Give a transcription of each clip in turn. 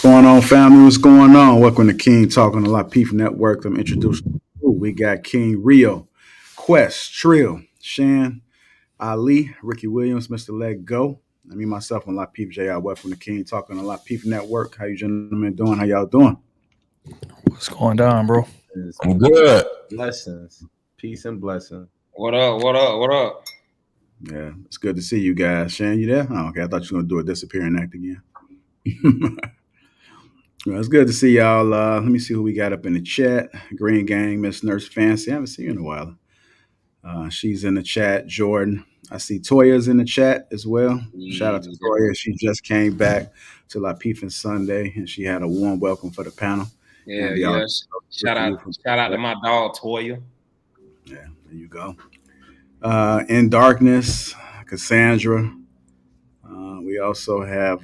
What's going on, family? What's going on? Welcome to King Talk on the Lapeef Network. I'm introducing you. We got King Rio, Quest, Trill, Shan, Ali, Ricky Williams, Mr. Let Go. And me, myself, and Lapeef J.I. Welcome to King Talk on the Lapeef Network. How you gentlemen doing? How y'all doing? What's going down, bro? I'm good. Blessings. Peace and blessings. What up? What up? What up? Yeah, it's good to see you guys. Shan, you there? Oh, okay, I thought you were going to do a disappearing act again. Well, it's good to see y'all. Let me see who we got up in the chat. Green Gang, Miss Nurse Fancy. I haven't seen you in a while. She's in the chat. Jordan. I see Toya's in the chat as well. Shout out to Toya. She just came back to Lapeef and Sunday, and she had a warm welcome for the panel. Yeah, yes. Shout out to my dog Toya. Yeah, there you go. In Darkness, Cassandra. We also have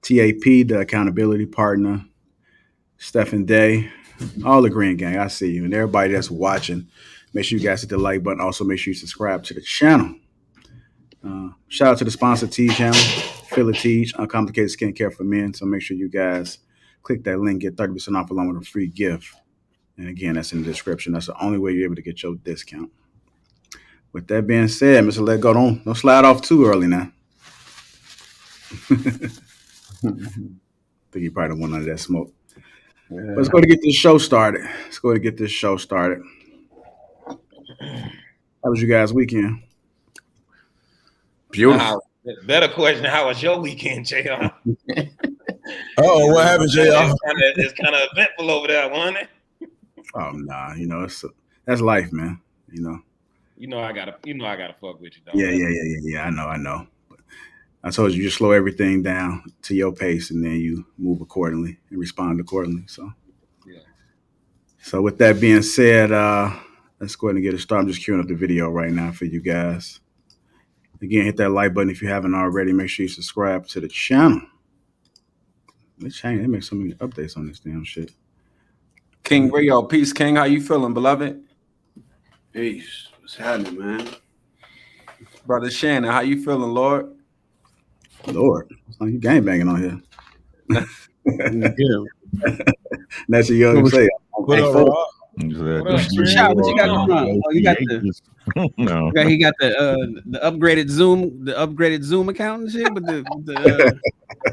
TAP, the accountability partner, Stephen Day, all the Green Gang. I see you. And everybody that's watching, make sure you guys hit the like button. Also, make sure you subscribe to the channel. Shout out to the sponsor, T Channel, Philly Teach, Uncomplicated Skincare for Men. So make sure you guys click that link, get 30% off along with a free gift. And again, that's in the description. That's the only way you're able to get your discount. With that being said, Mr. Let Go, don't slide off too early now. I think you probably don't want none of that smoke. Yeah. Let's go to get this show started. How was you guys' weekend? Beautiful. Better question, how was your weekend, JR? Oh, what happened, JR? It's kind of eventful over there, wasn't it? Oh nah, that's life, man. I gotta fuck with you, dog. Yeah. I know. I told you, just slow everything down to your pace, and then you move accordingly and respond accordingly. So, yeah. So with that being said, let's go ahead and get it started. I'm just queuing up the video right now for you guys. Again, hit that like button if you haven't already. Make sure you subscribe to the channel. They make so many updates on this damn shit. King Rio, peace, King. How you feeling, beloved? Peace. What's happening, man? Brother Shannon, how you feeling, Lord? Lord, it's like you gangbanging on here. That's what you say. What you got going on? Oh, you got no. He got the upgraded Zoom account and shit. But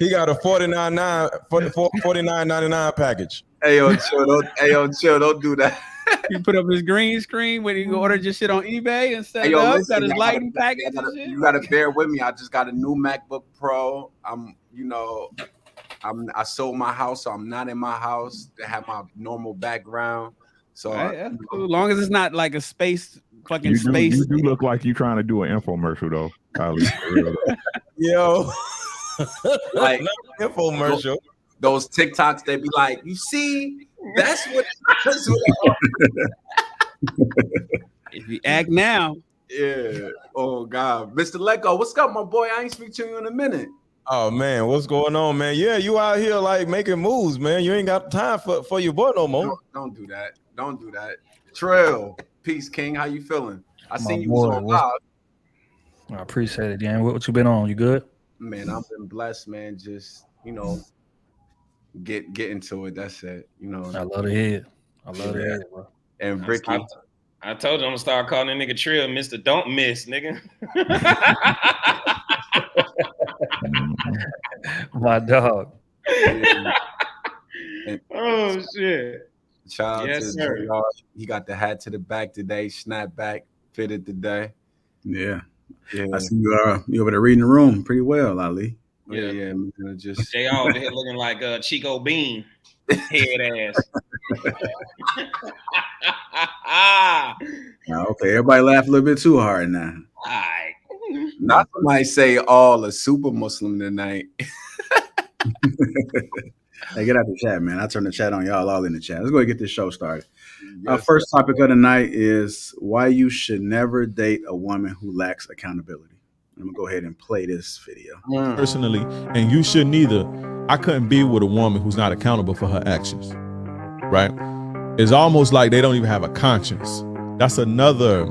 he got a $49.99 package. Hey yo, chill, don't do that. He put up his green screen when he can order just shit on eBay and set it up. Listen, got his lighting package and shit. You gotta bear with me. I just got a new MacBook Pro. I sold my house, so I'm not in my house to have my normal background. So as long as it's not like a space. You do look like you trying to do an infomercial though, Kylie. Yo, like infomercial. Those TikToks, they be like, you see, that's what. If you act now, yeah. Oh God, Mr. Let Go, what's up, my boy? I ain't speak to you in a minute. Oh man, what's going on, man? Yeah, you out here like making moves, man. You ain't got time for your boy no more. Don't do that. Trill, peace, King. How you feeling? I seen you was on live. I appreciate it, Dan. What you been on? You good? Man, I've been blessed, man. Just get into it. That's it. I love to hear it, bro. And Ricky, I told you I'm gonna start calling that nigga Trill Mr. Don't Miss, nigga. My dog. Oh shit. Shout out to y'all. He got the hat to the back today, snapback fitted today. Yeah. I see you over there reading the room pretty well, Ali. Yeah. Just JR over here looking like Chico Bean, head ass. Okay, everybody laugh a little bit too hard now. All right. Not somebody say all a super Muslim tonight. Hey, get out the chat, man. I turn the chat on. Y'all all in the chat. Let's go and get this show started. Our first topic of the night is why you should never date a woman who lacks accountability. I'm going to go ahead and play this video. Personally, and you shouldn't either. I couldn't be with a woman who's not accountable for her actions, right? It's almost like they don't even have a conscience. That's another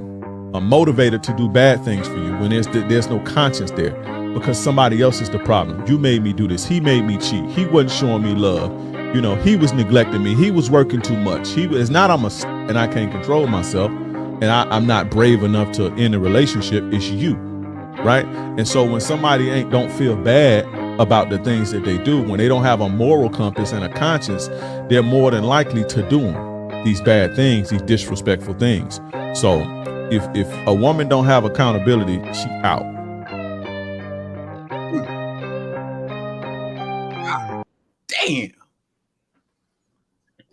motivator to do bad things for you when there's no conscience there. because somebody else is the problem. You made me do this. He made me cheat. He wasn't showing me love. You know, he was neglecting me. He was working too much. It's not and I can't control myself, and I'm not brave enough to end a relationship. It's you, right? And so when somebody don't feel bad about the things that they do, when they don't have a moral compass and a conscience, they're more than likely to do them, these bad things, these disrespectful things. So if a woman don't have accountability, she out. Damn.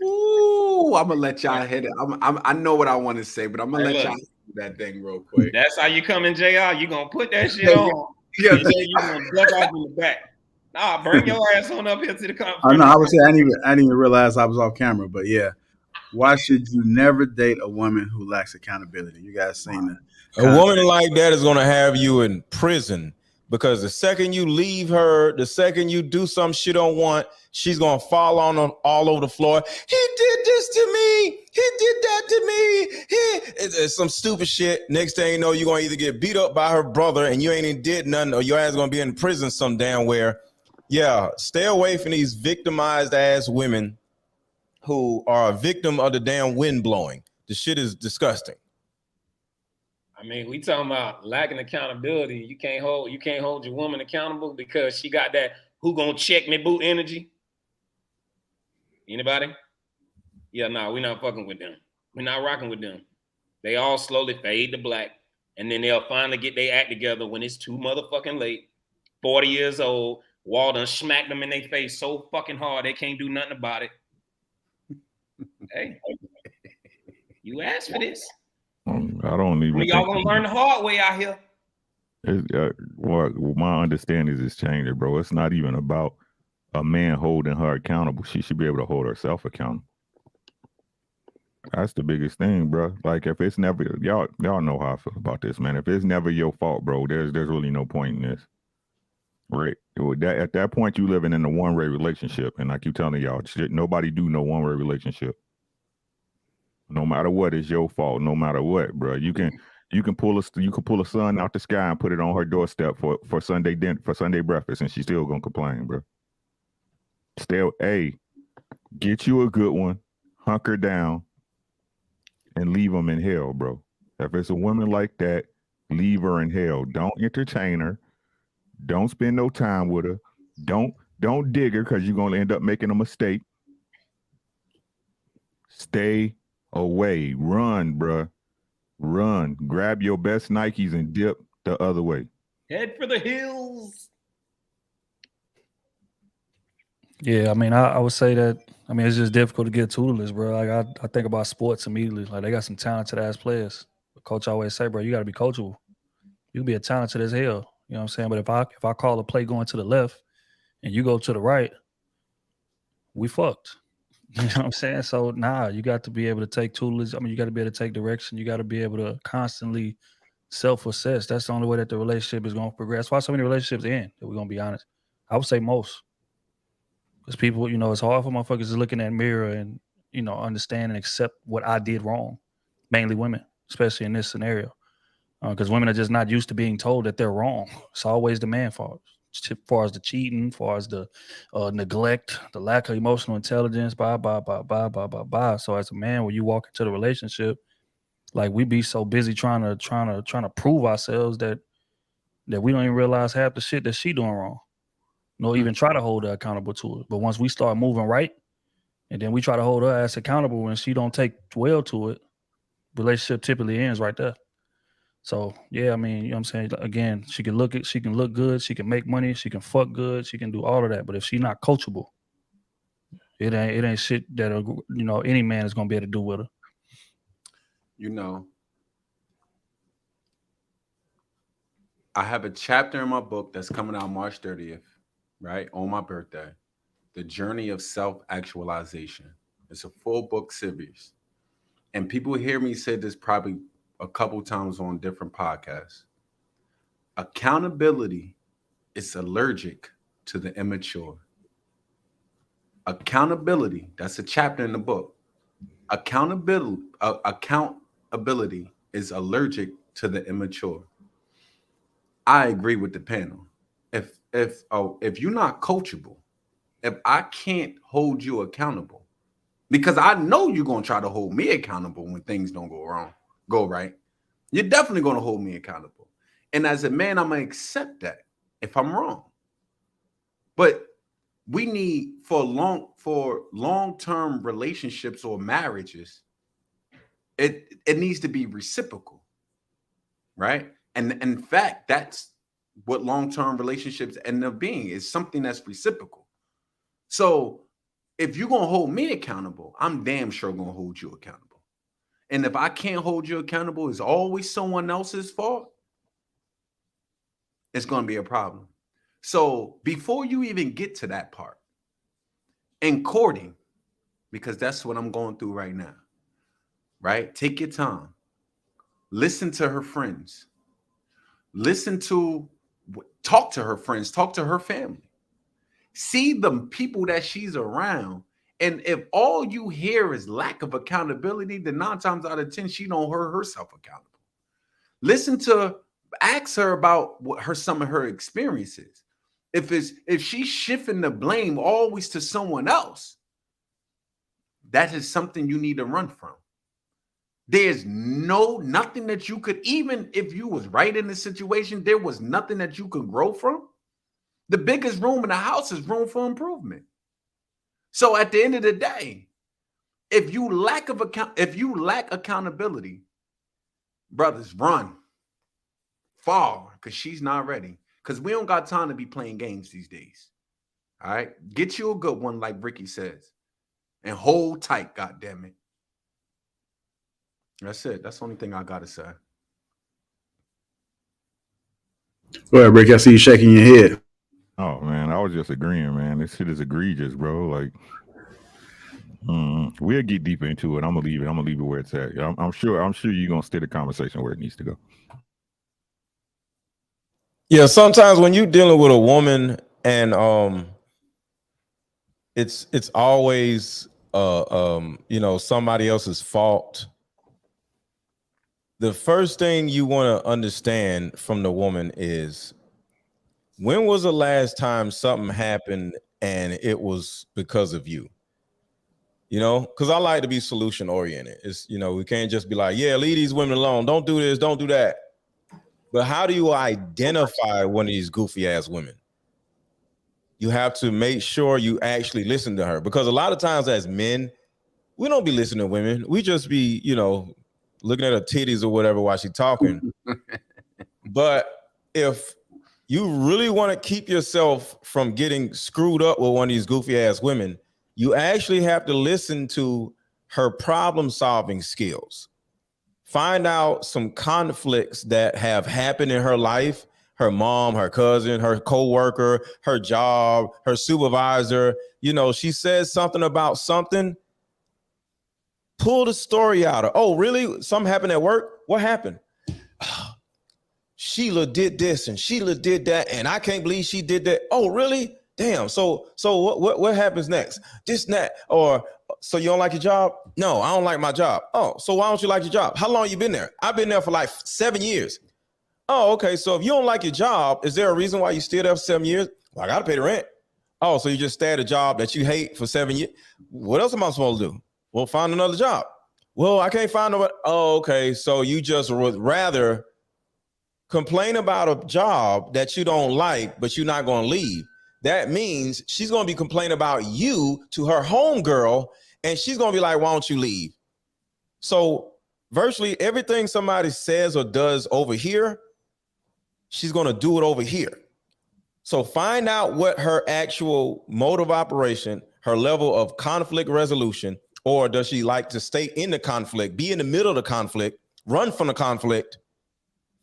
Ooh, I'm gonna let y'all hit it. I know what I want to say, but I'm gonna let y'all hit that thing real quick. That's how you come in, JR. You gonna put that shit on. Yeah, and then you gonna duck off in the back. Nah, bring your ass on up here to the conference. I know. I would say I didn't even realize I was off camera, but yeah. Why should you never date a woman who lacks accountability? You guys seen that? A woman like that is going to have you in prison, because the second you leave her, the second you do some she don't want, she's going to fall on all over the floor. He did this to me. He did that to me. It's some stupid shit. Next thing you know, you're going to either get beat up by her brother and you ain't even did nothing, or your ass going to be in prison some damn where. Yeah, stay away from these victimized ass women who are a victim of the damn wind blowing. The shit is disgusting. I mean, we talking about lacking accountability. You can't hold your woman accountable because she got that who gonna check me boo energy. Anybody? Yeah, no, we're not fucking with them. We're not rocking with them. They all slowly fade to black, and then they'll finally get their act together when it's too motherfucking late. 40 years old, Wall done smacked them in their face so fucking hard they can't do nothing about it. Hey, you asked for this. I don't even. Y'all gonna learn the hard way out here. Well, my understanding is changing, bro. It's not even about a man holding her accountable. She should be able to hold herself accountable. That's the biggest thing, bro. Like, if it's never y'all know how I feel about this, man. If it's never your fault, bro, there's really no point in this. Right. At that point, you living in a one-way relationship, and I keep telling y'all, nobody do no one-way relationship. No matter what, it's your fault. No matter what, bro. You can pull a sun out the sky and put it on her doorstep for Sunday dinner, for Sunday breakfast, and she's still gonna complain, bro. Get you a good one, hunker down, and leave them in hell, bro. If it's a woman like that, leave her in hell. Don't entertain her. Don't spend no time with her. Don't dig her, because you're gonna end up making a mistake. Stay away. Run, bruh. Run. Grab your best Nikes and dip the other way. Head for the hills. Yeah, I mean, I would say that. I mean, it's just difficult to get tutelage, bro. Like I think about sports immediately. Like, they got some talented ass players. But coach always say, bro, you got to be coachable. You can be a talented as hell. You know what I'm saying? But if I call a play going to the left and you go to the right, we fucked. You know what I'm saying? So you got to be able to take tutelage. I mean, you got to be able to take direction. You got to be able to constantly self-assess. That's the only way that the relationship is going to progress. Why so many relationships end, if we're going to be honest? I would say most. Because people, you know, it's hard for motherfuckers to look in that mirror and, you know, understand and accept what I did wrong. Mainly women, especially in this scenario. Because women are just not used to being told that they're wrong. It's always the man fault. As far as the cheating, as far as the neglect, the lack of emotional intelligence, blah. So as a man, when you walk into the relationship, like, we be so busy trying to prove ourselves that we don't even realize half the shit that she doing wrong, nor even try to hold her accountable to it. But once we start moving right, and then we try to hold her ass accountable when she don't take well to it, relationship typically ends right there. So, yeah, I mean, you know what I'm saying? Again, she can look good, she can make money, she can fuck good, she can do all of that. But if she's not coachable, it ain't shit that, you know, any man is going to be able to do with her. You know, I have a chapter in my book that's coming out March 30th, right? On my birthday. The Journey of Self-Actualization. It's a full book series. And people hear me say this probably a couple times on different podcasts. Accountability is allergic to the immature. Accountability, that's a chapter in the book. Accountability is allergic to the immature. I agree with the panel. if you're not coachable, if I can't hold you accountable, because I know you're gonna try to hold me accountable when things don't go right. You're definitely gonna hold me accountable. And as a man, I'm gonna accept that if I'm wrong. But we need for long-term relationships or marriages, it needs to be reciprocal, right? And in fact, that's what long-term relationships end up being, is something that's reciprocal. So if you're gonna hold me accountable, I'm damn sure gonna hold you accountable. And if I can't hold you accountable, it's always someone else's fault, it's gonna be a problem. So before you even get to that part, in courting, because that's what I'm going through right now, right? Take your time. Listen to her friends. Talk to her friends. Talk to her family. See the people that she's around. And if all you hear is lack of accountability, then 9 times out of 10, she don't hold herself accountable. Ask her about some of her experiences. If she's shifting the blame always to someone else, that is something you need to run from. There's nothing that you could, even if you was right in the situation, there was nothing that you could grow from. The biggest room in the house is room for improvement. So at the end of the day, if you lack accountability, brothers, run far, because she's not ready. Because we don't got time to be playing games these days. All right, get you a good one, like Ricky says, and hold tight. God damn it. That's it. That's the only thing I gotta say. Go ahead, Ricky. I see you shaking your head. Oh man, I was just agreeing, man. This shit is egregious, bro. Like, we'll get deeper into it. I'm gonna leave it where it's at. I'm sure you're gonna steer the conversation where it needs to go. Yeah, sometimes when you're dealing with a woman and it's always somebody else's fault. The first thing you want to understand from the woman is, when was the last time something happened and it was because of you? Because I like to be solution oriented. It's, we can't just be like, yeah, leave these women alone. Don't do this, don't do that. But how do you identify one of these goofy ass women? You have to make sure you actually listen to her, because a lot of times as men, we don't be listening to women. We just be, looking at her titties or whatever while she's talking. But if you really want to keep yourself from getting screwed up with one of these goofy ass women, you actually have to listen to her problem solving skills. Find out some conflicts that have happened in her life, her mom, her cousin, her coworker, her job, her supervisor. She says something about something. Pull the story out of, oh, really? Something happened at work? What happened? Sheila did this and Sheila did that, and I can't believe she did that. Oh, really? Damn. So what happens next? This and that. Or, so you don't like your job? No, I don't like my job. Oh, so why don't you like your job? How long you been there? I've been there for like 7 years. Oh, okay. So if you don't like your job, is there a reason why you still there for 7 years? Well, I got to pay the rent. Oh, so you just stay at a job that you hate for 7 years? What else am I supposed to do? Well, find another job. Well, I can't find nobody. Oh, okay. So you just would rather complain about a job that you don't like, but you're not going to leave. That means she's going to be complaining about you to her homegirl, and she's going to be like, why don't you leave? So virtually everything somebody says or does over here, she's going to do it over here. So find out what her actual mode of operation, her level of conflict resolution, or does she like to stay in the conflict, be in the middle of the conflict, run from the conflict?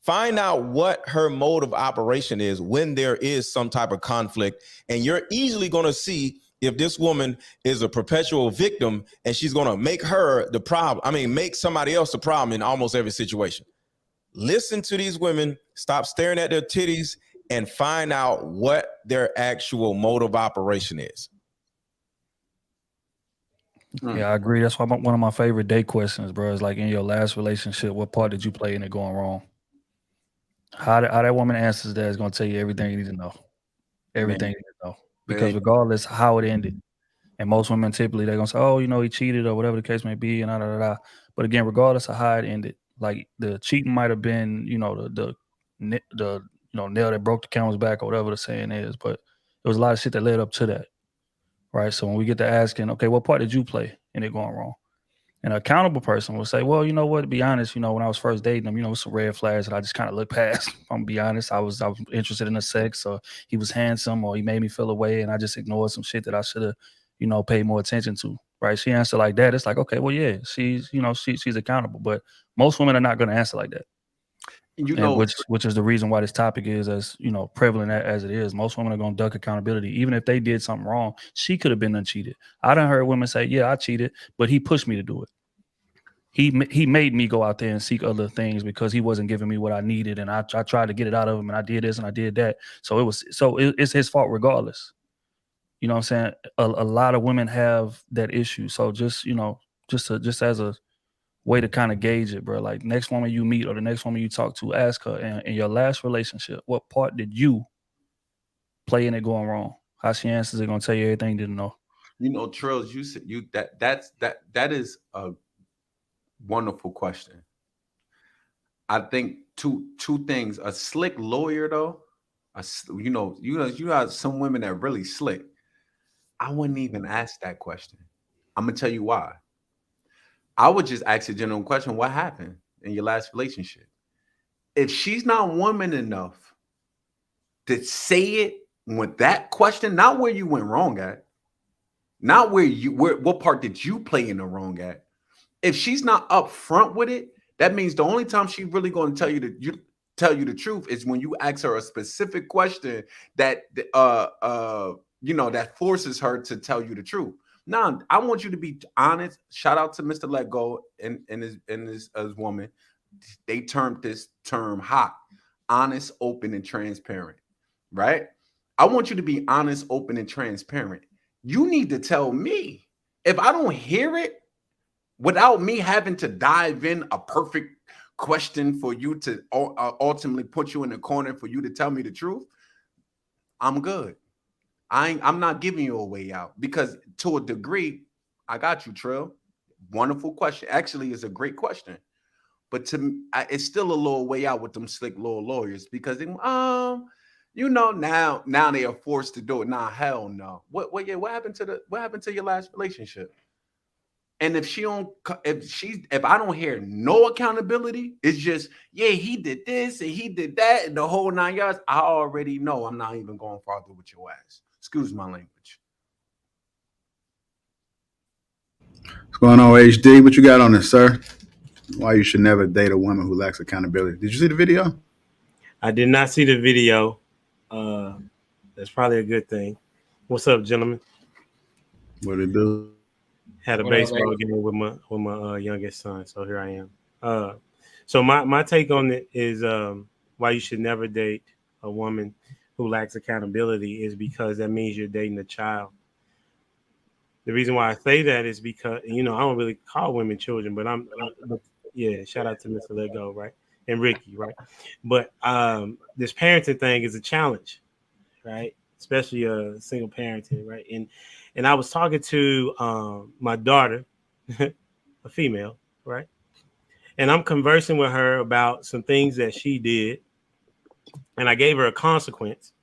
Find out what her mode of operation is when there is some type of conflict, and you're easily going to see if this woman is a perpetual victim and she's going to make her the problem. I mean, make somebody else the problem in almost every situation. Listen to these women, stop staring at their titties, and find out what their actual mode of operation is. Yeah, I agree. That's why one of my favorite date questions, bro, is like, in your last relationship, what part did you play in it going wrong? How that woman answers that is going to tell you everything you need to know. everything, because regardless how it ended, and most women typically they're gonna say, oh, he cheated or whatever the case may be, and da da da. But again, regardless of how it ended, like the cheating might have been, the nail that broke the camel's back or whatever the saying is, but there was a lot of shit that led up to that, right? So when we get to asking, okay, what part did you play in it going wrong? An accountable person will say, well, you know what, to be honest, when I was first dating him, some red flags that I just kind of looked past. If I'm gonna be honest, I was interested in the sex, or he was handsome, or he made me feel away, and I just ignored some shit that I should have, paid more attention to. Right? She answered like that. It's like, okay, well, yeah, she's accountable. But most women are not going to answer like that. Which is the reason why this topic is as prevalent as it is. Most women are going to duck accountability, even if they did something wrong. She could have been uncheated. I done heard women say, "Yeah, I cheated, but he pushed me to do it. He made me go out there and seek other things because he wasn't giving me what I needed, and I tried to get it out of him, and I did this and I did that. So it's his fault regardless." You know what I'm saying? A lot of women have that issue. So just as a way to kind of gauge it, bro. Like next woman you meet or the next woman you talk to, ask her in your last relationship, what part did you play in it going wrong? How she answers it, gonna tell you everything you didn't know. Trills, you said that is a wonderful question. I think two things. A slick lawyer, though, you got some women that really slick. I wouldn't even ask that question. I'm gonna tell you why. I would just ask a general question: what happened in your last relationship? If she's not woman enough to say it with that question, not where you went wrong at, not what part did you play in the wrong at. If she's not upfront with it, that means the only time she's really going to tell you the truth is when you ask her a specific question that that forces her to tell you the truth. Now, I want you to be honest. Shout out to Mr. Let Go and his woman. They termed this term hot, honest, open, and transparent. Right? I want you to be honest, open, and transparent. You need to tell me. If I don't hear it, without me having to dive in a perfect question for you to ultimately put you in the corner for you to tell me the truth, I'm good. I'm not giving you a way out, because to a degree, I got you, Trill. Wonderful question. Actually, it's a great question. But it's still a little way out with them slick little lawyers, because now they are forced to do it. Nah, hell no. What happened to your last relationship? And if I don't hear no accountability, it's just, yeah, he did this and he did that and the whole 9 yards, I already know I'm not even going farther with your ass. Excuse my language. What's going on, HD? What you got on this, sir? Why you should never date a woman who lacks accountability. Did you see the video? I did not see the video. That's probably a good thing. What's up, gentlemen? What did it do? Had a baseball game with my youngest son, so here I am. So my take on it is why you should never date a woman who lacks accountability is because that means you're dating a child. The reason why I say that is because I don't really call women children, but shout out to Mr. Let Go, right, and Ricky, right. But this parenting thing is a challenge, right, especially single parenting, right, and I was talking to my daughter, a female, right? And I'm conversing with her about some things that she did. And I gave her a consequence.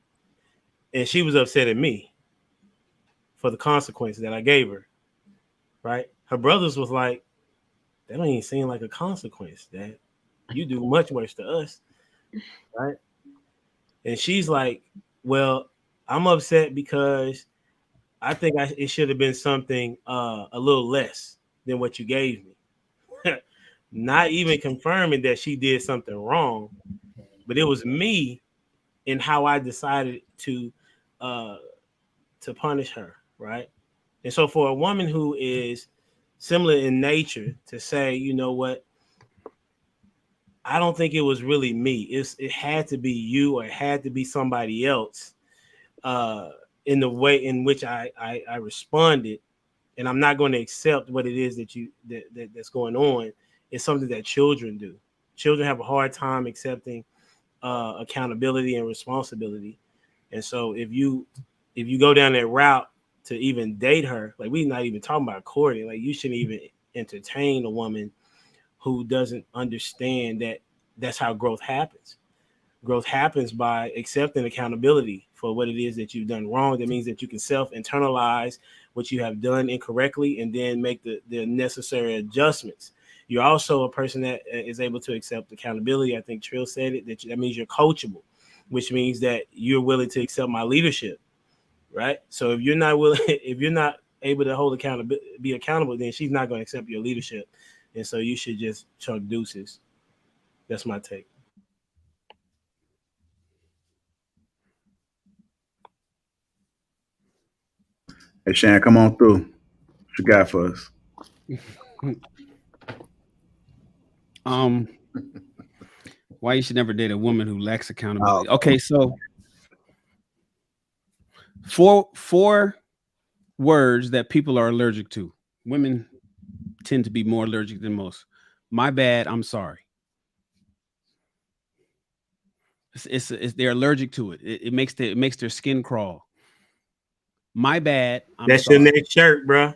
And she was upset at me for the consequence that I gave her, right? Her brothers was like, that don't even seem like a consequence, Dad. You do much worse to us, right? And she's like, well, I'm upset because I think it should have been something a little less than what you gave me. Not even confirming that she did something wrong, but it was me and how I decided to punish her, right? And so for a woman who is similar in nature to say, you know what, I don't think it was really me. It had to be you, or it had to be somebody else. In the way in which I responded, and I'm not going to accept what it is that's going on. It's something that children do. Children have a hard time accepting accountability and responsibility. And so if you go down that route to even date her, like we're not even talking about courting, like you shouldn't even entertain a woman who doesn't understand that that's how growth happens. Growth happens by accepting accountability for what it is that you've done wrong. That means that you can self-internalize what you have done incorrectly and then make the necessary adjustments. You're also a person that is able to accept accountability. I think Trill said it, that means you're coachable, which means that you're willing to accept my leadership, right? So if you're not willing, if you're not able to hold accountability, be accountable, then she's not going to accept your leadership. And so you should just chuck deuces. That's my take. Hey, Shan, come on through. What you got for us? Why you should never date a woman who lacks accountability. Okay, so four words that people are allergic to. Women tend to be more allergic than most. My bad, I'm sorry. It's they're allergic to it. It makes their skin crawl. My bad, That's sorry. your next shirt, bro.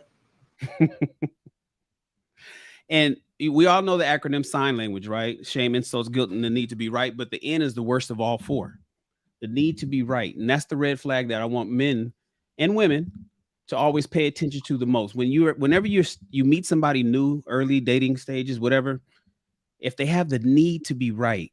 And we all know the acronym sign language, right? Shame, insults, guilt, and the need to be right. But the N is the worst of all four. The need to be right. And that's the red flag that I want men and women to always pay attention to the most. Whenever you meet somebody new, early dating stages, whatever, if they have the need to be right,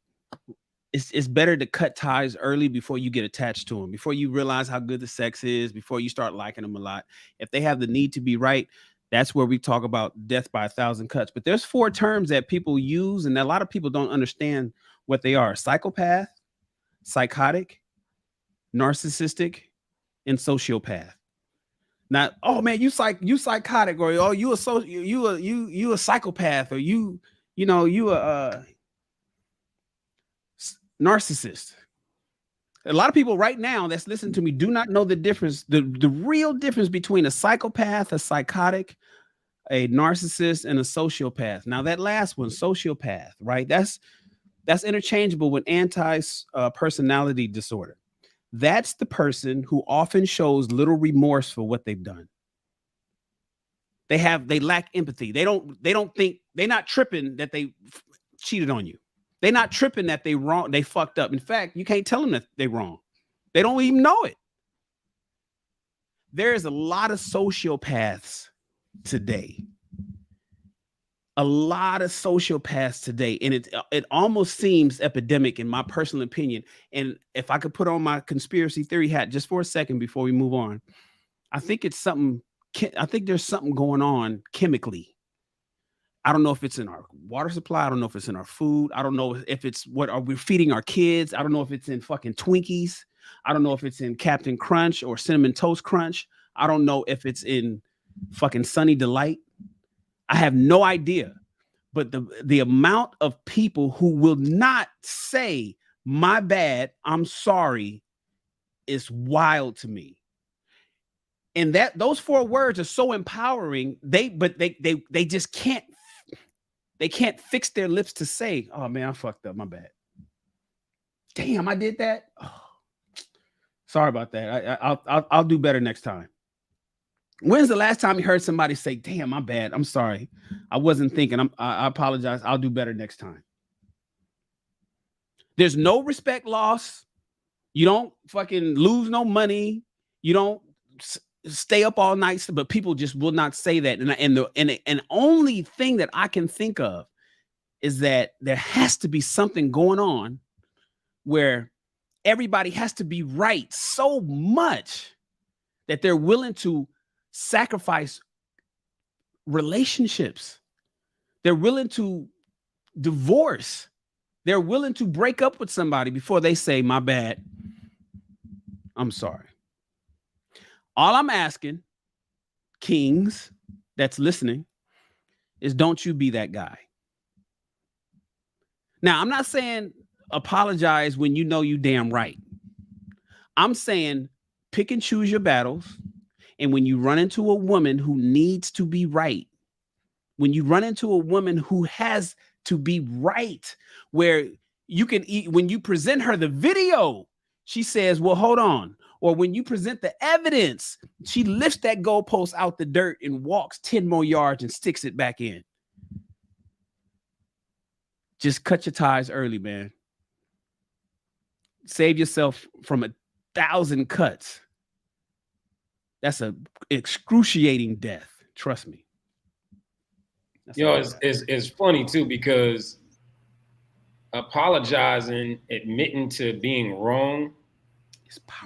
it's better to cut ties early before you get attached to them, before you realize how good the sex is, before you start liking them a lot. If they have the need to be right, that's where we talk about death by 1,000 cuts. But there's 4 terms that people use, and a lot of people don't understand what they are: psychopath, psychotic, narcissistic, and sociopath. Not, oh man, you psychotic, or oh you a psychopath, or you a narcissist. A lot of people right now that's listening to me do not know the difference, the real difference between a psychopath, a psychotic, a narcissist, and a sociopath. Now that last one, sociopath, right? That's interchangeable with anti-personality disorder. That's the person who often shows little remorse for what they've done. They lack empathy. They don't think, they're not tripping that they cheated on you. They're not tripping that they wrong. They fucked up. In fact, you can't tell them that they're wrong. They don't even know it. There is a lot of sociopaths today. A lot of sociopaths today. And it almost seems epidemic in my personal opinion. And if I could put on my conspiracy theory hat just for a second before we move on, I think there's something going on chemically. I don't know if it's in our water supply. I don't know if it's in our food. I don't know if it's what are we feeding our kids. I don't know if it's in fucking Twinkies. I don't know if it's in Captain Crunch or Cinnamon Toast Crunch. I don't know if it's in fucking Sunny Delight. I have no idea. But the amount of people who will not say, my bad, I'm sorry, is wild to me. And those 4 words are so empowering. They just can't. They can't fix their lips to say, oh man, I fucked up, my bad. Damn, I did that. Oh, sorry about that. I'll do better next time. When's the last time you heard somebody say, damn, my bad, I'm sorry, I wasn't thinking, I apologize, I'll do better next time? There's no respect loss. You don't fucking lose no money. You don't stay up all night, but people just will not say that. And the only thing that I can think of is that there has to be something going on where everybody has to be right so much that they're willing to sacrifice relationships. They're willing to divorce. They're willing to break up with somebody before they say, my bad, I'm sorry. All I'm asking, kings that's listening, is don't you be that guy. Now, I'm not saying apologize when you know you damn right. I'm saying pick and choose your battles. And when you run into a woman who needs to be right, when you run into a woman who has to be right, where you can eat, when you present her the video, she says, well, hold on. Or when you present the evidence, she lifts that goalpost out the dirt and walks 10 more yards and sticks it back in. Just cut your ties early, man. Save yourself from 1,000 cuts. That's an excruciating death. Trust me. It's funny too, because apologizing, admitting to being wrong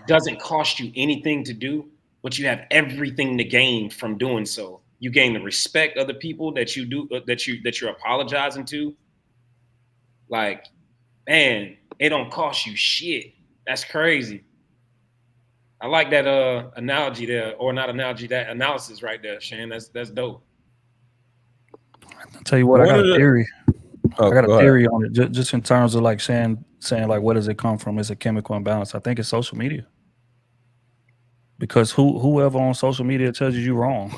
doesn't cost you anything to do, but you have everything to gain from doing so. You gain the respect of the people that you do that you're apologizing to. Like, man, it don't cost you shit. That's crazy. I like that analogy there, or not analogy, that analysis right there, Shane. That's dope. I'll tell you what, I got a theory. Oh, I got a go theory on it, just in terms of like saying like, where does it come from? It's a chemical imbalance. I think it's social media, because whoever on social media tells you wrong,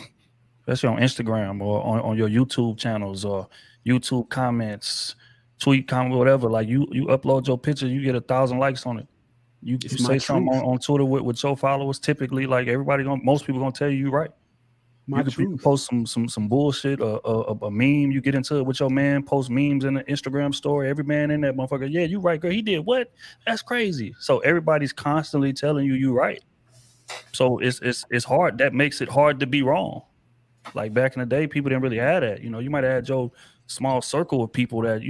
especially on Instagram or on your YouTube channels or YouTube comments, tweet comment, whatever. Like you upload your picture, you get 1,000 likes on it. You say something on Twitter with your followers. Typically, like most people gonna tell you right. You could post some bullshit, a meme. You get into it with your man, post memes in the Instagram story. Every man in that motherfucker, yeah, you right, girl. He did what? That's crazy. So everybody's constantly telling you right. So it's hard. That makes it hard to be wrong. Like back in the day, people didn't really have that. You might have had your small circle of people that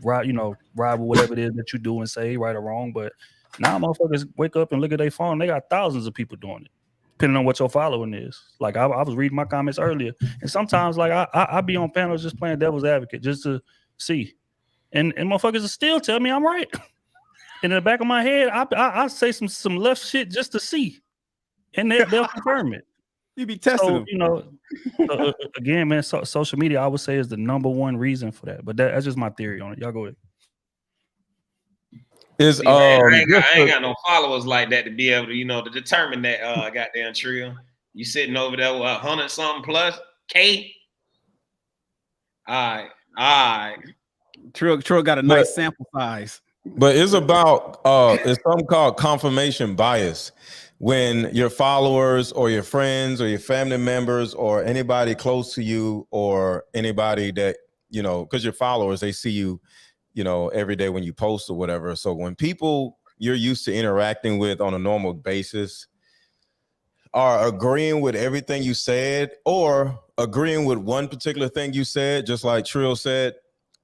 ride with whatever it is that you do and say right or wrong. But now motherfuckers wake up and look at their phone. They got thousands of people doing it, depending on what your following is. Like I was reading my comments earlier, and sometimes like I be on panels just playing devil's advocate just to see, and motherfuckers will still tell me I'm right. And in the back of my head, I say some left shit just to see, and they'll confirm it. You be testing them. Again, man, social media I would say is the number one reason for that. But that's just my theory on it. Y'all go ahead. See, man, I ain't got no followers like that to be able to, to determine that goddamn trio. You sitting over there with 100 something plus K. All right. Trill got a nice sample size. But it's about it's something called confirmation bias. When your followers or your friends or your family members or anybody close to you or anybody that, because your followers, they see you, every day when you post or whatever. So when people you're used to interacting with on a normal basis are agreeing with everything you said or agreeing with one particular thing you said, just like Trill said,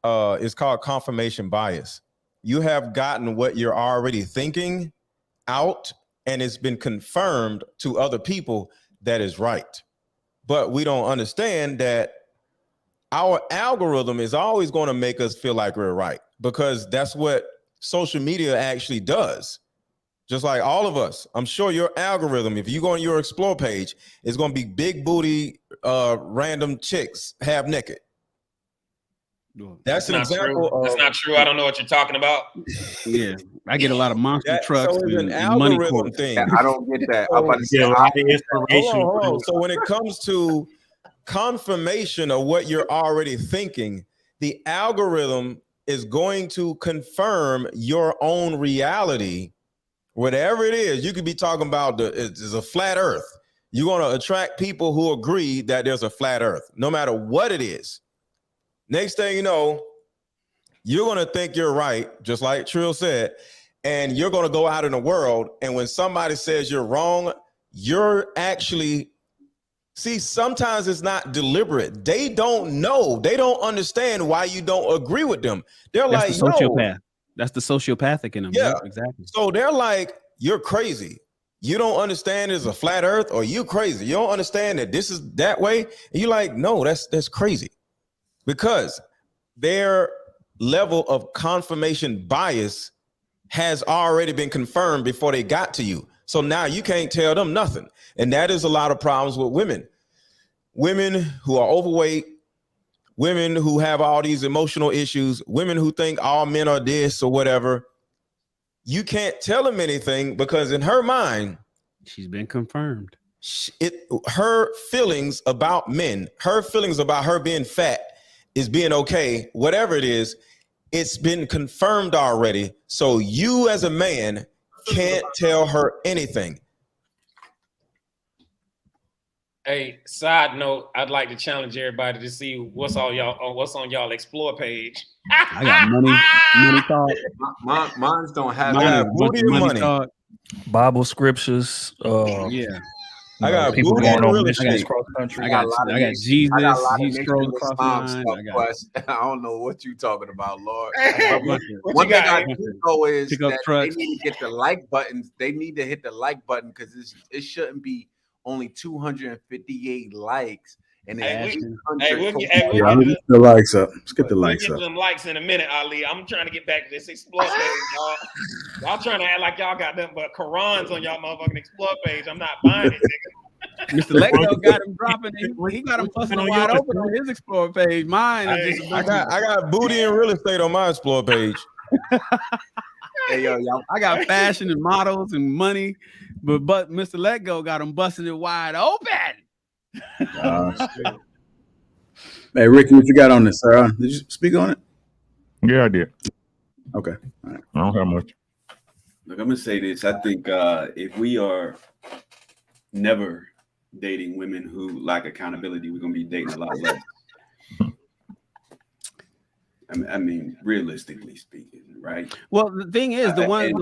it's called confirmation bias. You have gotten what you're already thinking out, and it's been confirmed to other people that is right. But we don't understand that our algorithm is always going to make us feel like we're right, because that's what social media actually does. Just like all of us, I'm sure your algorithm, if you go on your explore page, is going to be big booty, random chicks half naked. That's an example. That's not true. I don't know what you're talking about. Yeah, I get a lot of monster trucks. So it's an and money algorithm thing. I don't get that. I'm about to say, hold on. So when it comes to confirmation of what you're already thinking, the algorithm is going to confirm your own reality. Whatever it is, you could be talking about it's a flat earth. You're going to attract people who agree that there's a flat earth, no matter what it is. Next thing you know, you're going to think you're right, just like Trill said, and you're going to go out in the world, and when somebody says you're wrong, you're actually, see, sometimes it's not deliberate. They don't know. They don't understand why you don't agree with them. They're That's like, the sociopath. That's the sociopathic in them. Yeah, exactly. So they're like, you're crazy. You don't understand there's a flat earth, or you crazy. You don't understand that this is that way. And you're like, no, that's crazy. Because their level of confirmation bias has already been confirmed before they got to you. So now you can't tell them nothing. And that is a lot of problems with women. Women who are overweight, women who have all these emotional issues, women who think all men are this or whatever. You can't tell them anything because in her mind, she's been confirmed. Her feelings about men, her feelings about her being fat is being okay, whatever it is, it's been confirmed already. So you as a man can't tell her anything. Hey, side note, I'd like to challenge everybody to see what's on y'all explore page. I got money talk. Mine's don't have Mine I is got a bunch booty of and money. talk. Bible scriptures. Yeah, I got people booty going and on real missions estate. cross country. I got Jesus. I got a lot He of scrolled mixed across Islam mine. stuff, I got but I don't know what you talking about, Lord. What One you thing got? I do know is Pick up that trucks. they need to get the like buttons. They need to hit the like button because it shouldn't be only 258 likes. And Hey, it's we'll get Yeah, let's get the likes up. Let's get the we'll likes get up. them likes in a minute, Ali. I'm trying to get back to this explore page, y'all. Y'all trying to act like y'all got nothing but Qurans on y'all motherfucking explore page. I'm not buying it, nigga. Mr. Lego got him dropping. He got him busting wide open on his Explore page. Mine is just a I bunch of, got booty and real estate on my explore page. Hey, yo, y'all. I got fashion and models and money, but Mr. Lego got him busting it wide open. Hey, Ricky, what you got on this, sir? Did you speak on it? Yeah, I did. Okay. All right. I don't have much. Look, I'm gonna say this. I think if we are never dating women who lack accountability, we're gonna be dating a lot less. I mean, realistically speaking, right? Well, the thing is, the ones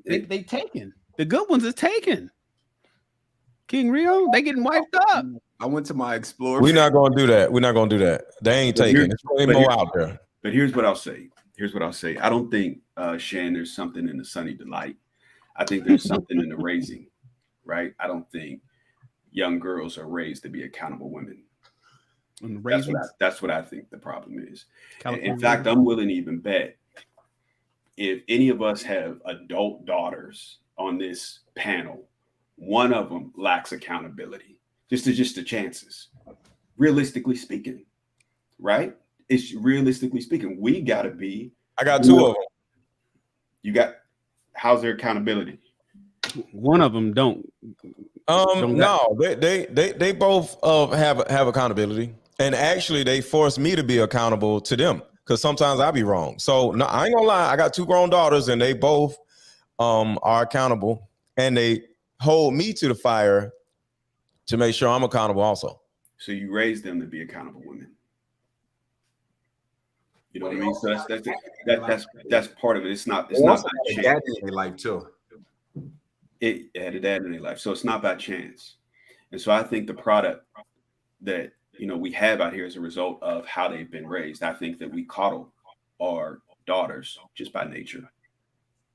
and- they taken, the good ones is taken. King Rio, they getting wiped up. I went to my Explorer. We're not gonna do that. We're not gonna do that. They ain't But taking. There's way more out there. But here's what I'll say. I don't think, Shan, there's something in the Sunny Delight. I think there's something in the raising, right? I don't think young girls are raised to be accountable women. That's what I think the problem is. In fact, I'm willing to even bet if any of us have adult daughters on this panel, one of them lacks accountability. Just the chances. Realistically speaking, right? It's realistically speaking, we gotta be. I got two of them. You got, how's their accountability? One of them don't. No, they both have accountability, and actually they force me to be accountable to them because sometimes I be wrong. So no, I ain't gonna lie. I got two grown daughters, and they both are accountable, and they hold me to the fire to make sure I'm accountable also. So you raise them to be accountable women. You know what I mean? So that's part of it. It's not by chance. Dad in their life too. It had a dad in their life, so it's not by chance. And so I think the product that we have out here as a result of how they've been raised. I think that we coddle our daughters just by nature.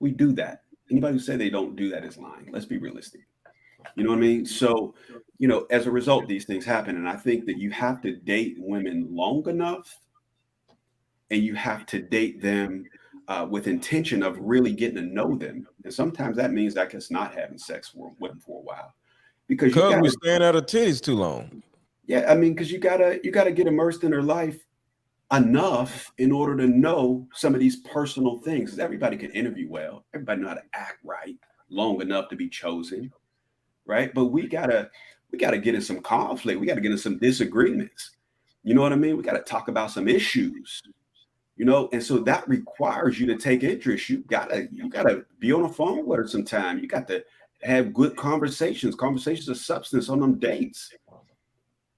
We do that. Anybody who say they don't do that is lying. Let's be realistic. You know what I mean? So, as a result, these things happen. And I think that you have to date women long enough, and you have to date them with intention of really getting to know them. And sometimes that means that it's not having sex with them for a while. Because we're staying at her titties too long. Yeah, I mean, because you gotta get immersed in her life enough in order to know some of these personal things. Because everybody can interview well, everybody know how to act right long enough to be chosen, right? But we gotta get in some conflict. We gotta get in some disagreements. You know what I mean? We gotta talk about some issues. And so that requires you to take interest. You gotta be on the phone with her sometime. You got to have good conversations of substance on them dates.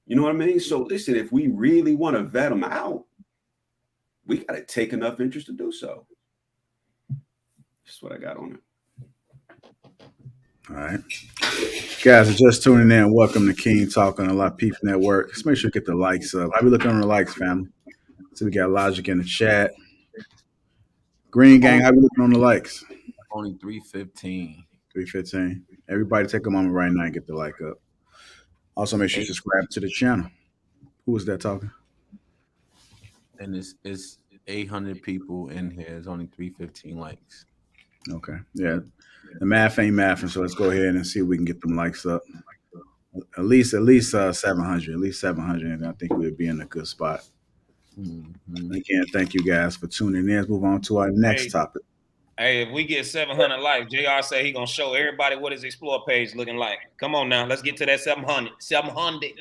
You know what I mean? So listen, if we really want to vet them out, we got to take enough interest to do so. That's what I got on it. All right. Guys, are just tuning in. Welcome to King Talk on the Lapeef Network. Let's make sure to get the likes up. I'll be looking on the likes, family. So we got Logic in the chat. Green Gang, how we looking on the likes? Only 315. 315. Everybody take a moment right now and get the like up. Also, make sure you subscribe to the channel. Who was that talking? And it's 800 people in here. There's only 315 likes. Okay. Yeah. The math ain't mathing, so let's go ahead and see if we can get them likes up. At least 700. At least 700, and I think we'll be in a good spot. Mm-hmm. Again, thank you guys for tuning in. Let's move on to our next topic. Hey, if we get 700 likes, JR said he gonna show everybody what his Explore page looking like. Come on now, let's get to that 700. 700.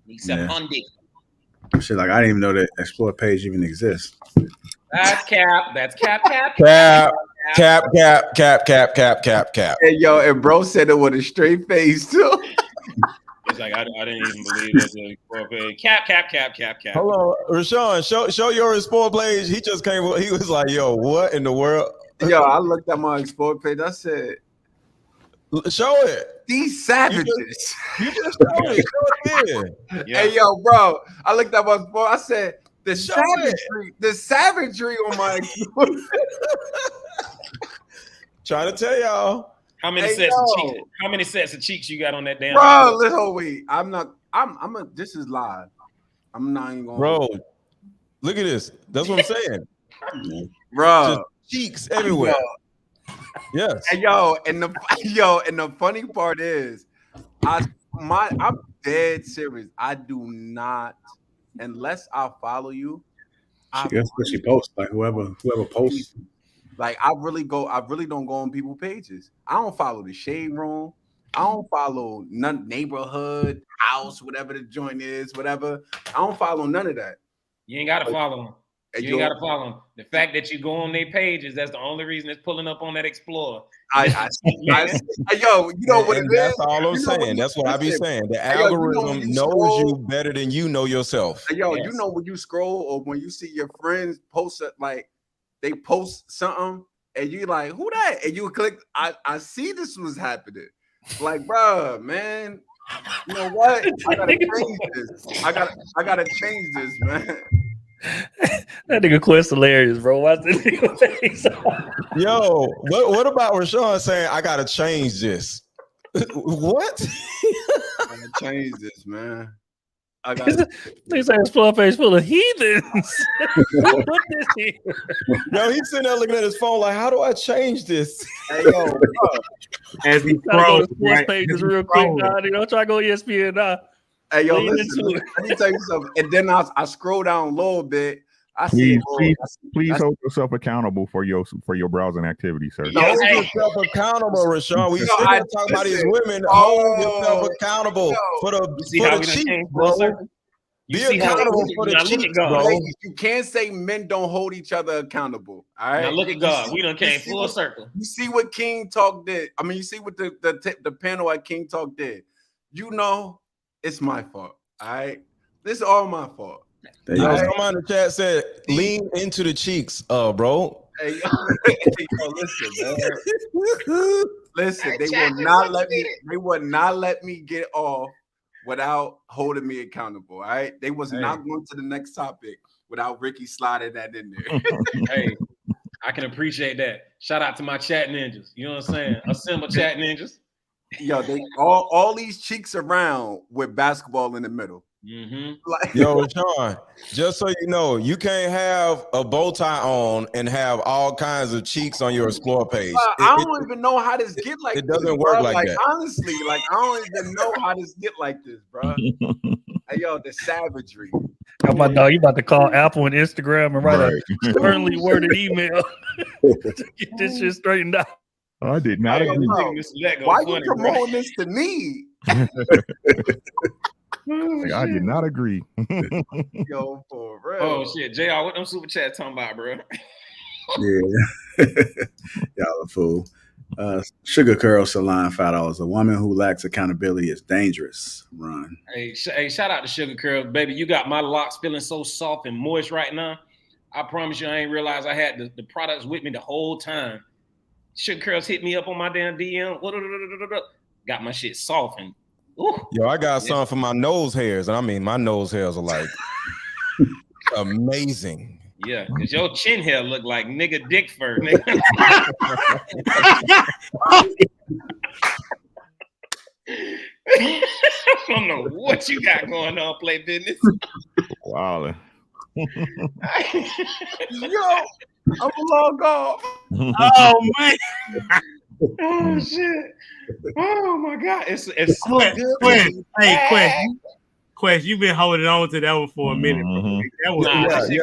Need 700. Yeah. Shit, like I didn't even know that Explore page even exists. That's cap. That's cap. Cap. Cap. Hey, yo, and bro said it with a straight face too. It's like I didn't even believe that. Cap. Hold on, Rashawn, show your Explore page. He just came. He was like, "Yo, what in the world?" Yo, I looked at my Explore page. I said, "Show it." These savages. You just show it. Show it Yeah. Hey, yo, bro. I looked at my Explore. I said, the Show savagery on my Explore. Trying to tell y'all. How many Hey, sets of yo. cheeks? How many sets of cheeks you got on that damn? Bro, listen, wait. This is live. I'm not even going. Bro, look at this. That's what I'm saying. Bro. Just cheeks everywhere. Yes. Hey, and the funny part is, I'm dead serious. I do not, unless I follow you. That's what she posts. Like whoever posts. Like I really don't go on people's pages. I don't follow the Shade Room. I don't follow none neighborhood, house, whatever the joint is, whatever. I don't follow none of that. You ain't gotta follow them. You ain't gotta follow them. The fact that you go on their pages, that's the only reason it's pulling up on that Explorer. Yo, you know what it is? That's all I'm saying. That's what I be saying. The algorithm knows you better than you know yourself. Hey, you know when you scroll or when you see your friends post it, like they post something and you like, who that? And you click, I see this was happening. Like, bro, man, you know what? I gotta change this. I gotta change this, man. That nigga Quest hilarious, bro. Watch this nigga face. Yo, what about Rashawn saying I gotta change this? What? I gotta change this, man. I got. They say Explore page full of heathens. What this here? Yo, he's sitting there looking at his phone like, how do I change this? Hey, yo, bro. As he Go scrolls, to sports pages real quick, now. Don't try to go ESPN now. Hey, yo, Lean listen, into it. let me tell you something. And then I scroll down a little bit. I see. Please hold yourself accountable for your browsing activity, sir. Hold yourself accountable, Rashawn. We still talking about these women. Hold yourself accountable for the cheeks, bro. Be accountable for the cheeks, bro. You can't say men don't hold each other accountable. All right. Now look at God. We done came full circle. You see what King Talk did. I mean, you see what the panel at King Talk did. You know, it's my fault. All right. This is all my fault. Someone in the chat said, lean into the cheeks, bro. Hey, yo, listen, man. Listen, they would not let me get off without holding me accountable. All right. They was not going to the next topic without Ricky sliding that in there. Hey, I can appreciate that. Shout out to my chat ninjas. You know what I'm saying? Assemble chat ninjas. Yo, they all these cheeks around with basketball in the middle. Mm-hmm. Like, yo, Sean, just so you know, you can't have a bow tie on and have all kinds of cheeks on your Explore page. I don't even know how this get like it doesn't this, work bro. like that. Honestly, like I don't even know how this get like this, bro. Hey, yo, the savagery. Oh, my dog, you about to call Apple and Instagram and write a sternly worded email to get this shit straightened out. I did not agree. Why you promoting this to me? I did not agree. Yo, for real. Oh shit, JR, what them super chats talking about, bro? Yeah, y'all a fool. Sugar Curl Salon, $5. A woman who lacks accountability is dangerous. Run. Hey, shout out to Sugar Curl, baby. You got my locks feeling so soft and moist right now. I promise you, I ain't realized I had the products with me the whole time. Sugar Curls hit me up on my damn DM. Got my shit soft and ooh. Yo, I got some for my nose hairs, and I mean my nose hairs are like amazing. Yeah, because your chin hair look like nigga dick fur, nigga. I don't know what you got going on, play business. Wow. Yo, I'm a long off. Oh man. Oh shit. Oh my god. It's so good. Quest, you've been holding on to that one for a minute, bro. That was he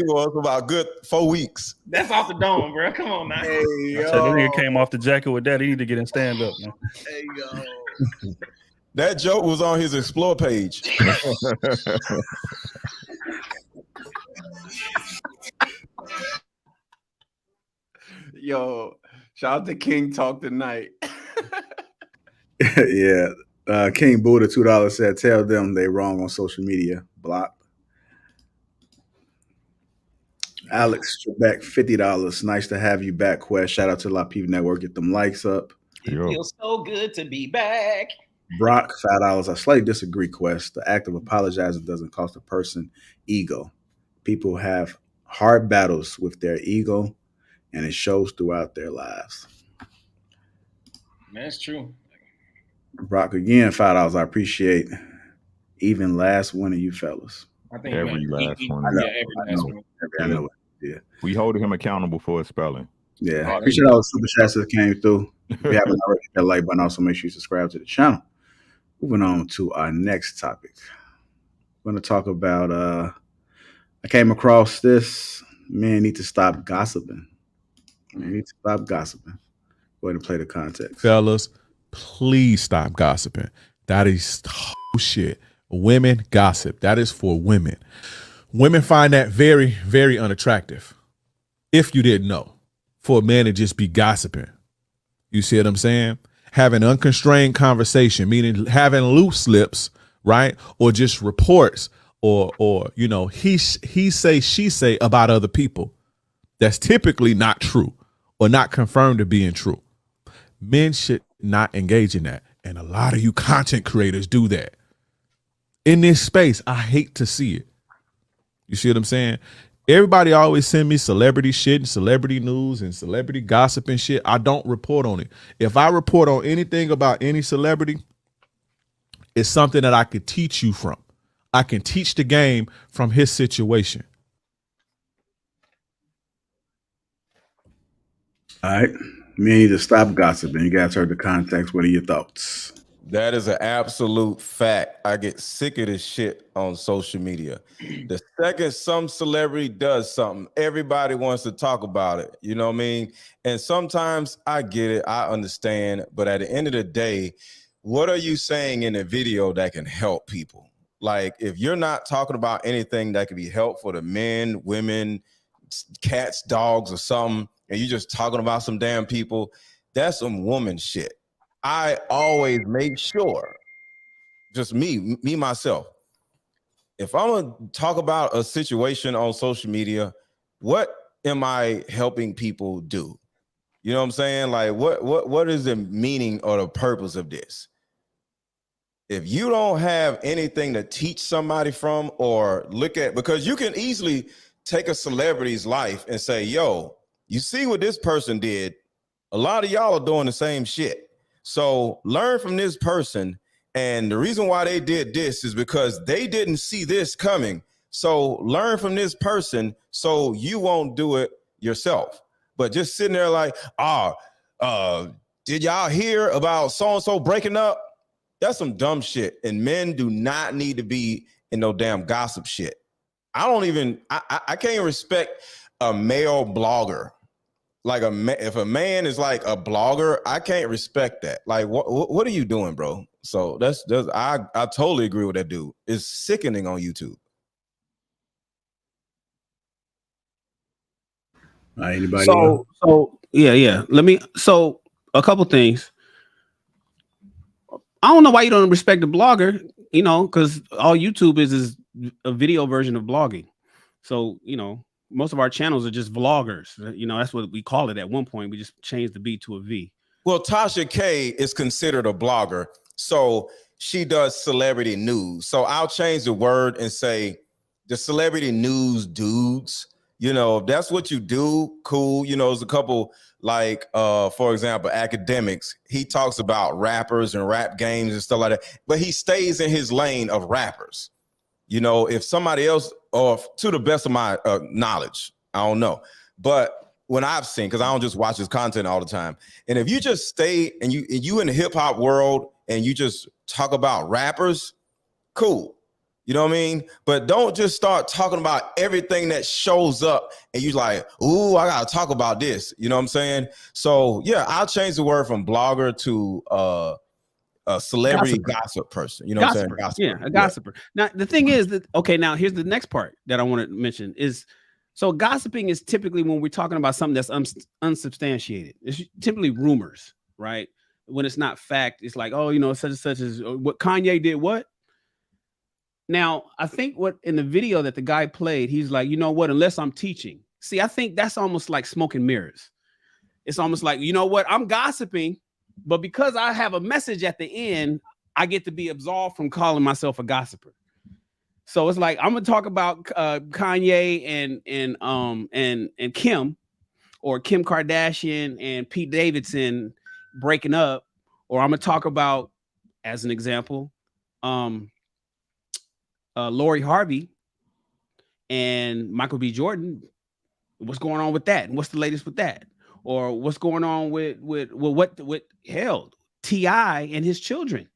was for about good 4 weeks. That's off the dome, bro. Come on now. Hey, yo. So the nigga came off the jacket with that. He need to get in stand up, man. Hey, yo. That joke was on his Explore page. Yo, shout out to King Talk tonight. Yeah. King Buddha $2 said, "Tell them they wrong on social media." Block. Alex Trebek $50. Nice to have you back, Quest. Shout out to Lapeef Network. Get them likes up. It feels so good to be back. Brock $5. I slightly disagree, Quest. The act of apologizing doesn't cost a person ego. People have hard battles with their ego, and it shows throughout their lives. That's true. Brock again, $5. I appreciate even last one of you fellas. I think Every last one. I know, yeah, every last one. I know it. Yeah. We holding him accountable for his spelling. Yeah. Oh, Appreciate all the super chats that came through. If you haven't already, hit that like button. Also, make sure you subscribe to the channel. Moving on to our next topic. We're going to talk about I came across this. Men need to stop gossiping. Men need to stop gossiping. Go ahead and play the context. Fellas, please stop gossiping. That is shit. Women gossip. That is for women. Women find that very, very unattractive. If you didn't know, for a man to just be gossiping. You see what I'm saying? Having unconstrained conversation, meaning having loose lips, right? Or just reports or you know, he say, she say about other people. That's typically not true or not confirmed to being true. Men should not engage in that. And a lot of you content creators do that. In this space, I hate to see it. You see what I'm saying? Everybody always send me celebrity shit and celebrity news and celebrity gossip and shit. I don't report on it. If I report on anything about any celebrity, it's something that I could teach you from. I can teach the game from his situation. All right. Men need to stop gossiping. You guys heard the context. What are your thoughts? That is an absolute fact. I get sick of this shit on social media. The second some celebrity does something, everybody wants to talk about it. You know what I mean? And sometimes I get it, I understand. But at the end of the day, what are you saying in a video that can help people? Like, if you're not talking about anything that can be helpful to men, women, cats, dogs, or something, and you're just talking about some damn people, that's some woman shit. I always make sure, just me myself, if I'm gonna talk about a situation on social media, what am I helping people do? You know what I'm saying? Like, what is the meaning or the purpose of this? If you don't have anything to teach somebody from or look at, because you can easily take a celebrity's life and say, yo, you see what this person did? A lot of y'all are doing the same shit. So learn from this person. And the reason why they did this is because they didn't see this coming. So learn from this person so you won't do it yourself. But just sitting there like, did y'all hear about so-and-so breaking up? That's some dumb shit. And men do not need to be in no damn gossip shit. I can't respect a male blogger. Like if a man is like a blogger, I can't respect that. Like, what are you doing, bro? So I totally agree with that dude. It's sickening on YouTube. Anybody? So yeah. So a couple things. I don't know why you don't respect the blogger, you know, because all YouTube is a video version of blogging. So, you know, most of our channels are just vloggers. You know, that's what we call it at one point. We just changed the B to a V. Well, Tasha K is considered a blogger. So she does celebrity news. So I'll change the word and say the celebrity news dudes. You know, if that's what you do, cool. You know, there's a couple like, for example, academics. He talks about rappers and rap games and stuff like that, but he stays in his lane of rappers. You know, if somebody else, or to the best of my knowledge, I don't know. But when I've seen, because I don't just watch his content all the time. And if you just stay and you in the hip hop world and you just talk about rappers, cool. You know what I mean? But don't just start talking about everything that shows up and you like, ooh, I gotta talk about this. You know what I'm saying? So yeah, I'll change the word from blogger to a celebrity gossip person. You know what I'm saying? Gossiper. Yeah, a gossiper. Now the thing is that, okay, now here's the next part that I want to mention is So gossiping is typically when we're talking about something that's unsubstantiated. It's typically rumors, right? When it's not fact, it's like, oh, such and such as what Kanye did. What? Now, I think what in the video that the guy played, he's like, you know what? Unless I'm teaching. See, I think that's almost like smoke and mirrors. It's almost like, you know what? I'm gossiping, but because I have a message at the end, I get to be absolved from calling myself a gossiper. So it's like I'm gonna talk about Kanye and Kim, or Kim Kardashian and Pete Davidson breaking up, or I'm gonna talk about, as an example, Lori Harvey and Michael B. Jordan. What's going on with that? And what's the latest with that? Or what's going on with hell, T.I. and his children,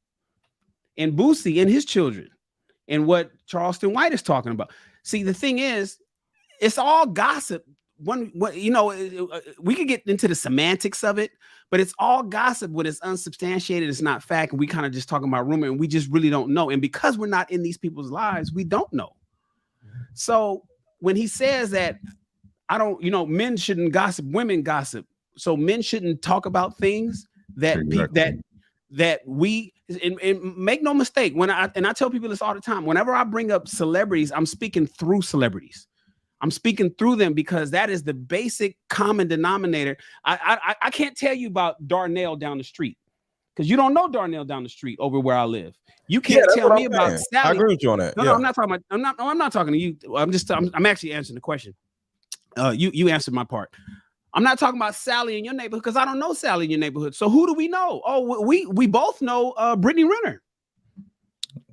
and Boosie and his children, and what Charleston White is talking about. See, the thing is, it's all gossip. We could get into the semantics of it, but it's all gossip when it's unsubstantiated. It's not fact, and we kind of just talking about rumor, and we just really don't know. And because we're not in these people's lives, we don't know. So when he says that, men shouldn't gossip, women gossip. So men shouldn't talk about things that we, and make no mistake, I tell people this all the time, whenever I bring up celebrities, I'm speaking through celebrities. I'm speaking through them because that is the basic common denominator. I can't tell you about Darnell down the street because you don't know Darnell down the street over where I live. You can't tell me about Sally. I agree with you on that. No, I'm not talking about. I'm not talking to you. I'm actually answering the question. You answered my part. I'm not talking about Sally in your neighborhood because I don't know Sally in your neighborhood. So who do we know? Oh, we both know Brittany Renner.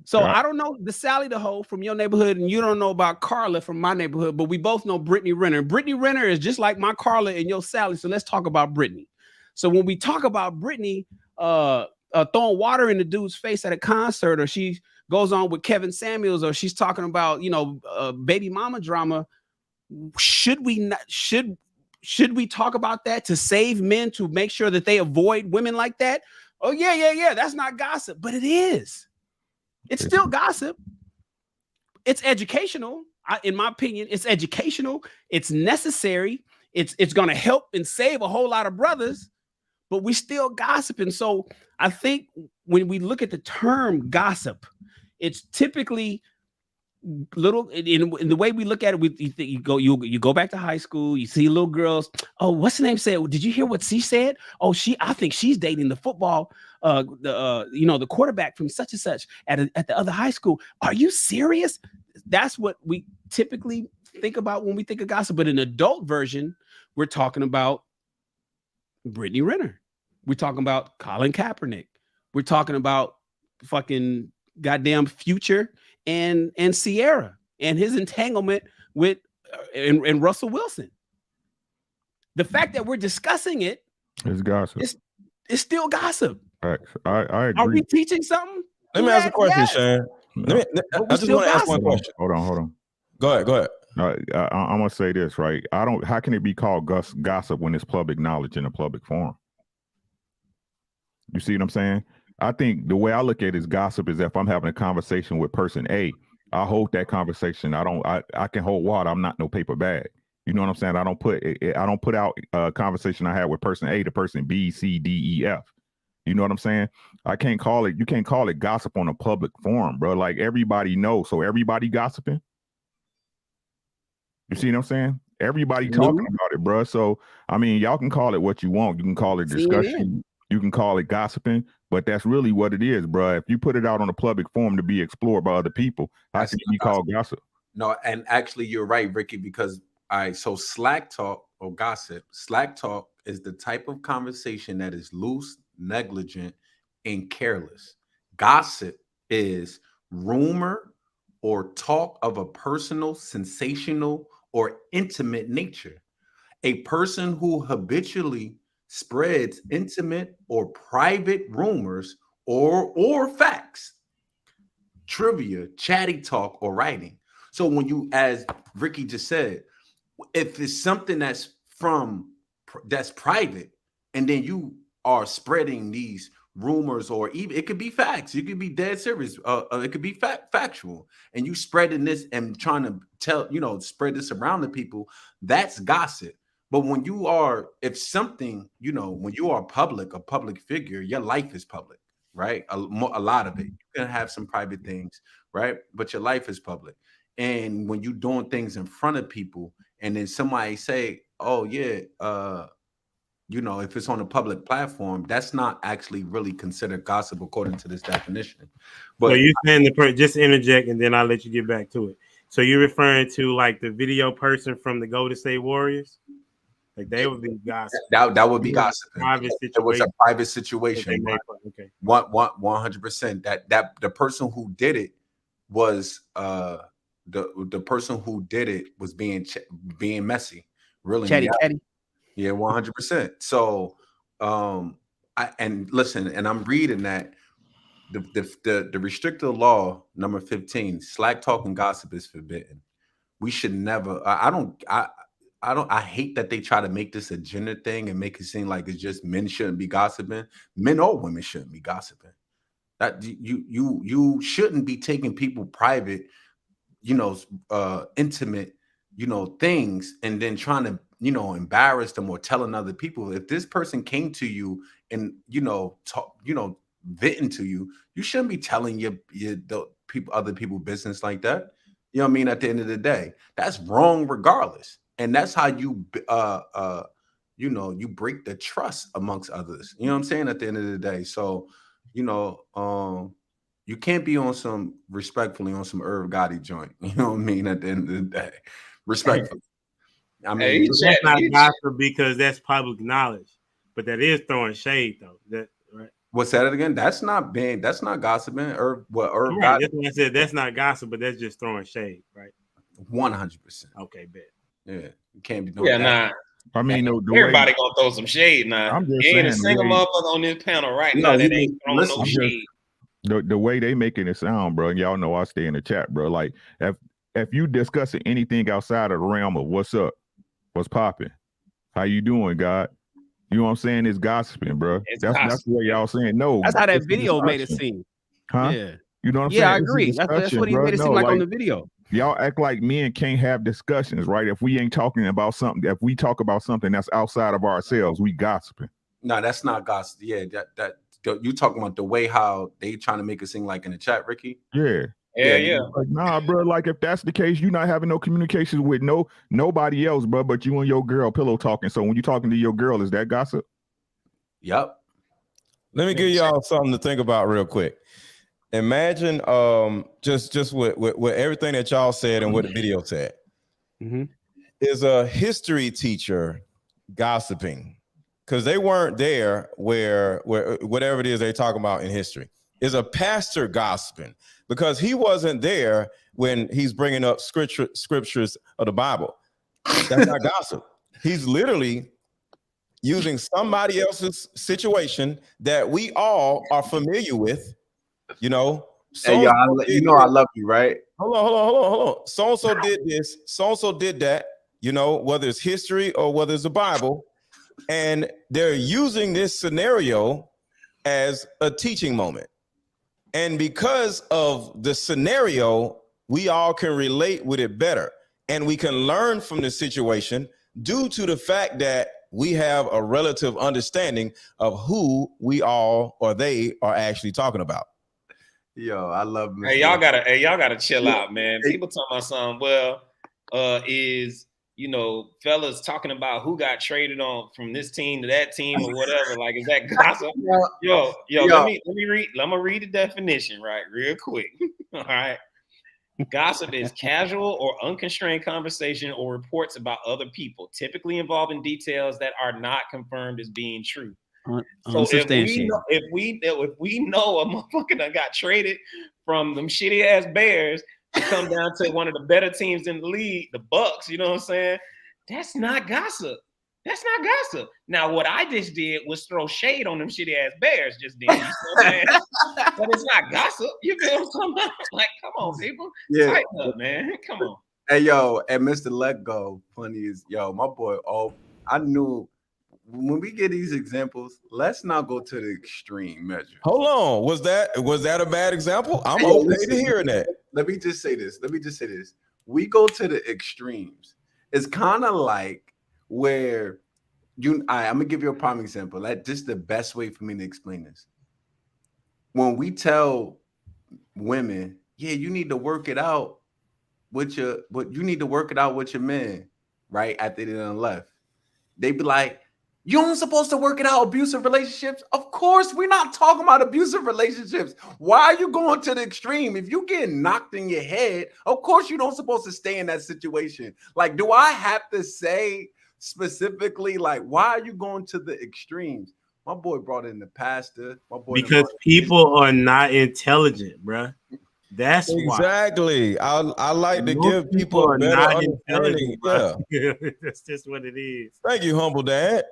So I don't know the Sally the hoe from your neighborhood, and you don't know about Carla from my neighborhood, but we both know Brittany Renner. Brittany Renner is just like my Carla and your Sally. So let's talk about Brittany. So when we talk about Brittany throwing water in the dude's face at a concert, or she goes on with Kevin Samuels, or she's talking about baby mama drama, should we talk about that to save men, to make sure that they avoid women like that? Oh yeah, that's not gossip, but it is. It's still gossip. It's educational. In my opinion, it's educational. It's necessary. It's going to help and save a whole lot of brothers, but we still gossiping. So I think when we look at the term gossip, it's typically little in the way we look at it. You go back to high school, you see little girls. Oh, what's the name said? Did you hear what she said? Oh, I think she's dating the football, the quarterback from such and such at the other high school. Are you serious? That's what we typically think about when we think of gossip. But in adult version, we're talking about Brittany Renner. We're talking about Colin Kaepernick. We're talking about fucking goddamn Future and Sierra and his entanglement with and Russell Wilson. The fact that we're discussing it is gossip. It's still gossip. I agree. Are we teaching something? Let me ask a question, Shane. I just want to ask one question. Hold on. Go ahead. I'm gonna say this, right? How can it be called gossip when it's public knowledge in a public forum? You see what I'm saying? I think the way I look at it is gossip is if I'm having a conversation with person A, I hold that conversation. I can hold water. I'm not no paper bag. You know what I'm saying? I don't put out a conversation I had with person A to person B, C, D, E, F. You know what I'm saying? You can't call it gossip on a public forum, bro. Like everybody knows. So everybody gossiping. You see what I'm saying? Everybody talking about it, bro. So, I mean, y'all can call it what you want. You can call it discussion. You can call it gossiping, but that's really what it is, bro. If you put it out on a public forum to be explored by other people, how can it be called gossip? No, and actually you're right, Ricky, because so slack talk or gossip, slack talk is the type of conversation that is loose, negligent, and careless. Gossip is rumor or talk of a personal, sensational, or intimate nature. A person who habitually spreads intimate or private rumors or facts, trivia, chatty talk, or writing. So when you, as Ricky just said, if it's something that's private, and then you are spreading these rumors, or even it could be facts. You could be dead serious. It could be factual, and you spreading this and trying to spread this around to people. That's gossip. But when you are, if something, when you are a public figure, your life is public, right? A lot of it. You can have some private things, right? But your life is public. And when you're doing things in front of people, and then somebody say, "Oh yeah," if it's on a public platform, that's not actually really considered gossip according to this definition. But so you saying just interject, and then I'll let you get back to it. So you're referring to like the video person from the Golden State Warriors? Like they would be gossip. That would be gossip. It was a private situation. Okay. 100%. That the person who did it was the person who did it was being messy. Really. Chatty. Yeah, 100%. So and listen, and I'm reading that the restricted law number 15, slack talk and gossip is forbidden. We should never. I hate that they try to make this a gender thing and make it seem like it's just men shouldn't be gossiping. Men or women shouldn't be gossiping. That you shouldn't be taking people private, intimate, things, and then trying to, embarrass them or telling other people. If this person came to you and, venting to you, you shouldn't be telling other people business like that. You know what I mean? At the end of the day, that's wrong regardless. And that's how you break the trust amongst others. You know what I'm saying? At the end of the day. So, you can't be on some Irv Gotti joint. You know what I mean? At the end of the day, respectfully. I mean, that's not gossip because that's public knowledge, but that is throwing shade though. That right? What's that again? That's not gossiping. Irv Gotti. That's what I said. That's not gossip, but that's just throwing shade, right? 100%. Okay, bet. Yeah, you can't be doing that. Nah. I mean, everybody gonna throw some shade now. I'm just ain't saying, a single motherfucker on this panel right now that ain't throwing no shade. The way they making it sound, bro, and y'all know I stay in the chat, bro. Like if you discussing anything outside of the realm of what's up, what's popping, how you doing, God? You know what I'm saying? It's gossiping, bro. That's the way y'all saying no. That's how that video made it seem. Huh? Yeah. You know what I'm saying? Yeah, I agree. That's what he made it seem like on the video. Y'all act like men can't have discussions, right? If we ain't talking about something, if we talk about something that's outside of ourselves, we gossiping. No, that's not gossip. Yeah, that you talking about the way how they trying to make it seem like in the chat, Ricky? Yeah. Like, nah, bro. Like if that's the case, you not having no communications with nobody else, bro. But you and your girl pillow talking. So when you talking to your girl, is that gossip? Yep. Let me give y'all something to think about real quick. Imagine just with everything that y'all said and what the video said. Mm-hmm. Is a history teacher gossiping because they weren't there where whatever it is they're talking about in history. Is a pastor gossiping because he wasn't there when he's bringing up scriptures of the Bible. That's not gossip. He's literally using somebody else's situation that we all are familiar with. Hey, y'all, I love you, right? Hold on. So-and-so did this, so-and-so did that, whether it's history or whether it's the Bible, and they're using this scenario as a teaching moment. And because of the scenario, we all can relate with it better, and we can learn from the situation due to the fact that we have a relative understanding of who we all or they are actually talking about. Yo, I love Hey, y'all gotta chill out, man. People talking about something. Is fellas talking about who got traded on from this team to that team or whatever. Like, is that gossip? Yo. Let me read. I'm gonna read the definition right real quick. All right. Gossip is casual or unconstrained conversation or reports about other people, typically involving details that are not confirmed as being true. So if we know a motherfucker that got traded from them shitty ass Bears to come down to one of the better teams in the league, the Bucks, you know what I'm saying? That's not gossip. That's not gossip. Now, what I just did was throw shade on them shitty ass Bears just then. You know what I'm saying? But it's not gossip. You feel what I'm talking about? Like, come on, people. Yeah. Tighten up, man. Come on. Hey, yo, and Mr. Let Go, funny is, my boy, I knew when we get these examples, let's not go to the extreme measure. Hold on. Was that a bad example? I'm Hey, okay listen, to hearing that. Let me just say this. We go to the extremes. It's kind of like where I'm gonna give you a prime example. Like, this is the best way for me to explain this. When we tell women, yeah, you need to work it out with your man, right? After they done left, they be like, you don't supposed to work it out abusive relationships. Of course, we're not talking about abusive relationships. Why are you going to the extreme? If you get knocked in your head, of course you don't supposed to stay in that situation. Like, do I have to say specifically, like, why are you going to the extremes? My boy brought in the pastor. Because people are not intelligent, bruh. That's exactly why. I like to give people a better understanding. Yeah. That's just what it is. Thank you, humble dad.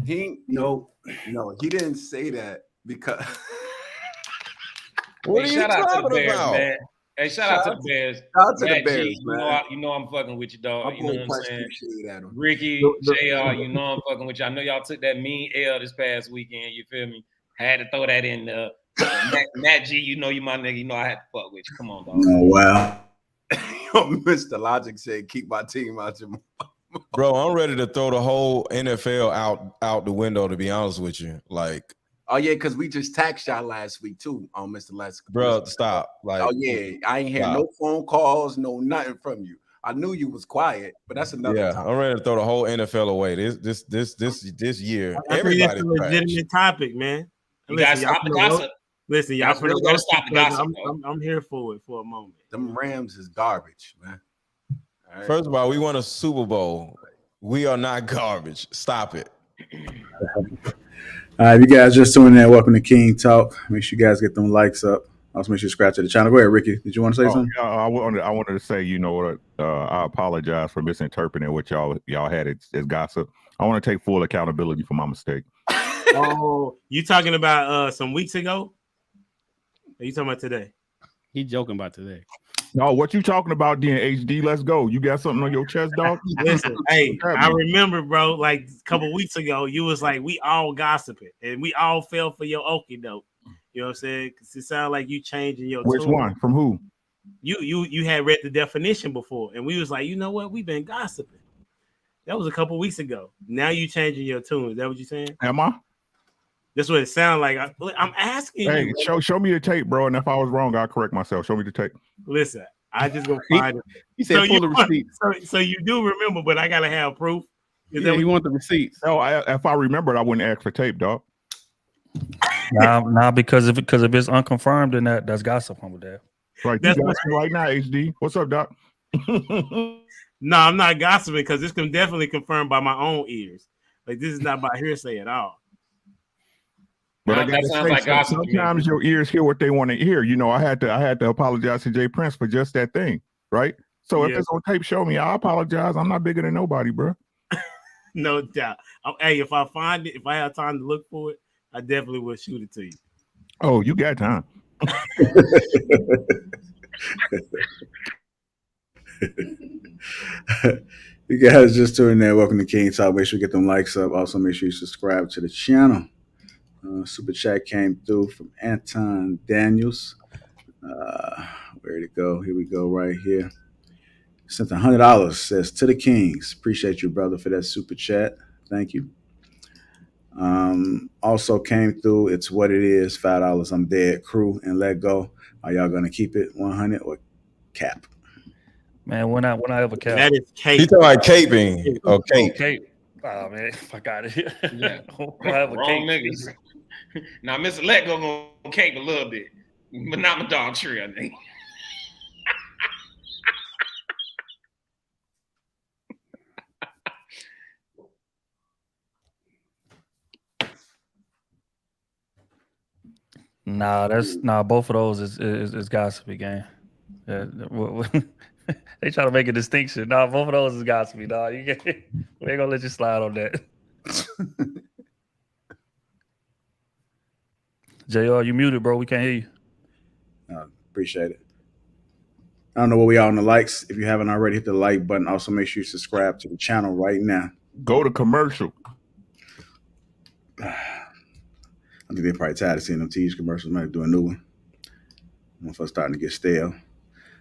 He didn't say that because what are you talking about? Man. Hey, shout out to the Bears. Shout out to the Bears, man. You know I'm fucking with you, dog. You know what I'm saying? Ricky, The- JR, you know I'm fucking with you. I know y'all took that mean L this past weekend. You feel me? Had to throw that in there. Matt G, you know you my nigga. You know I had to fuck with you. Come on, dog. Oh wow. Mr. Logic said, "Keep my team out your." Bro, I'm ready to throw the whole NFL out the window. To be honest with you, like. Oh yeah, because we just taxed y'all last week too, Mr. Lesk. Bro, stop. Like, oh yeah, I ain't hear no phone calls, no nothing from you. I knew you was quiet, but that's another topic. I'm ready to throw the whole NFL away. This year, everybody's a legitimate topic, man. You guys stop the gossip. Listen, y'all really gotta stop the gossip. I'm here for it for a moment. Them Rams is garbage, man. Right. First of all, we won a Super Bowl. We are not garbage. Stop it. All right, if you guys just tuning in, welcome to King Talk. Make sure you guys get them likes up. Also, make sure you subscribe to the channel. Go ahead, Ricky. Did you want to say something? Yeah, I wanted to say, you know what? I apologize for misinterpreting what y'all had as gossip. I want to take full accountability for my mistake. Oh, you talking about some weeks ago? Are you talking about today? He joking about today. No, what you talking about, then, HD? Let's go. You got something on your chest, dog? Listen, hey, I remember, bro, like a couple weeks ago, you was like, we all gossiping, and we all fell for your okie doke. You know what I'm saying? Because it sounded like you changing your Which tune. one? From who? You had read the definition before, and we was like, you know what? We've been gossiping. That was a couple weeks ago. Now you changing your tune. Is that what you're saying? Am I? That's what it sounds like. I'm asking you. Hey, show me the tape, bro. And if I was wrong, I'll correct myself. Show me the tape. Listen, I just go find it. He said, pull the receipt. So you do remember, but I gotta have proof. Is that we want the receipts? No, if I remembered, I wouldn't ask for tape, dog. Nah, because if it's unconfirmed, then that's gossip, humble dad. Right, that's right now, HD. What's up, doc? No, I'm not gossiping because this can definitely confirmed by my own ears. Like, this is not by hearsay at all. But I gotta say, like sometimes your ears hear what they want to hear. You know, I had to apologize to Jay Prince for just that thing, right? So if it's on tape, show me. I apologize. I'm not bigger than nobody, bro. No doubt. Hey, if I find it, if I have time to look for it, I definitely will shoot it to you. Oh, you got time. You guys just tuning in. Welcome to King Talk. Make sure you get them likes up. Also, make sure you subscribe to the channel. Super chat came through from Anton Daniels. Where'd it go? Here we go, right here. Sent $100. Says to the Kings. Appreciate you, brother, for that super chat. Thank you. Also came through. It's what it is. $5. I'm dead. Crew and let go. Are y'all gonna keep it 100 or cap? Man, when I ever cap. That is cape. You talking about caping? Oh, cape. Cape. Oh man, I got it. Yeah. Wrong niggas. Now, Mr. Let Go gonna cape a little bit, but not my dog tree, I think. Nah, both of those is gossipy, gang. They try to make a distinction. Nah, both of those is gossipy, dog. We ain't gonna let you slide on that. JR, you muted, bro. We can't hear you. Appreciate it. I don't know where we are on the likes. If you haven't already, hit the like button. Also, make sure you subscribe to the channel right now. Go to commercial. I think they're probably tired of seeing them TV commercials. Might do a new one. Motherfuckers starting to get stale.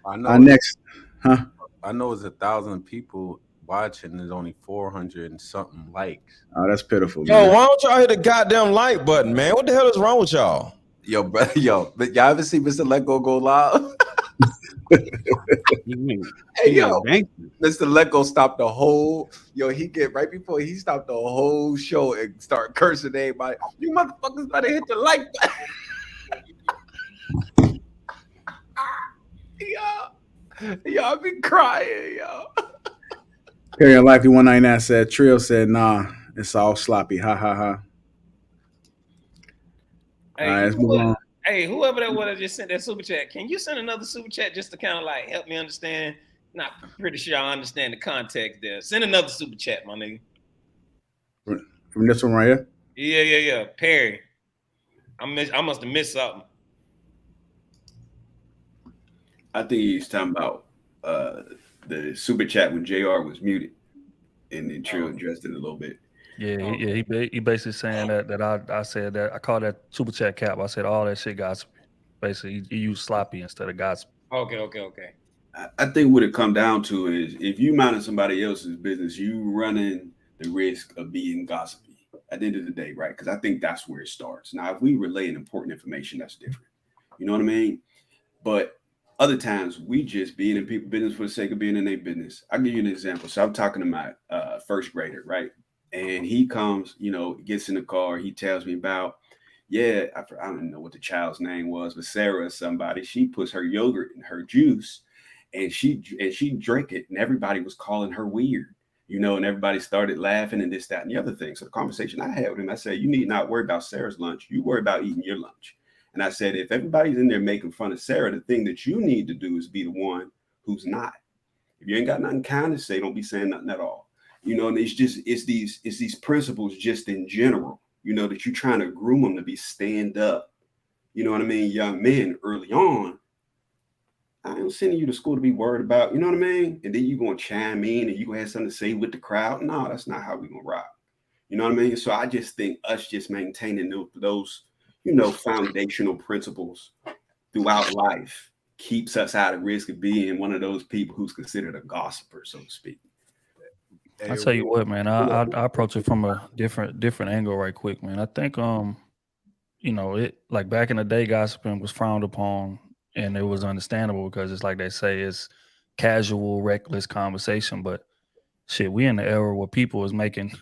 I know. Next, huh? I know it's 1,000 people watching. There's only 400 and something likes. Oh, that's pitiful. Yo, Man. why don't y'all hit the goddamn like button, man? What the hell is wrong with y'all? Yo, brother, but y'all ever see Mr. Let Go live? Hey, yo, Mr. Let Go stopped the whole. Yo, he get right before he stopped the whole show and start cursing everybody. You motherfuckers better hit the like button. Yo, I've been crying, yo. Perry Unlikely 199 said, Trill said, nah, it's all sloppy. Ha ha ha. Hey, all right, let's move on. Hey, whoever that would have just sent that super chat, can you send another super chat just to kind of like help me understand? Not pretty sure I understand the context there. Send another super chat, my nigga. From this one right here? Yeah. Perry. I must have missed something. I think he's talking about the super chat when JR was muted, and then Trill addressed it a little bit. Yeah, he basically saying that I said that I called that super chat cap. I said all that shit gossip. Basically, he used sloppy instead of gossip. Okay. I think what it come down to is if you minding somebody else's business, you running the risk of being gossipy at the end of the day, right? Because I think that's where it starts. Now, if we relay important information, that's different. You know what I mean? But other times we just being in people's business for the sake of being in their business. I'll give you an example. So I'm talking to my first grader, right? And he comes, gets in the car. He tells me about, I don't know what the child's name was, but Sarah or somebody, she puts her yogurt in her juice and she drank it and everybody was calling her weird, and everybody started laughing and this, that, and the other thing. So the conversation I had with him, I said, you need not worry about Sarah's lunch. You worry about eating your lunch. And I said, if everybody's in there making fun of Sarah, the thing that you need to do is be the one who's not. If you ain't got nothing kind to say, don't be saying nothing at all. And it's these principles just in general, that you're trying to groom them to be stand up. You know what I mean? Young men early on. I ain't sending you to school to be worried about, you know what I mean? And then you're going to chime in and you're going to have something to say with the crowd. No, that's not how we're going to rock. You know what I mean? So I just think us just maintaining those foundational principles throughout life keeps us out of risk of being one of those people who's considered a gossiper, so to speak. I tell you what, man, I approach it from a different angle right quick, man. I think, it like back in the day, gossiping was frowned upon and it was understandable because it's like they say it's casual, reckless conversation. But shit, we in the era where people is making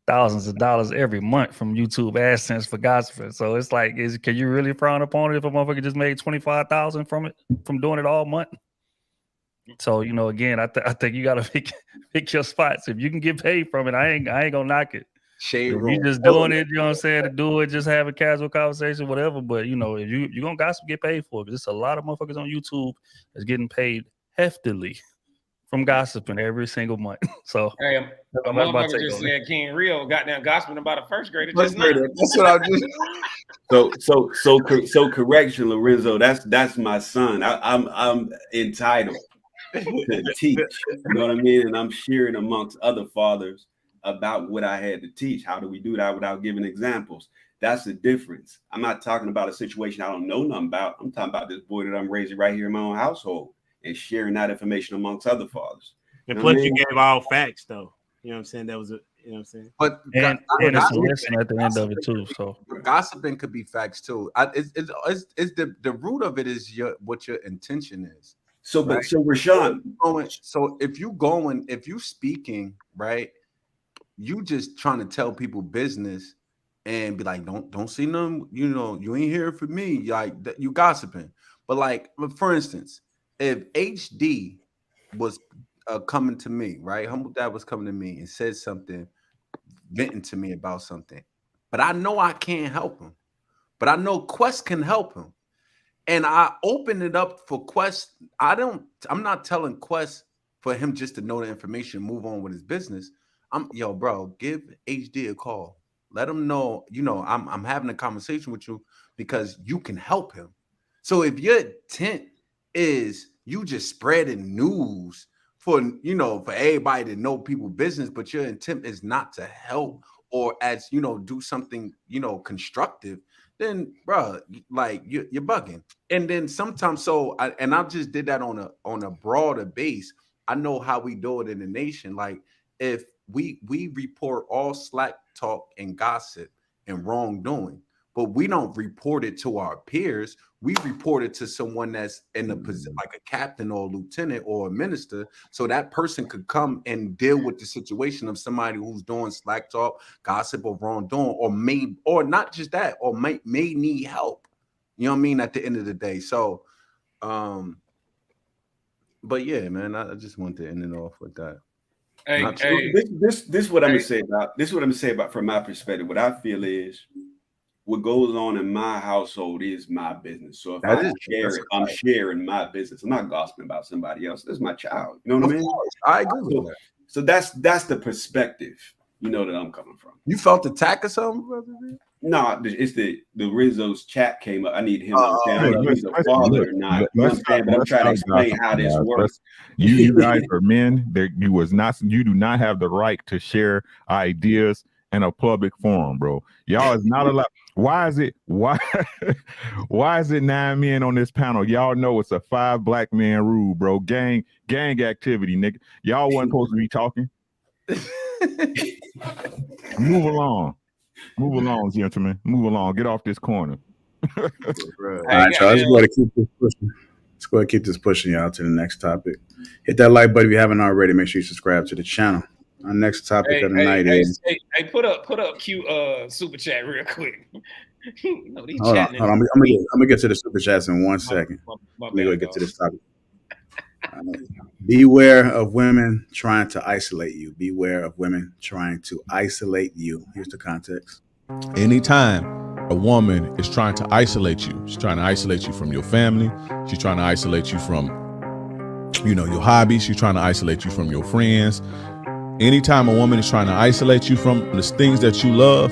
thousands of dollars every month from YouTube AdSense for gossiping. So it's like, can you really frown upon it if a motherfucker just made $25,000 from doing it all month? So again, I think you gotta pick your spots. If you can get paid from it, I ain't gonna knock it. If you just doing it, you know what I'm saying, to do it, just have a casual conversation, whatever. But if you're gonna gossip, get paid for it. There's a lot of motherfuckers on YouTube that's getting paid heftily from gossiping every single month. So hey, a motherfucker just said King Rio got down gossiping about a first grader just now. That's what I just. So correction, Lorenzo. That's my son. I'm entitled to teach. You know what I mean? And I'm sharing amongst other fathers about what I had to teach. How do we do that without giving examples? That's the difference. I'm not talking about a situation I don't know nothing about. I'm talking about this boy that I'm raising right here in my own household and sharing that information amongst other fathers. And plus, you gave all facts, though. You know what I'm saying? That was you know what I'm saying? But and it's a lesson at the end of it too. So gossiping could be facts too. It's the root of it is what your intention is. So, right? So Rashawn, so if you speaking, right, you just trying to tell people business and be like, don't see them, you ain't here for me, like you gossiping. But for instance, if HD was coming to me, right, Humble Dad was coming to me and said something, venting to me about something, but I know I can't help him, but I know Quest can help him. And I open it up for Quest. I'm not telling Quest for him just to know the information, move on with his business. Bro, give HD a call. Let him know, I'm having a conversation with you because you can help him. So if your intent is you just spreading news for for everybody to know people business, but your intent is not to help or as do something constructive, then bro, like you're bugging. And then sometimes I just did that on a broader base. I know how we do it in the nation. Like if we report all slack talk and gossip and wrongdoing, but we don't report it to our peers. We report it to someone that's in a position like a captain or a lieutenant or a minister, so that person could come and deal with the situation of somebody who's doing slack talk, gossip, or wrongdoing, or not just that, or may need help. You know what I mean? At the end of the day. So, but yeah, man, I just wanted to end it off with that. This is what I'm gonna say about this. Is what I'm gonna say about from my perspective. What I feel is what goes on in my household is my business. So if I share it, I'm sharing my business. I'm not gossiping about somebody else. This is my child. You know what I mean? I agree with that. So that's the perspective, that I'm coming from. You felt attacked or something, brother? No, it's the Rizzo's chat came up. I need him to understand he's a father or not. But I'm trying to explain how this works. You guys are men. You do not have the right to share ideas in a public forum, bro. Y'all is not allowed. Why is it 9 men on this panel? Y'all know it's a 5 black man rule, bro. Gang activity, nigga. Y'all wasn't supposed to be talking. Move along, gentlemen. Move along. Get off this corner. All right, y'all. Let's go ahead and keep this pushing. Let's go ahead and keep this pushing, y'all, to the next topic. Hit that like button if you haven't already. Make sure you subscribe to the channel. Our next topic of the night is. Hey, put up cute super chat real quick. Hold on. I'm gonna get to the super chats in 1 second. Let me go get to this topic. Beware of women trying to isolate you. Beware of women trying to isolate you. Here's the context. Anytime a woman is trying to isolate you, she's trying to isolate you from your family. She's trying to isolate you from, your hobbies. She's trying to isolate you from your friends. Anytime a woman is trying to isolate you from the things that you love,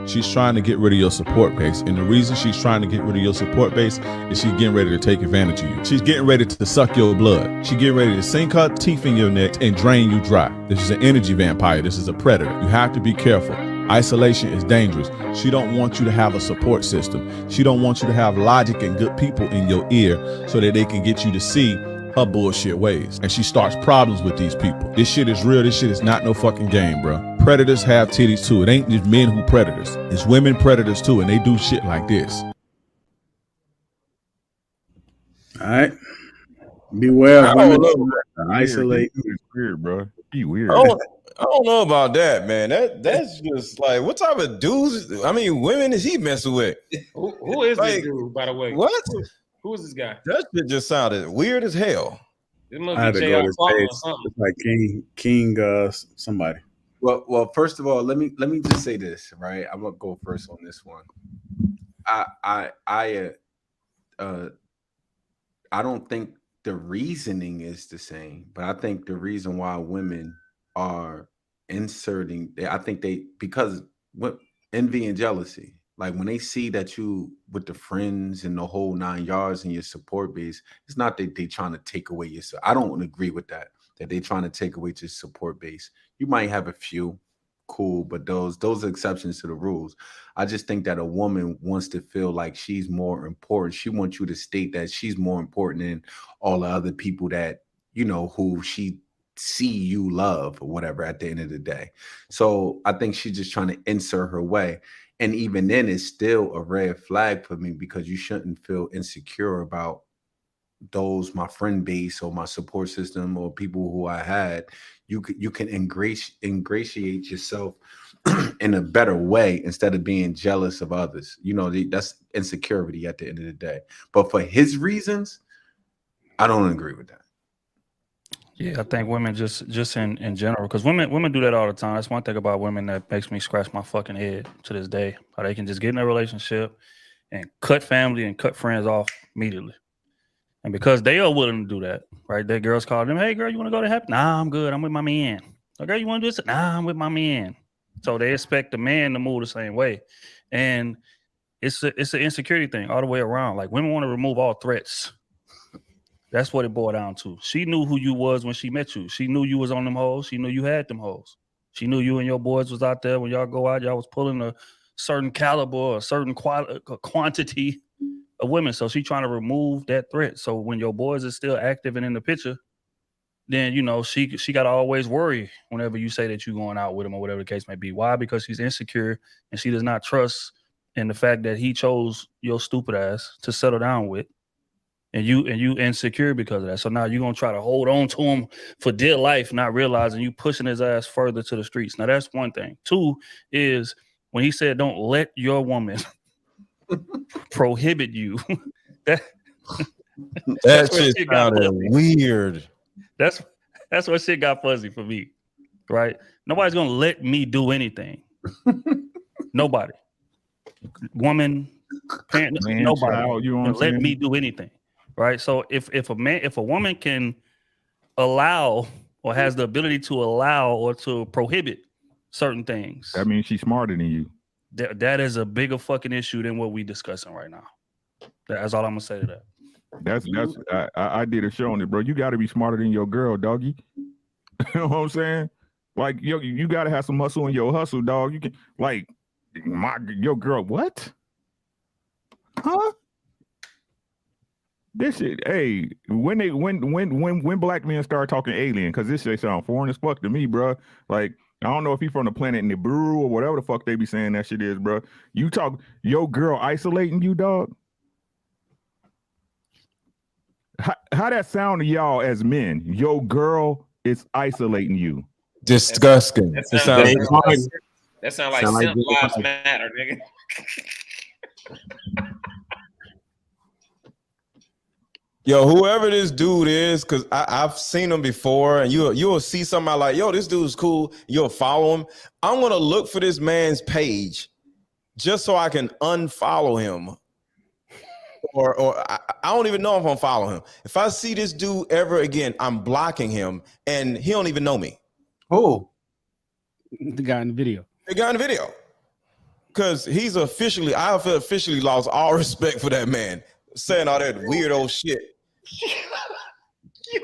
she's trying to get rid of your support base. And the reason she's trying to get rid of your support base is she's getting ready to take advantage of you. She's getting ready to suck your blood. She's getting ready to sink her teeth in your neck and drain you dry. This is an energy vampire. This is a predator. You have to be careful. Isolation is dangerous. She don't want you to have a support system. She don't want you to have logic and good people in your ear so that they can get you to see her bullshit ways. And she starts problems with these people. This shit is real. This shit is not no fucking game, bro. Predators have titties too. It ain't just men who predators. It's women predators too, and they do shit like this. All right. Beware of women trying to isolate you. It's weird, bro. Be weird. I don't know about that, man. That's just like, what type of dudes? I mean, women is he messing with? Who is this dude, by the way? What? Who is this guy? That shit just sounded weird as hell. It must I had be to go to J.R. his Clark or page. something. It's like King somebody. Well, first of all, let me just say this, right? I'm gonna go first on this one. I don't think the reasoning is the same, but I think the reason why women are inserting, because envy and jealousy. Like when they see that you with the friends and the whole 9 yards and your support base, it's not that they trying to take away your. I don't agree with that they trying to take away your support base. You might have a few, cool, but those are exceptions to the rules. I just think that a woman wants to feel like she's more important. She wants you to state that she's more important than all the other people that, who she see you love or whatever at the end of the day. So I think she's just trying to insert her way. And even then, it's still a red flag for me because you shouldn't feel insecure about my friend base or my support system or people who I had. You can ingratiate yourself in a better way instead of being jealous of others. That's insecurity at the end of the day. But for his reasons, I don't agree with that. Yeah, I think women just in general, because women do that all the time. That's one thing about women that makes me scratch my fucking head to this day. How they can just get in a relationship and cut family and cut friends off immediately. And because they are willing to do that, right? Their girls call them, hey girl, you want to go to happy? Nah, I'm good. I'm with my man. Oh, girl, you want to do this? Nah, I'm with my man. So they expect the man to move the same way. And it's an insecurity thing all the way around. Like women want to remove all threats That's what it boiled down to. She knew who you was when she met you. She knew you was on them hoes. She knew you had them hoes. She knew you and your boys was out there when y'all go out. Y'all was pulling a certain caliber, or a certain quantity of women. So she trying to remove that threat. So when your boys is still active and in the picture, then she got to always worry whenever you say that you're going out with him or whatever the case may be. Why? Because she's insecure and she does not trust in the fact that he chose your stupid ass to settle down with. And you insecure because of that. So now you're gonna try to hold on to him for dear life, not realizing you pushing his ass further to the streets. Now that's one thing. Two is when he said, "Don't let your woman prohibit you." that shit sounded weird. That's what shit got fuzzy for me, right? Nobody's gonna let me do anything. Nobody, woman, parent, nobody child, you know gonna let me do anything. Right. So if a woman can allow or has the ability to allow or to prohibit certain things, that means she's smarter than you. That is a bigger fucking issue than what we discussing right now. That's all I'm gonna say to that. I did a show on it, bro. You got to be smarter than your girl, doggy. You know what I'm saying? Like you got to have some hustle in your hustle, dog. You can your girl. What? Huh? This shit, hey, when black men start talking alien, because this shit sound foreign as fuck to me, bro. Like, I don't know if he from the planet Nibiru or whatever the fuck they be saying that shit is, bro. You talk your girl isolating you, dog. How that sound to y'all as men? Your girl is isolating you. Disgusting. That sounds like simp lives matter, nigga. Yo, whoever this dude is, because I've seen him before, and you'll see somebody like, yo, this dude's cool. You'll follow him. I'm gonna look for this man's page just so I can unfollow him. Or I don't even know if I'm following him. If I see this dude ever again, I'm blocking him, and he don't even know me. Who? The guy in the video. The guy in the video. Because I have officially lost all respect for that man. Saying all that weirdo shit. Yo,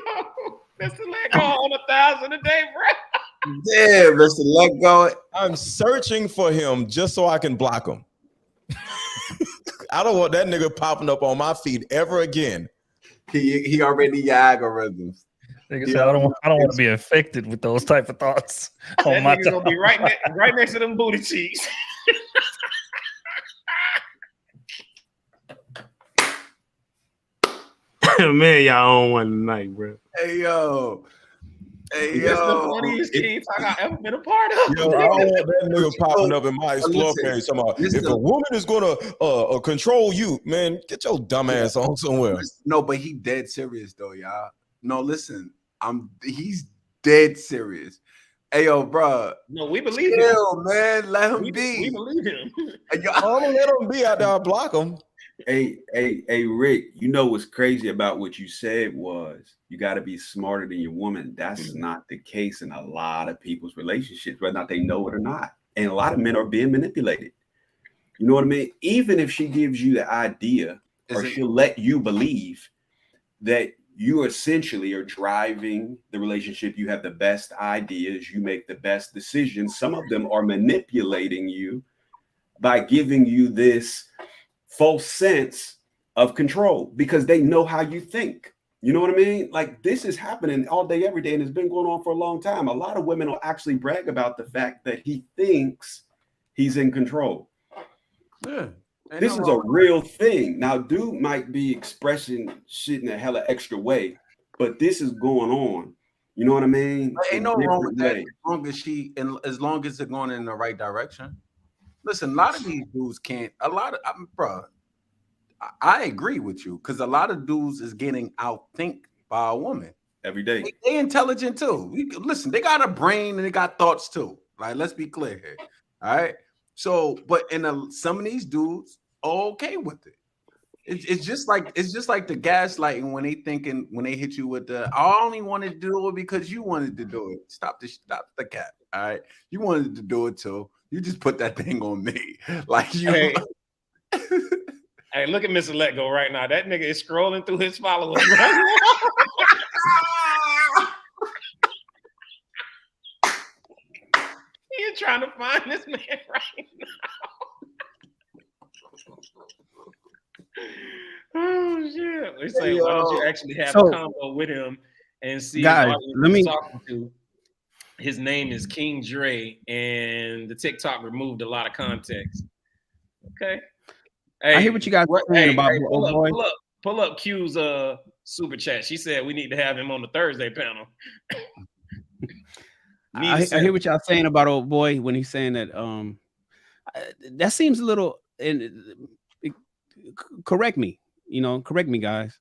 Mr. Let Go on 1,000 a day, bro. Yeah, Mr. Let Go. I'm searching for him just so I can block him. I don't want that nigga popping up on my feed ever again. He already your algorithms. Nigga said, I don't want to be infected with those type of thoughts. That nigga gonna be right next to them booty cheeks. Man, y'all on one tonight, bro. Hey yo. That's the funniest king talk I've ever been a part of. Yo, I don't want that nigga popping up in my explore page. If a woman is gonna control you, man, get your dumb ass on somewhere. No, but he dead serious though, y'all. No, listen, he's dead serious. Hey yo, bro. No, we believe him, man. Let him be. We believe him. I don't let him be out there. I block him. Hey, Rick, you know what's crazy about what you said was you got to be smarter than your woman. That's not the case in a lot of people's relationships, whether or not they know it or not. And a lot of men are being manipulated. You know what I mean? Even if she gives you the idea she'll let you believe that you essentially are driving the relationship, you have the best ideas, you make the best decisions. Some of them are manipulating you by giving you this false sense of control because they know how you think. You know what I mean? Like this is happening all day, every day, and it's been going on for a long time. A lot of women will actually brag about the fact that he thinks he's in control. Yeah. This is a real thing. Now, dude might be expressing shit in a hella extra way, but this is going on. You know what I mean? But ain't no wrong with that as long as it's going in the right direction. Listen, a lot of these dudes can't. I agree with you because a lot of dudes is getting outthink by a woman every day. They intelligent too. Listen, they got a brain and they got thoughts too. Like, let's be clear here. All right. So, but some of these dudes are okay with it. It's just like the gaslighting when they hit you with the I only wanted to do it because you wanted to do it. Stop the cap. All right. You wanted to do it too. You just put that thing on me. Like you Hey, look at Mr. Let Go right now. That nigga is scrolling through his followers right now. He's trying to find this man right now. Oh shit! We say, why don't you actually have a combo with him and see guys, what he's talking to? His name is King Dre, and the TikTok removed a lot of context. Okay. Hey, I hear what you guys are saying about old boy. Pull up Q's super chat. She said we need to have him on the Thursday panel. I hear what y'all saying about old boy when he's saying that. That seems a little. And correct me, guys.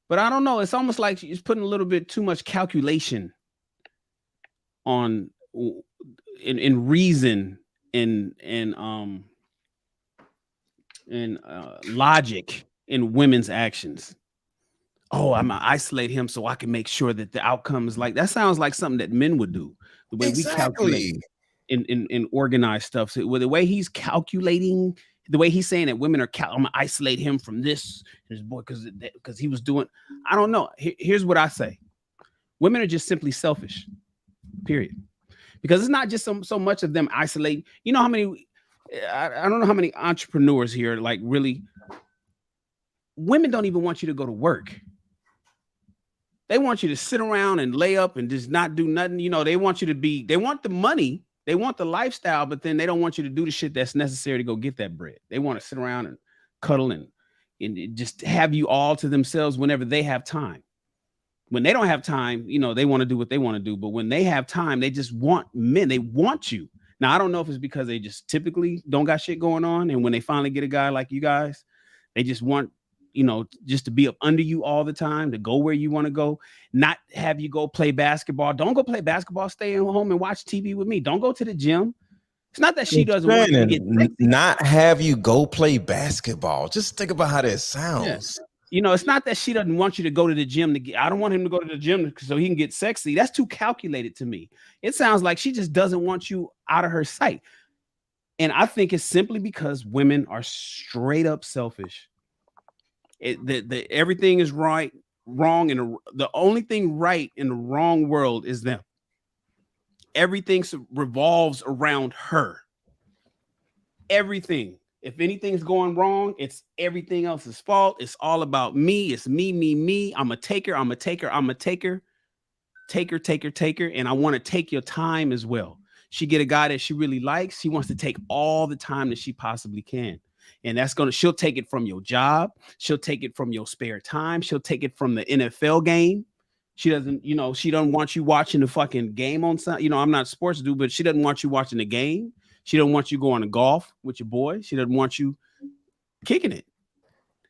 But I don't know. It's almost like she's putting a little bit too much calculation on in reason and logic in women's actions. Oh, I'm gonna isolate him so I can make sure that the outcome is like that. Sounds like something that men would do. The way we calculate in organized stuff. So with the way he's calculating, the way he's saying that women are, I'm gonna isolate him from this boy because he was doing. I don't know. Here's what I say: women are just simply selfish. Period. Because it's not just so much of them isolating. You know how many? I don't know how many entrepreneurs here like really. Women don't even want you to go to work. They want you to sit around and lay up and just not do nothing. You know, they want you to be. They want the money. They want the lifestyle, but then they don't want you to do the shit that's necessary to go get that bread. They want to sit around and cuddle and just have you all to themselves whenever they have time. When they don't have time, you know, they want to do what they want to do. But when they have time, they just want men. They want you. Now, I don't know if it's because they just typically don't got shit going on. And when they finally get a guy like you guys, they just want, you know, just to be up under you all the time, to go where you want to go, not have you go play basketball. Don't go play basketball. Stay at home and watch TV with me. Don't go to the gym. It's not that she doesn't want you to get sexy. Not have you go play basketball. Just think about how that sounds. Yeah. You know, it's not that she doesn't want you to go to the gym to get. I don't want him to go to the gym so he can get sexy. That's too calculated to me. It sounds like she just doesn't want you out of her sight. And I think it's simply because women are straight up selfish. Everything is wrong, and the only thing right in the wrong world is them. Everything revolves around her. Everything. If anything's going wrong, it's everything else's fault. It's all about me. It's me. I'm a taker. Take her. And I want to take your time as well. She get a guy that she really likes. She wants to take all the time that she possibly can. And she'll take it from your job. She'll take it from your spare time. She'll take it from the NFL game. She doesn't want you watching the fucking game on Sunday. You know, I'm not a sports dude, but she doesn't want you watching the game. She don't want you going to golf with your boy. She doesn't want you kicking it.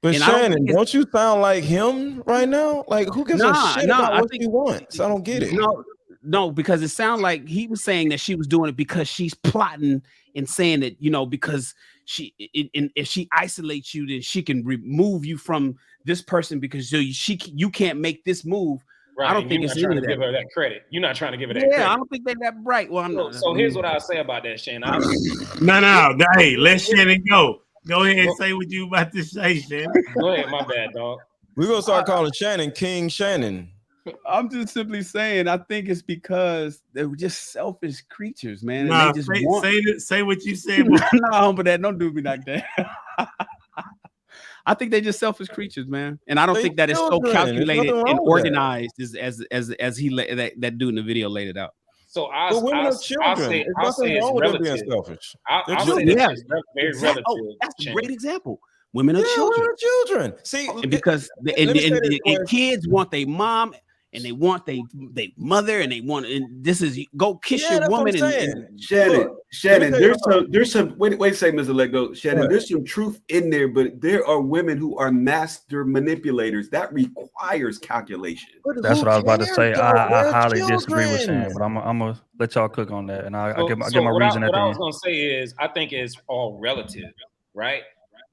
But and Shannon, don't you sound like him right now? Like, who gives a shit about what she wants? I don't get it. No, because it sounds like he was saying that she was doing it because she's plotting and saying that, you know, because if she isolates you, then she can remove you from this person because you can't make this move. Right. I don't think it's trying to give her that credit. You're not trying to give her that credit. I don't think they're that bright. Well, I'm not. So here's what I'll say about that, Shannon. No. Hey, let Shannon go. Go ahead and say what you about to say, Shannon. Go ahead, my bad, dog. We're gonna start calling Shannon King Shannon. I'm just simply saying, I think it's because they're just selfish creatures, man. Nah, and they just say what you said. No, but don't do me like that. I think they're just selfish creatures, man. And I don't think that it's so calculated and organized as he that dude in the video laid it out. So I'll say it's relative. Selfish. I'll say that's very relative. Oh, that's a great example. Women are children. See, because and kids want their mom and they want their mother and this is go kiss your woman. And Shannon, there's some wait a second, Mr. Let Go. Shannon, there's some truth in there, but there are women who are master manipulators. That requires calculation. That's what I was about to say. I highly disagree with Shannon, but I'm gonna let y'all cook on that, and I'll get my reason at the end. What I was gonna say is I think it's all relative, right?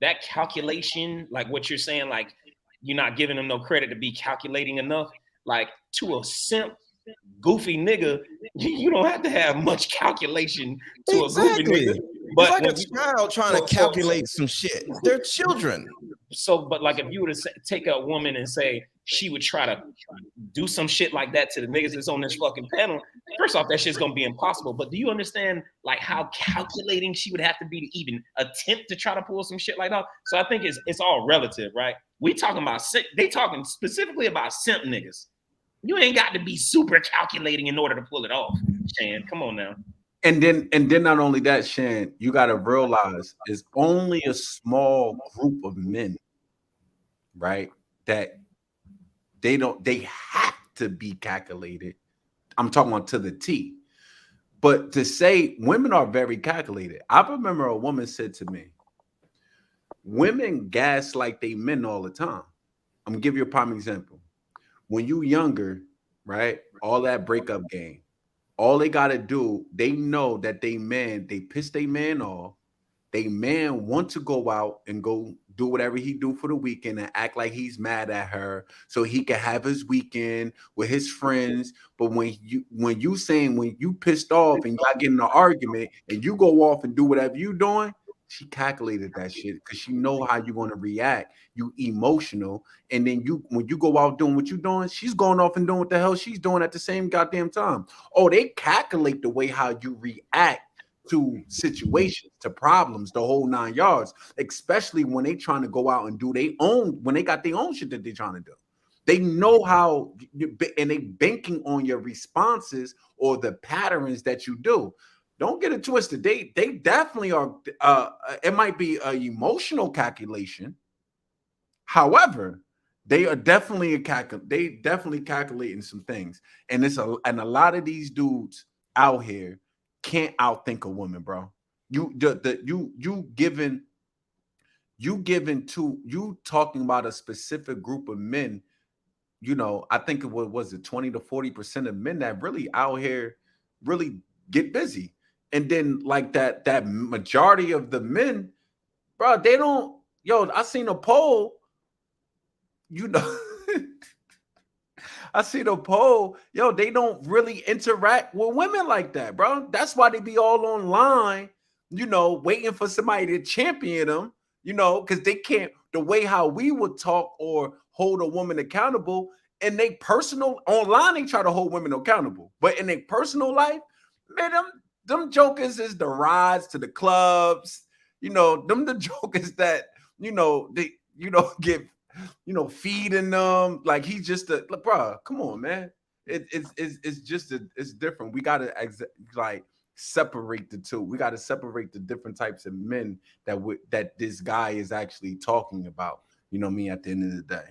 That calculation, like what you're saying, like you're not giving them no credit to be calculating enough. Like to a simp, goofy nigga, you don't have to have much calculation to a goofy nigga. But it's like a child trying to calculate some shit. They're children. but like if you were to take a woman and say she would try to do some shit like that to the niggas that's on this fucking panel, first off, that shit's gonna be impossible. But do you understand like how calculating she would have to be to even attempt to try to pull some shit like that? So I think it's all relative, right? We talking about they talking specifically about simp niggas. You ain't got to be super calculating in order to pull it off, Shan. Come on now. And then not only that, Shan, you got to realize it's only a small group of men, right? That they have to be calculated. I'm talking about to the T. But to say women are very calculated, I remember a woman said to me, women gas like they men all the time. I'm gonna give you a prime example. When you younger, right? All that breakup game. All they got to do, they know that they piss their man off. They man want to go out and go do whatever he do for the weekend and act like he's mad at her so he can have his weekend with his friends. But when you pissed off and y'all get in an argument and you go off and do whatever you doing, she calculated that shit because she know how you're going to react. You emotional. And then when you go out doing what you're doing, she's going off and doing what the hell she's doing at the same goddamn time. Oh, they calculate the way how you react to situations, to problems, the whole 9 yards, especially when they trying to go out and do when they got their own shit that they trying to do. They know how, and they banking on your responses or the patterns that you do. Don't get it twisted. They definitely are. It might be an emotional calculation. However, they are definitely calculating some things. And a lot of these dudes out here can't outthink a woman, bro. You talking about a specific group of men. You know, I think it was 20 to 40% of men that really out here really get busy. And then like that majority of the men, bro, they don't, I seen a poll, I seen a poll, they don't really interact with women like that, bro. That's why they be all online, waiting for somebody to champion them, because they can't, the way how we would talk or hold a woman accountable in their personal, online, they try to hold women accountable. But in their personal life, man, them jokers is the rides to the clubs, them the jokers that, they, get, feeding them. Like he's just bro, come on, man. It's different. We got to separate the two. We got to separate the different types of men that this guy is actually talking about, at the end of the day.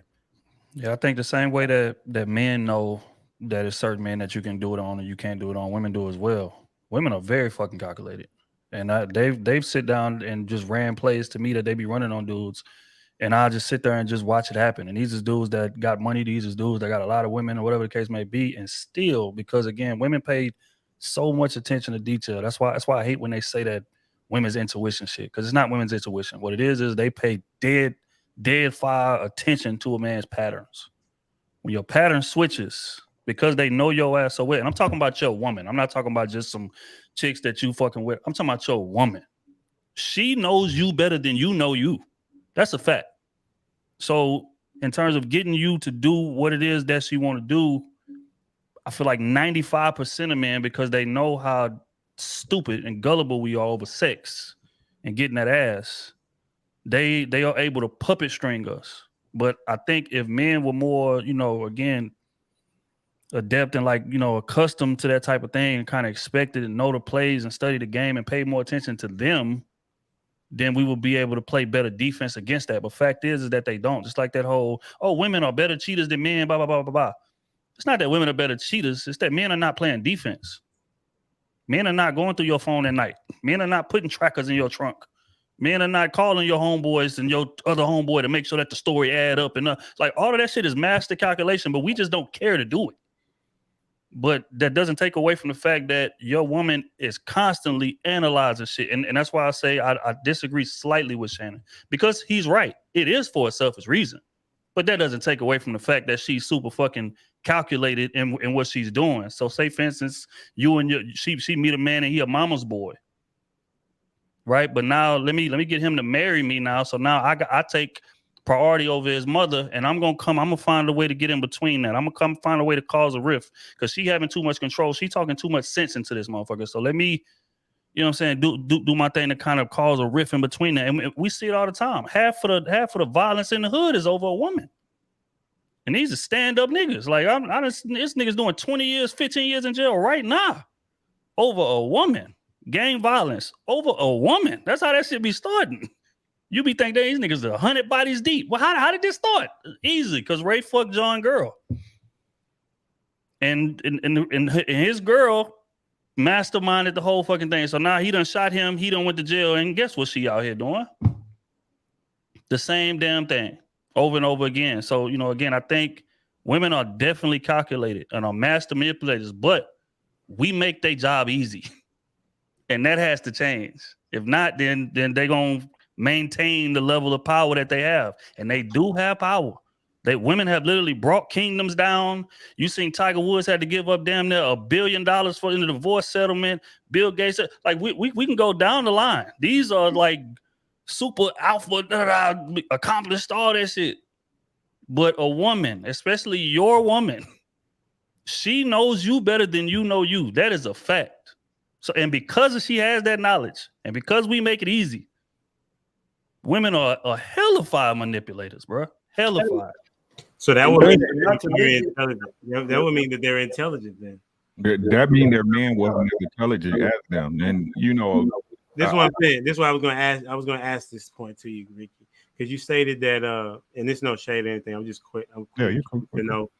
Yeah, I think the same way that men know that it's certain men that you can do it on and you can't do it on, women do as well. Women are very fucking calculated, and they've sit down and just ran plays to me that they be running on dudes, and I just sit there and just watch it happen. And these is dudes that got money, these is dudes that got a lot of women or whatever the case may be, and still, because again, women paid so much attention to detail. That's why I hate when they say that women's intuition shit, because it's not women's intuition. What it is they pay dead fire attention to a man's patterns. When your pattern switches, because they know your ass so well. And I'm talking about your woman. I'm not talking about just some chicks that you fucking with. I'm talking about your woman. She knows you better than you know you. That's a fact. So in terms of getting you to do what it is that she want to do, I feel like 95% of men, because they know how stupid and gullible we are over sex and getting that ass, they are able to puppet string us. But I think if men were more, again, adept and accustomed to that type of thing and kind of expected and know the plays and study the game and pay more attention to them, then we will be able to play better defense against that. But fact is that they don't. Just like that whole, women are better cheaters than men, blah, blah, blah, blah, blah. It's not that women are better cheaters. It's that men are not playing defense. Men are not going through your phone at night. Men are not putting trackers in your trunk. Men are not calling your homeboys and your other homeboy to make sure that the story add up. And all of that shit is master calculation, but we just don't care to do it. But that doesn't take away from the fact that your woman is constantly analyzing shit. And that's why I say I disagree slightly with Shannon, because he's right. It is for a selfish reason. But that doesn't take away from the fact that she's super fucking calculated in what she's doing. So say, for instance, she meet a man and he a mama's boy. Right. But now let me get him to marry me now. So now I take priority over his mother, and I'm gonna find a way to get in between that. I'm gonna come find a way to cause a rift because she having too much control. She talking too much sense into this motherfucker. So let me, you know what I'm saying, do my thing to kind of cause a rift in between that. And we see it all the time. Half of the violence in the hood is over a woman. And these are stand-up niggas. Like this nigga's doing 20 years, 15 years in jail right now over a woman. Gang violence over a woman. That's how that shit be starting. You be thinking these niggas are 100 bodies deep. Well, how did this start? Easy, because Ray fucked John girl. And his girl masterminded the whole fucking thing. So now he done shot him. He done went to jail. And guess what she out here doing? The same damn thing over and over again. So, you know, again, I think women are definitely calculated and are master manipulators, but we make their job easy. And that has to change. If not, then they going to maintain the level of power that they have. And they do have power. Women have literally brought kingdoms down. You seen Tiger Woods had to give up damn near $1 billion for the divorce settlement. Bill Gates, like we can go down the line. These are like super alpha, accomplished all that shit. But a woman, especially your woman, she knows you better than you know you. That is a fact. So, and because she has that knowledge, and because we make it easy, women are hellified manipulators, bro. Hellified. So that would mean that they're intelligent. That would mean that they're intelligent then. That means their man wasn't as intelligent as them. And you know, this is what I'm saying. This is what I was going to ask. I was going to ask this point to you, Ricky, because you stated that, and this no shade or anything. I'm just quick. You to know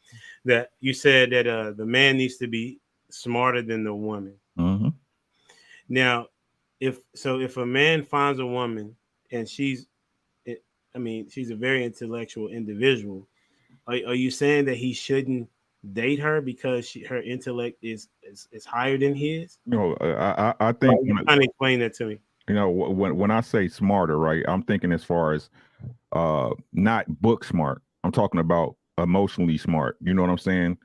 that you said that the man needs to be smarter than the woman. Mm-hmm. Now, if a man finds a woman and she's a very intellectual individual, are you saying that he shouldn't date her because her intellect is higher than his? No, I think. Kind of explain that to me. You know, when I say smarter, right, I'm thinking as far as not book smart. I'm talking about emotionally smart. You know what I'm saying?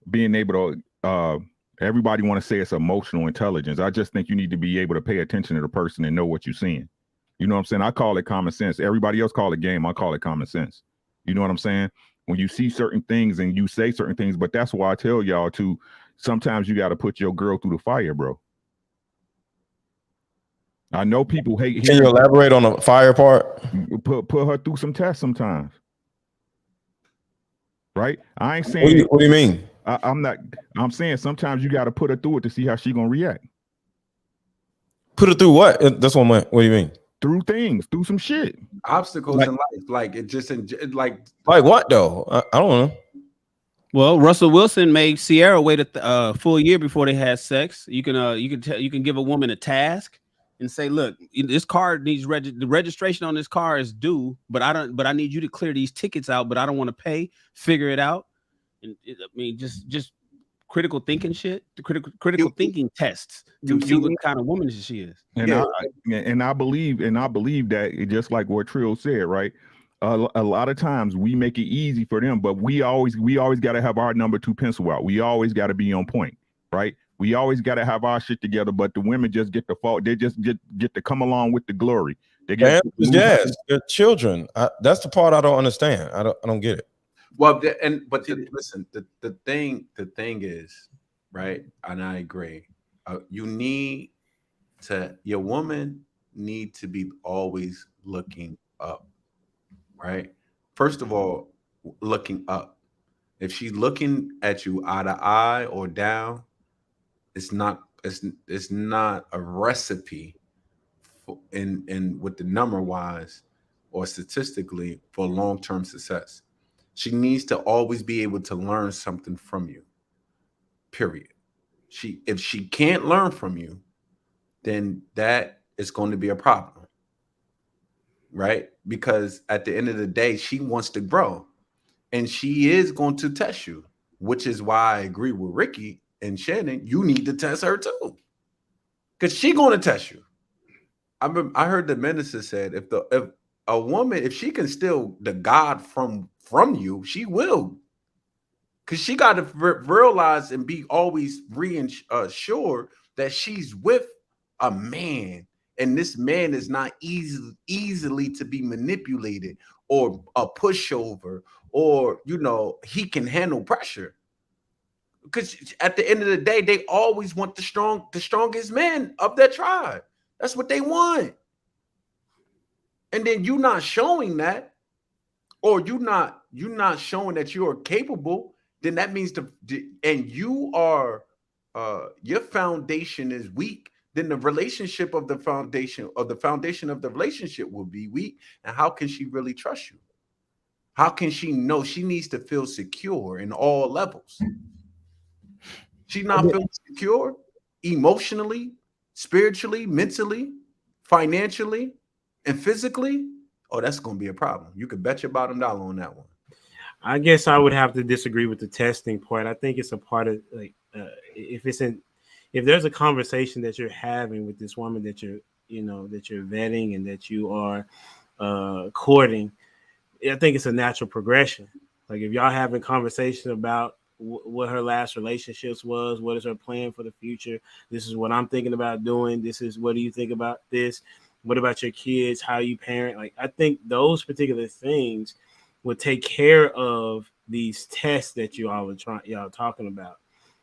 Being able to. Everybody want to say it's emotional intelligence. I just think you need to be able to pay attention to the person and know what you're seeing. You know what I'm saying? I call it common sense. Everybody else call it game. I call it common sense. You know what I'm saying? When you see certain things and you say certain things, but that's why I tell y'all to sometimes you got to put your girl through the fire, bro. I know people hate. Can you elaborate on the fire part? Put her through some tests sometimes. Right? I ain't saying. What do you mean? I'm saying sometimes you got to put her through it to see how she gonna react. Put her through what? That's what what do you mean? Through things, through some shit. Obstacles in life, like it just like what though? I don't know. Well, Russell Wilson made Sierra wait a full year before they had sex. You can give a woman a task and say, look, this car needs the registration on this car is due, but I need you to clear these tickets out, but I don't want to pay. Figure it out. And just critical thinking shit, the critical thinking tests to see what kind of woman she is. And I believe that it, just like what Trill said, right? A lot of times we make it easy for them, but we always got to have our number 2 pencil out. We always got to be on point, right? We always got to have our shit together, but the women just get the fault. They just get to come along with the glory. They get they're children. That's the part I don't understand. I don't get it. Well, listen, the thing is, right? And I agree. Your woman need to be always looking up, right? First of all, looking up. If she's looking at you eye to eye or down, it's not a recipe for, in with the number wise or statistically for long-term success. She needs to always be able to learn something from you. Period. If she can't learn from you, then that is going to be a problem. Right? Because at the end of the day, she wants to grow. And she is going to test you, which is why I agree with Ricky and Shannon. You need to test her too. Because she's going to test you. I heard the minister said if a woman, if she can steal the God from you, she will. Because she got to realize and be always reassured that she's with a man, and this man is not easily to be manipulated or a pushover, or he can handle pressure. Because at the end of the day, they always want the strongest man of their tribe. That's what they want. And then you not showing that, or you not showing that you are capable, then that means and you are your foundation is weak, then the relationship of the foundation of the relationship will be weak. And how can she really trust you? How can she know? She needs to feel secure in all levels. She's not feeling secure emotionally, spiritually, mentally, financially, and physically. Oh, that's going to be a problem. You could bet your bottom dollar on that one. I guess I would have to disagree with the testing part. I think it's a part of if there's a conversation that you're having with this woman that you're vetting and that you are courting, I think it's a natural progression. Like if y'all having conversation about what her last relationships was, what is her plan for the future? This is what I'm thinking about doing. This is what do you think about this? What about your kids? How you parent? Like I think those particular things would take care of these tests that y'all talking about.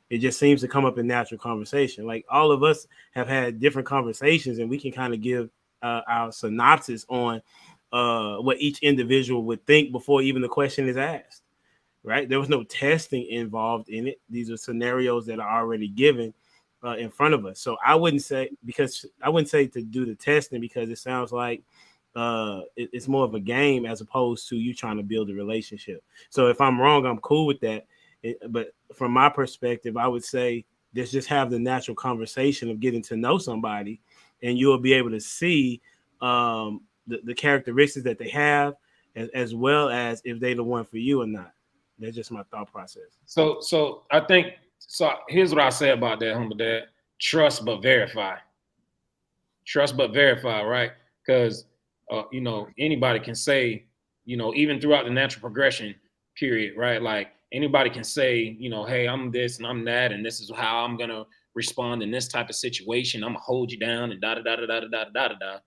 It just seems to come up in natural conversation. Like all of us have had different conversations, and we can kind of give our synopsis on what each individual would think before even the question is asked. Right? There was no testing involved in it. These are scenarios that are already given in front of us. So I wouldn't say to do the testing because it sounds like it's more of a game as opposed to you trying to build a relationship. So if I'm wrong, I'm cool with that. But from my perspective, I would say just have the natural conversation of getting to know somebody, and you'll be able to see the characteristics that they have, as well as if they're the one for you or not. That's just my thought process. So I think here's what I say about that, humble dad. Trust but verify. Trust but verify, right? Because anybody can say, even throughout the natural progression period, right? Like anybody can say, hey, I'm this and I'm that, and this is how I'm gonna respond in this type of situation. I'm gonna hold you down and da da da da da da da da da.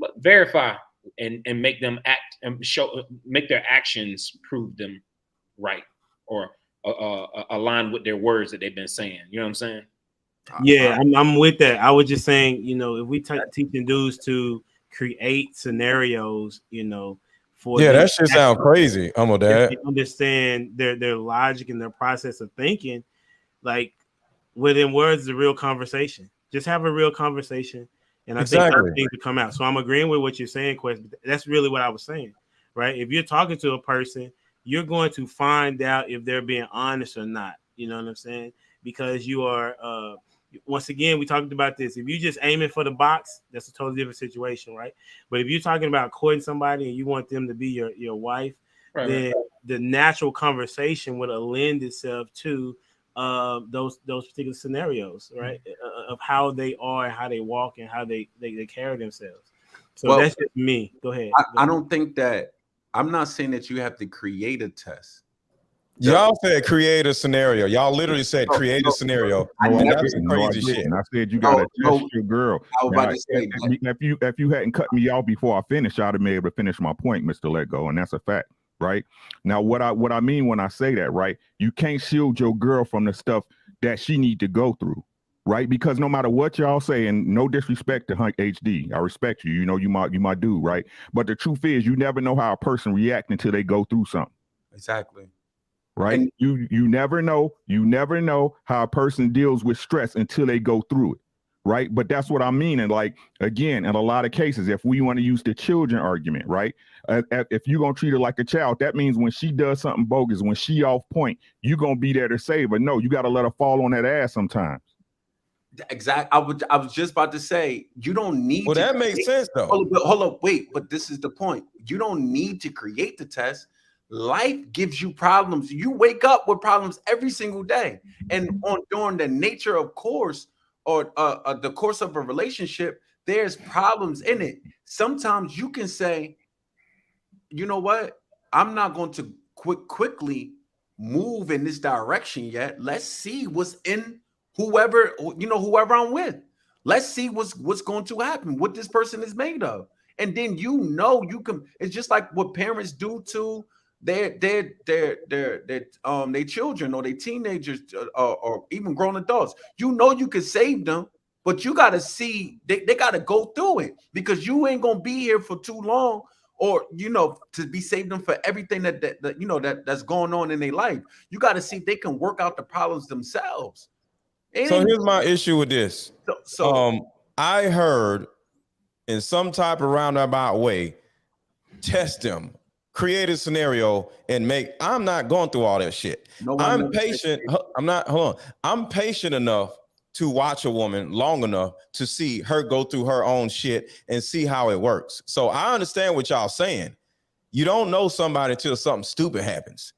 But verify and make them act and make their actions prove them right or align with their words that they've been saying. You know what I'm saying? Yeah, I'm with that. I was just saying, if we teaching dudes to create scenarios, for that shit sound crazy. I'm with that. Understand their logic and their process of thinking, like within words, the real conversation. Just have a real conversation, and I think things will come out. So I'm agreeing with what you're saying, Quest. That's really what I was saying, right? If you're talking to a person, you're going to find out if they're being honest or not. You know what I'm saying? Because you are, once again, we talked about this. If you're just aiming for the box, that's a totally different situation, right? But if you're talking about courting somebody and you want them to be your wife, right, then the natural conversation would lend itself to those particular scenarios, right? Of how they are, how they walk, and how they carry themselves. So that's just me. Go ahead. I don't think that. I'm not saying that you have to create a test. Y'all said create a scenario. Y'all literally said create a scenario. And that's some crazy shit. And I said you gotta test your girl. I was about to say if you hadn't cut me off before I finished, I'd have been able to finish my point, Mr. Lego, and that's a fact, right? Now, what I mean when I say that, right? You can't shield your girl from the stuff that she need to go through. Right, because no matter what y'all say, and no disrespect to Hunt HD, I respect you. You my dude, right? But the truth is, you never know how a person reacts until they go through something. Exactly. Right. And you never know. You never know how a person deals with stress until they go through it. Right. But that's what I mean. And like, again, in a lot of cases, if we want to use the children argument, right? If you're going to treat her like a child, that means when she does something bogus, when she off point, you're going to be there to save her. No, you got to let her fall on that ass sometimes. Exactly. I was just about to say, you don't need to. That makes sense though. Hold up, wait. But this is the point. You don't need to create the test. Life gives you problems. You wake up with problems every single day. And during the nature of course or the course of a relationship, there's problems in it. Sometimes you can say, you know what? I'm not going to quickly move in this direction yet. Let's see what's in whoever I'm with. Let's see what's going to happen, what this person is made of. And then you can. It's just like what parents do to their children or their teenagers or even grown adults. You can save them, but you got to see they got to go through it, because you ain't gonna be here for too long, or to be saving them for everything that's going on in their life. You got to see if they can work out the problems themselves. So here's my issue with this. I heard in some type of roundabout way, test them, create a scenario, and I'm not going through all that shit. I'm patient. I'm patient enough to watch a woman long enough to see her go through her own shit and see how it works. So I understand what y'all saying. You don't know somebody until something stupid happens.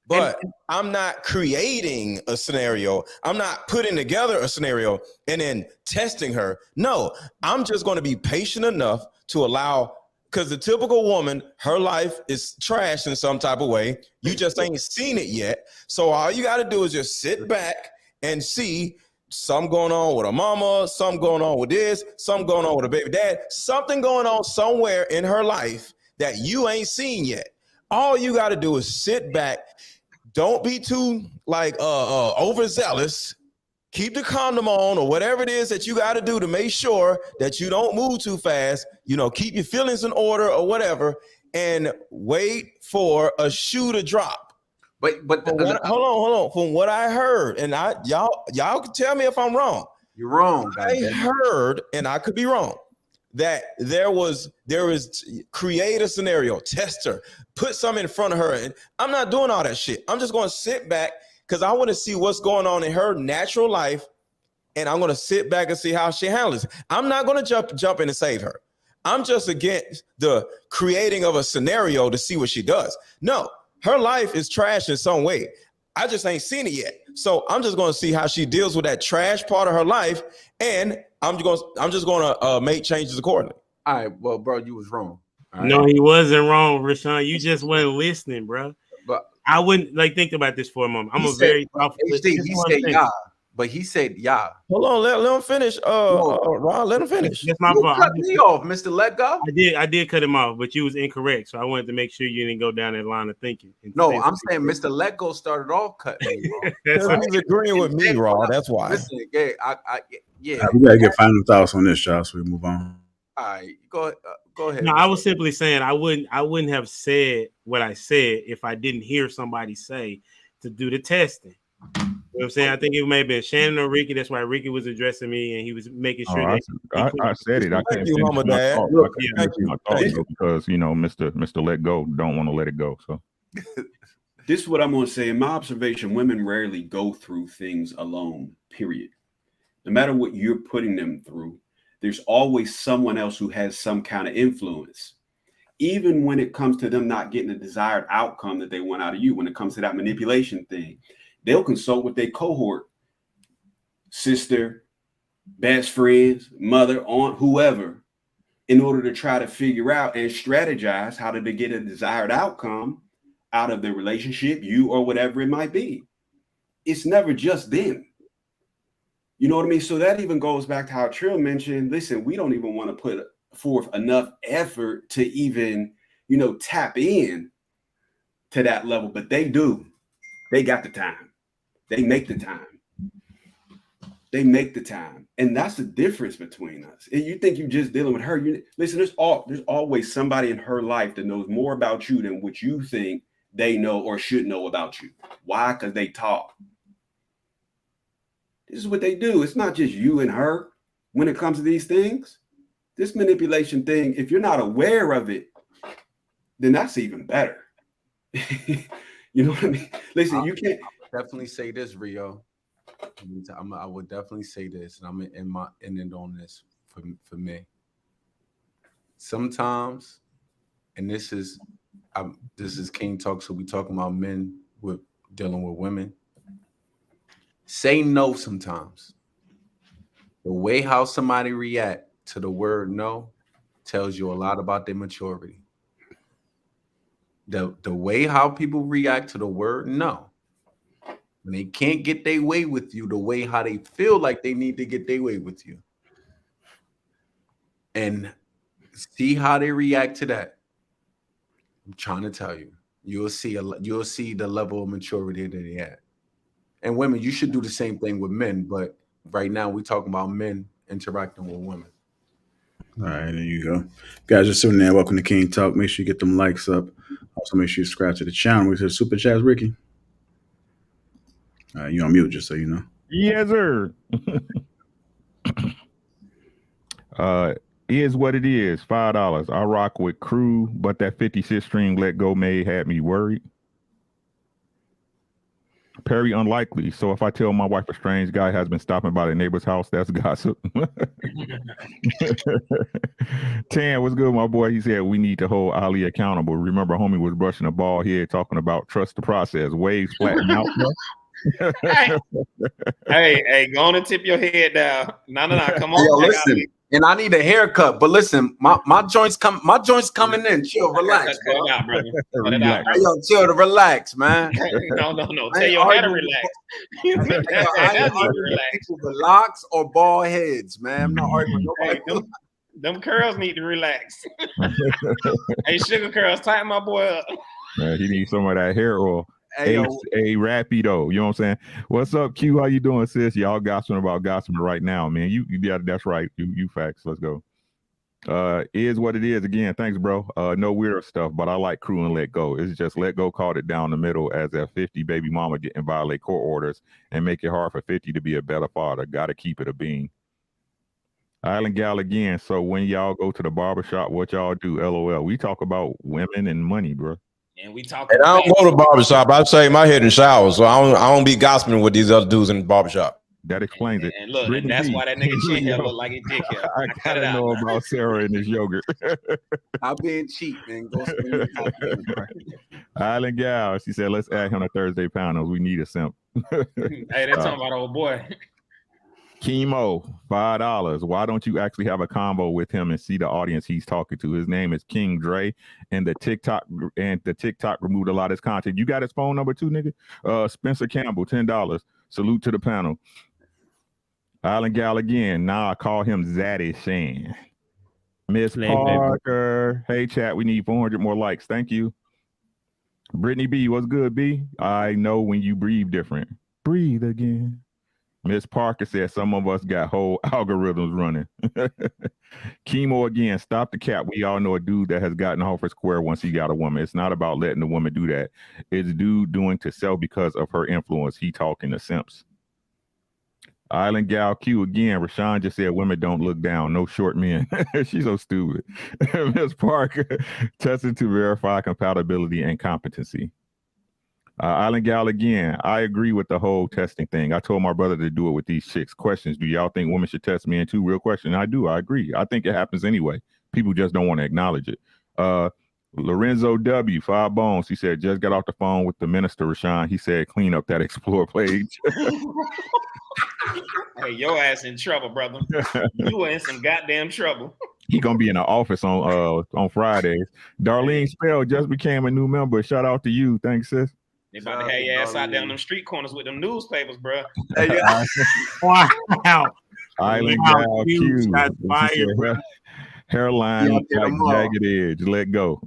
But I'm not creating a scenario. I'm not putting together a scenario and then testing her. No, I'm just going to be patient enough to allow, because the typical woman, her life is trash in some type of way. You just ain't seen it yet. So all you got to do is just sit back and see something going on with a mama, something going on with this, something going on with a baby dad, something going on somewhere in her life that you ain't seen yet. All you got to do is sit back. Don't be too overzealous. Keep the condom on, or whatever it is that you got to do to make sure that you don't move too fast. Keep your feelings in order or whatever, and wait for a shoe to drop. But hold on. From what I heard, and y'all can tell me if I'm wrong. You're wrong. I heard, and I could be wrong, that there is create a scenario, test her, put something in front of her. And I'm not doing all that shit. I'm just going to sit back because I want to see what's going on in her natural life. And I'm going to sit back and see how she handles it. I'm not going to jump in and save her. I'm just against the creating of a scenario to see what she does. No, her life is trash in some way. I just ain't seen it yet. So I'm just going to see how she deals with that trash part of her life. And I'm just going to make changes accordingly. All right. Well, bro, you was wrong. Right? No, he wasn't wrong, Rashawn. You just wasn't listening, bro. But I wouldn't think about this for a moment. I'm very thoughtful. He said yeah, but he said yeah. Hold on, let him finish. Ron, let him finish. That's my fault. Cut me off, Mr. Let Go. I did cut him off, but you was incorrect. So I wanted to make sure you didn't go down that line of thinking. No, I'm saying Mr. Let Go started off cutting me off. He's agreeing with me, Ron. That's why. Listen, yeah. We gotta get final thoughts on this, Charles. So we move on. All right, go ahead. No, I was simply saying I wouldn't have said what I said if I didn't hear somebody say to do the testing. You know what I'm saying? I think it may have been Shannon or Ricky. That's why Ricky was addressing me, and he was making sure I said it. I can't finish my thought because Mr. Let Go don't want to let it go. So this is what I'm going to say. In my observation, women rarely go through things alone, period. No matter what you're putting them through, there's always someone else who has some kind of influence. Even when it comes to them not getting the desired outcome that they want out of you, when it comes to that manipulation thing, they'll consult with their cohort, sister, best friends, mother, aunt, whoever, in order to try to figure out and strategize how to get a desired outcome out of the relationship, you or whatever it might be. It's never just them. You know what I mean? So that even goes back to how Trill mentioned, listen, we don't even want to put forth enough effort to even, tap in to that level, but they do. They got the time. They make the time. They make the time. And that's the difference between us. And you think you're just dealing with her. Listen, there's always somebody in her life that knows more about you than what you think they know or should know about you. Why? Because they talk. This is what they do. It's not just you and her when it comes to these things. This manipulation thing, if you're not aware of it, then that's even better. You know what I mean? Listen, you can't. Definitely say this, Rio. I would definitely say this, and I'm ending on this for me. Sometimes, and this is King Talk, so we talking about men with dealing with women. Say no sometimes. The way how somebody react to the word no tells you a lot about their maturity. The way how people react to the word no, when they can't get their way with you, the way how they feel like they need to get their way with you. And See how they react to that. I'm trying to tell you, you'll see the level of maturity that they have. And women, you should do the same thing with men. But right now, we're talking about men interacting with women. All right, there you go. Guys, just tuning in. Welcome to King Talk. Make sure you get them likes up. Also, make sure you subscribe to the channel. We said super chats, Ricky. You on mute, just so you know. Yes, sir. Is what it is. $5. I rock with crew, but that 56 string let go may had me worried. Very unlikely. So if I tell my wife a strange guy has been stopping by the neighbor's house, that's gossip. Tan, what's good, my boy? He said we need to hold Ali accountable. Remember, homie was brushing a bald head talking about trust the process. Waves flatten out. hey, go on and tip your head down. No, come on. Yo, listen, and I need a haircut, but listen, my joints coming in. Chill, relax, cut it out, brother. Cut it out, Hey, yo, chill to relax, man. No. Tell your hair to relax. Relax. With locks or bald heads, man. I'm not arguing with nobody. Them curls need to relax. Hey, sugar curls, tighten my boy up. He needs some of that hair oil. Hey, a rapido, you know what I'm saying? What's up, Q? How you doing, sis? Y'all gossiping about gossiping right now, man. Yeah, that's right. You facts. Let's go. Is what it is. Again, thanks, bro. No weird stuff, but I like crew and let go. It's just let go called it down the middle as a 50 baby mama getting violate court orders and make it hard for 50 to be a better father. Gotta keep it a bean. Island Gal again. So when y'all go to the barbershop, what y'all do? LOL. We talk about women and money, bro. And we talk. And I don't go to barbershop. I shave my head in the shower, so I don't be gossiping with these other dudes in the barbershop. That explains it. And look, and that's why that nigga chin hair look like a dick hair. I gotta know about Sarah and this yogurt. I'm being cheap, man. Go spend Island Gal, she said, let's add him to Thursday panels. We need a simp. Hey, they're talking about old boy. Chemo, $5. Why don't you actually have a combo with him and see the audience he's talking to? His name is King Dre, and the TikTok removed a lot of his content. You got his phone number too, nigga? Spencer Campbell, $10. Salute to the panel. Island Gal again. Now I call him Zaddy Shan. Miss Parker. Hey, chat. We need 400 more likes. Thank you. Brittany B. What's good, B? I know when you breathe different. Breathe again. Miss Parker said some of us got whole algorithms running. Chemo again. Stop the cap. We all know a dude that has gotten off her square once he got a woman. It's not about letting the woman do that. It's dude doing to sell because of her influence. He talking to simps. Island Gal Q again. Rashawn just said women don't look down. No short men. She's so stupid. Miss Parker testing to verify compatibility and competency. Island Gal again. I agree with the whole testing thing. I told my brother to do it with these chicks. Questions. Do y'all think women should test men too? Real question. I do. I agree. I think it happens anyway. People just don't want to acknowledge it. Lorenzo W. 5 bones. He said, just got off the phone with the minister, Rashawn. He said, clean up that Explore page. Hey, your ass in trouble, brother. You are in some goddamn trouble. He gonna be in the office on Fridays. Darlene Spell just became a new member. Shout out to you. Thanks, sis. They about to have your ass out down them street corners with them newspapers, bro. Wow. Island Gal Q. Hairline like jagged edge. Let go.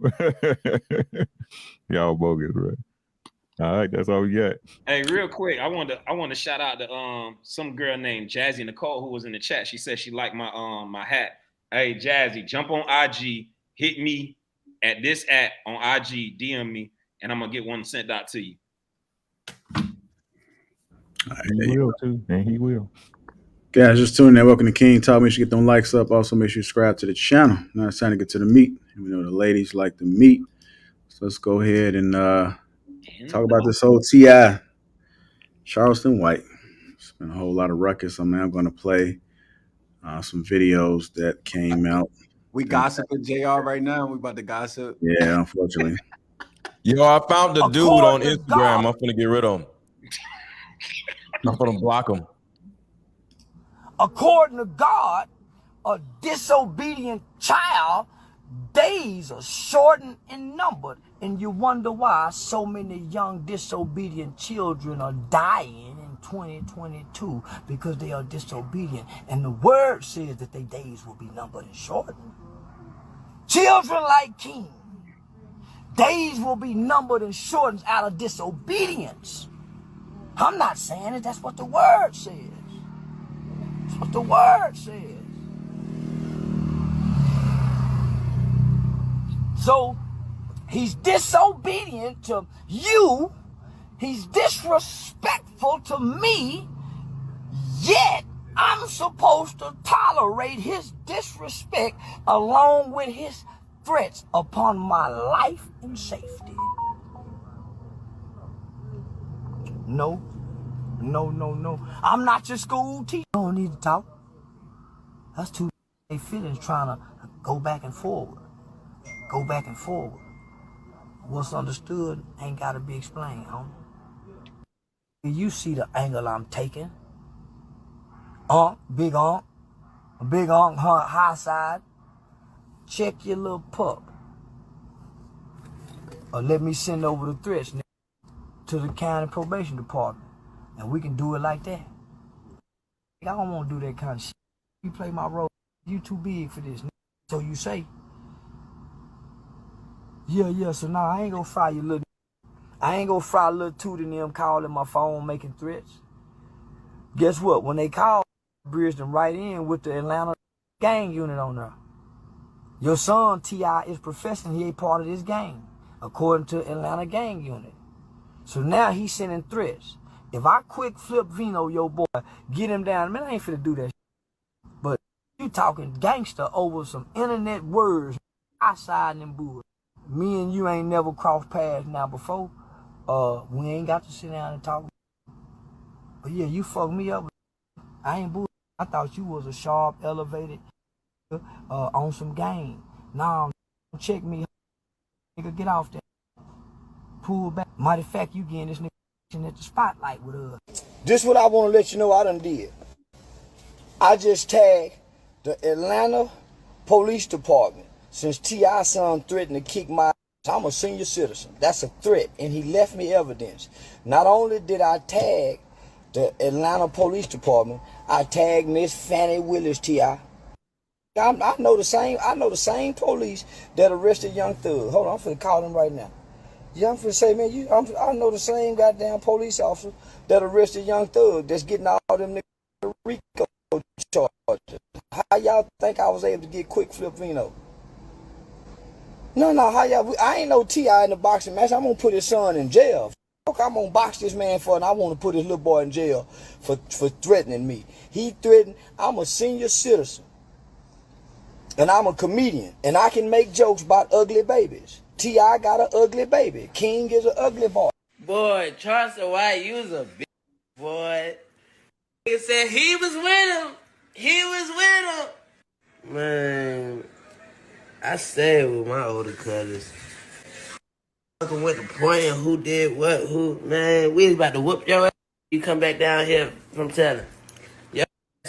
Y'all bogus, bro. All right, that's all we got. Hey, real quick, I want to shout out to some girl named Jazzy Nicole who was in the chat. She said she liked my my hat. Hey, Jazzy, jump on IG, hit me at this @ on IG, DM me, and I'm gonna get one sent out to you. He will too, and he will. Guys, just tuning in. Welcome to King Talk. Make sure you get them likes up. Also, make sure you subscribe to the channel. Now it's time to get to the meat. We know the ladies like the meat. So let's go ahead and talk about this whole T.I. Charleston White. It's been a whole lot of ruckus. I'm going to play some videos that came out. We gossiping JR right now. We about to gossip. Yeah, unfortunately. Yo, I found the dude on Instagram. I'm finna get rid of him. I'm finna block him. According to God, a disobedient child, days are shortened and numbered, and you wonder why so many young disobedient children are dying in 2022 because they are disobedient. And the word says that their days will be numbered and shortened. children like King. Days will be numbered and shortened out of disobedience. I'm not saying it. That's what the word says. That's what the word says. So he's disobedient to you. He's disrespectful to me. Yet I'm supposed to tolerate his disrespect along with his threats upon my life and safety. No. I'm not your school teacher. You don't need to talk. That's too feelings trying to go back and forward. Go back and forward. What's understood ain't got to be explained, homie. You see the angle I'm taking. Big onk, high side. Check your little pup. Or let me send over the threats to the county probation department. And we can do it like that. I don't want to do that kind of shit. You play my role. You too big for this. So you say. Yeah, so now I ain't gonna fry your little. I ain't gonna fry little Toot and them calling my phone making threats. Guess what? When they call, bridged them right in with the Atlanta gang unit on there. Your son, T.I., is professing he ain't part of this gang, according to Atlanta gang unit. So now he's sending threats. If I quick flip Vino, your boy, get him down, man, I ain't finna do that shit. But you talking gangster over some internet words, outside them boys. Me and you ain't never crossed paths now before. We ain't got to sit down and talk. But yeah, you fucked me up. I ain't bull. I thought you was a sharp, elevated, on some game. Nah, check me, nigga. Get off that. Pull back. Matter of fact, you getting this nigga at the spotlight with us. This what I want to let you know I done did. I just tagged the Atlanta Police Department since T.I. son threatened to kick my ass. I'm a senior citizen. That's a threat, and he left me evidence. Not only did I tag the Atlanta Police Department, I tagged Miss Fannie Willis, T.I. I know the same police that arrested Young Thug. Hold on, I'm finna call him right now. Yeah, I'm finna say, man, I know the same goddamn police officer that arrested Young Thug that's getting all them niggas RICO charges. How y'all think I was able to get quick flip Vino? No, how y'all? I ain't no T.I. in the boxing match. I'm gonna put his son in jail. I'm gonna box this man for, and I want to put his little boy in jail for threatening me. He threatened. I'm a senior citizen, and I'm a comedian, and I can make jokes about ugly babies. T.I. got an ugly baby. King is an ugly boy. Boy, Charleston White, you was a bitch, boy. He said he was with him. He was with him. Man, I stayed with my older cousins. Fucking went to pointing who did what, who, man, we was about to whoop your ass. You come back down here from telling.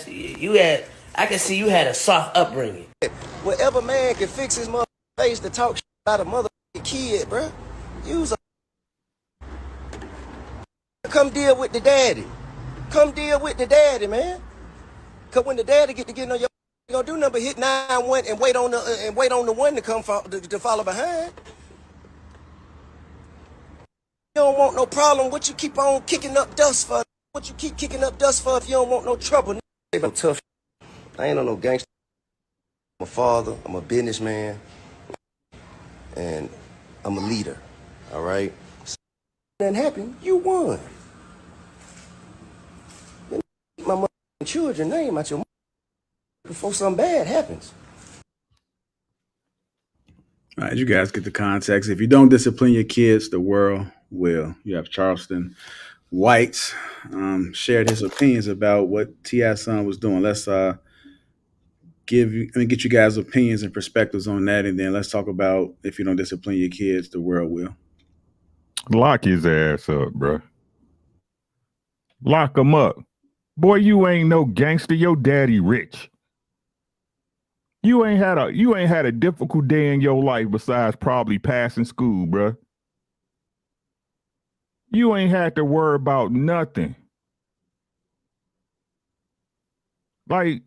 You had, I can see you had a soft upbringing. Whatever man can fix his mother face to talk shit about a motherfucking kid, bruh. Use a come deal with the daddy. Come deal with the daddy, man. Cause when the daddy get to getting on your, you gonna do nothing but hit 9-1 and wait on the one to come to follow behind. You don't want no problem. What you keep on kicking up dust for? What you keep kicking up dust for if you don't want no trouble? I'm tough. I ain't on no gangster. I'm a father. I'm a businessman. And I'm a leader. All right? So nothing happened. You won. You keep my mother and children name out your mother before something bad happens. All right, you guys get the context. If you don't discipline your kids, the world will. You have Charleston White shared his opinions about what T.I.'s son was doing. Let's get you guys' opinions and perspectives on that, and then let's talk about if you don't discipline your kids, the world will. Lock his ass up, bro. Lock him up. Boy, you ain't no gangster. Your daddy rich. You ain't had a difficult day in your life besides probably passing school, bro. You ain't had to worry about nothing. Like,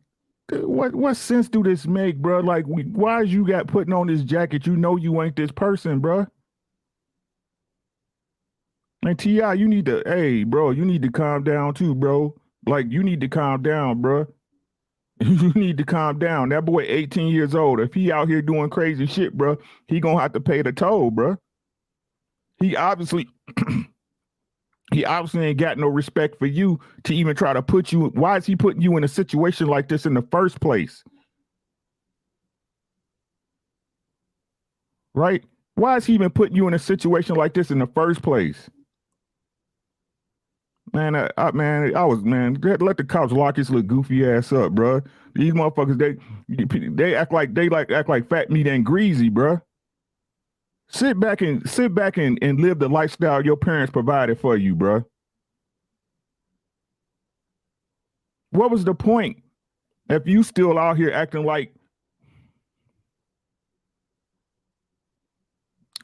what sense do this make, bro? Like, why is you got putting on this jacket? You know you ain't this person, bro. And T.I., you need to, hey, bro, you need to calm down too, bro. Like, you need to calm down, bro. You need to calm down. That boy 18 years old. If he out here doing crazy shit, bro, he gonna have to pay the toll, bro. He obviously ain't got no respect for you to even try to put you. Why is he putting you in a situation like this in the first place? Right? Why is he even putting you in a situation like this in the first place? Man, let the cops lock his little goofy ass up, bro. These motherfuckers, they act like fat meat ain't greasy, bro. Sit back and live the lifestyle your parents provided for you, bro. What was the point if you still out here acting like?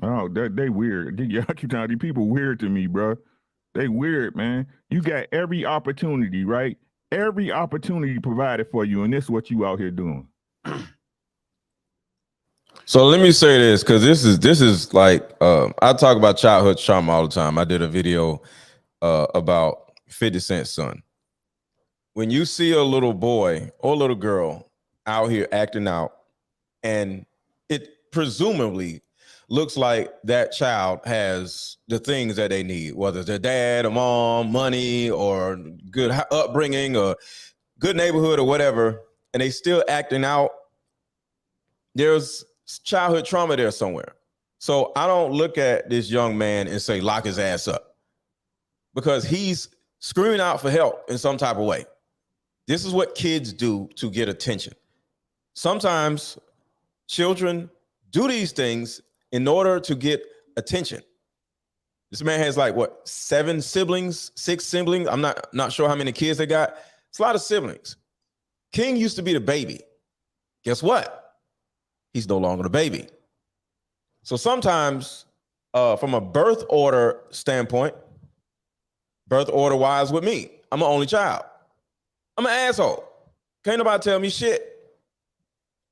Oh, they weird. I keep telling these people weird to me, bro. They weird, man. You got every opportunity, right? Every opportunity provided for you, and this is what you out here doing. So let me say this, because this is like I talk about childhood trauma all the time. I did a video about 50 Cent's son. When you see a little boy or little girl out here acting out, and it presumably looks like that child has the things that they need, whether it's their dad or mom, money, or good upbringing, or good neighborhood, or whatever, and they still acting out, there's childhood trauma there somewhere. So I don't look at this young man and say, lock his ass up, because he's screaming out for help in some type of way. This is what kids do to get attention. Sometimes children do these things in order to get attention. This man has like, what, 7 siblings, 6 siblings? I'm not sure how many kids they got. It's a lot of siblings. King used to be the baby. Guess what? He's no longer the baby. So sometimes from a birth order standpoint, birth order wise with me, I'm an only child. I'm an asshole. Can't nobody tell me shit.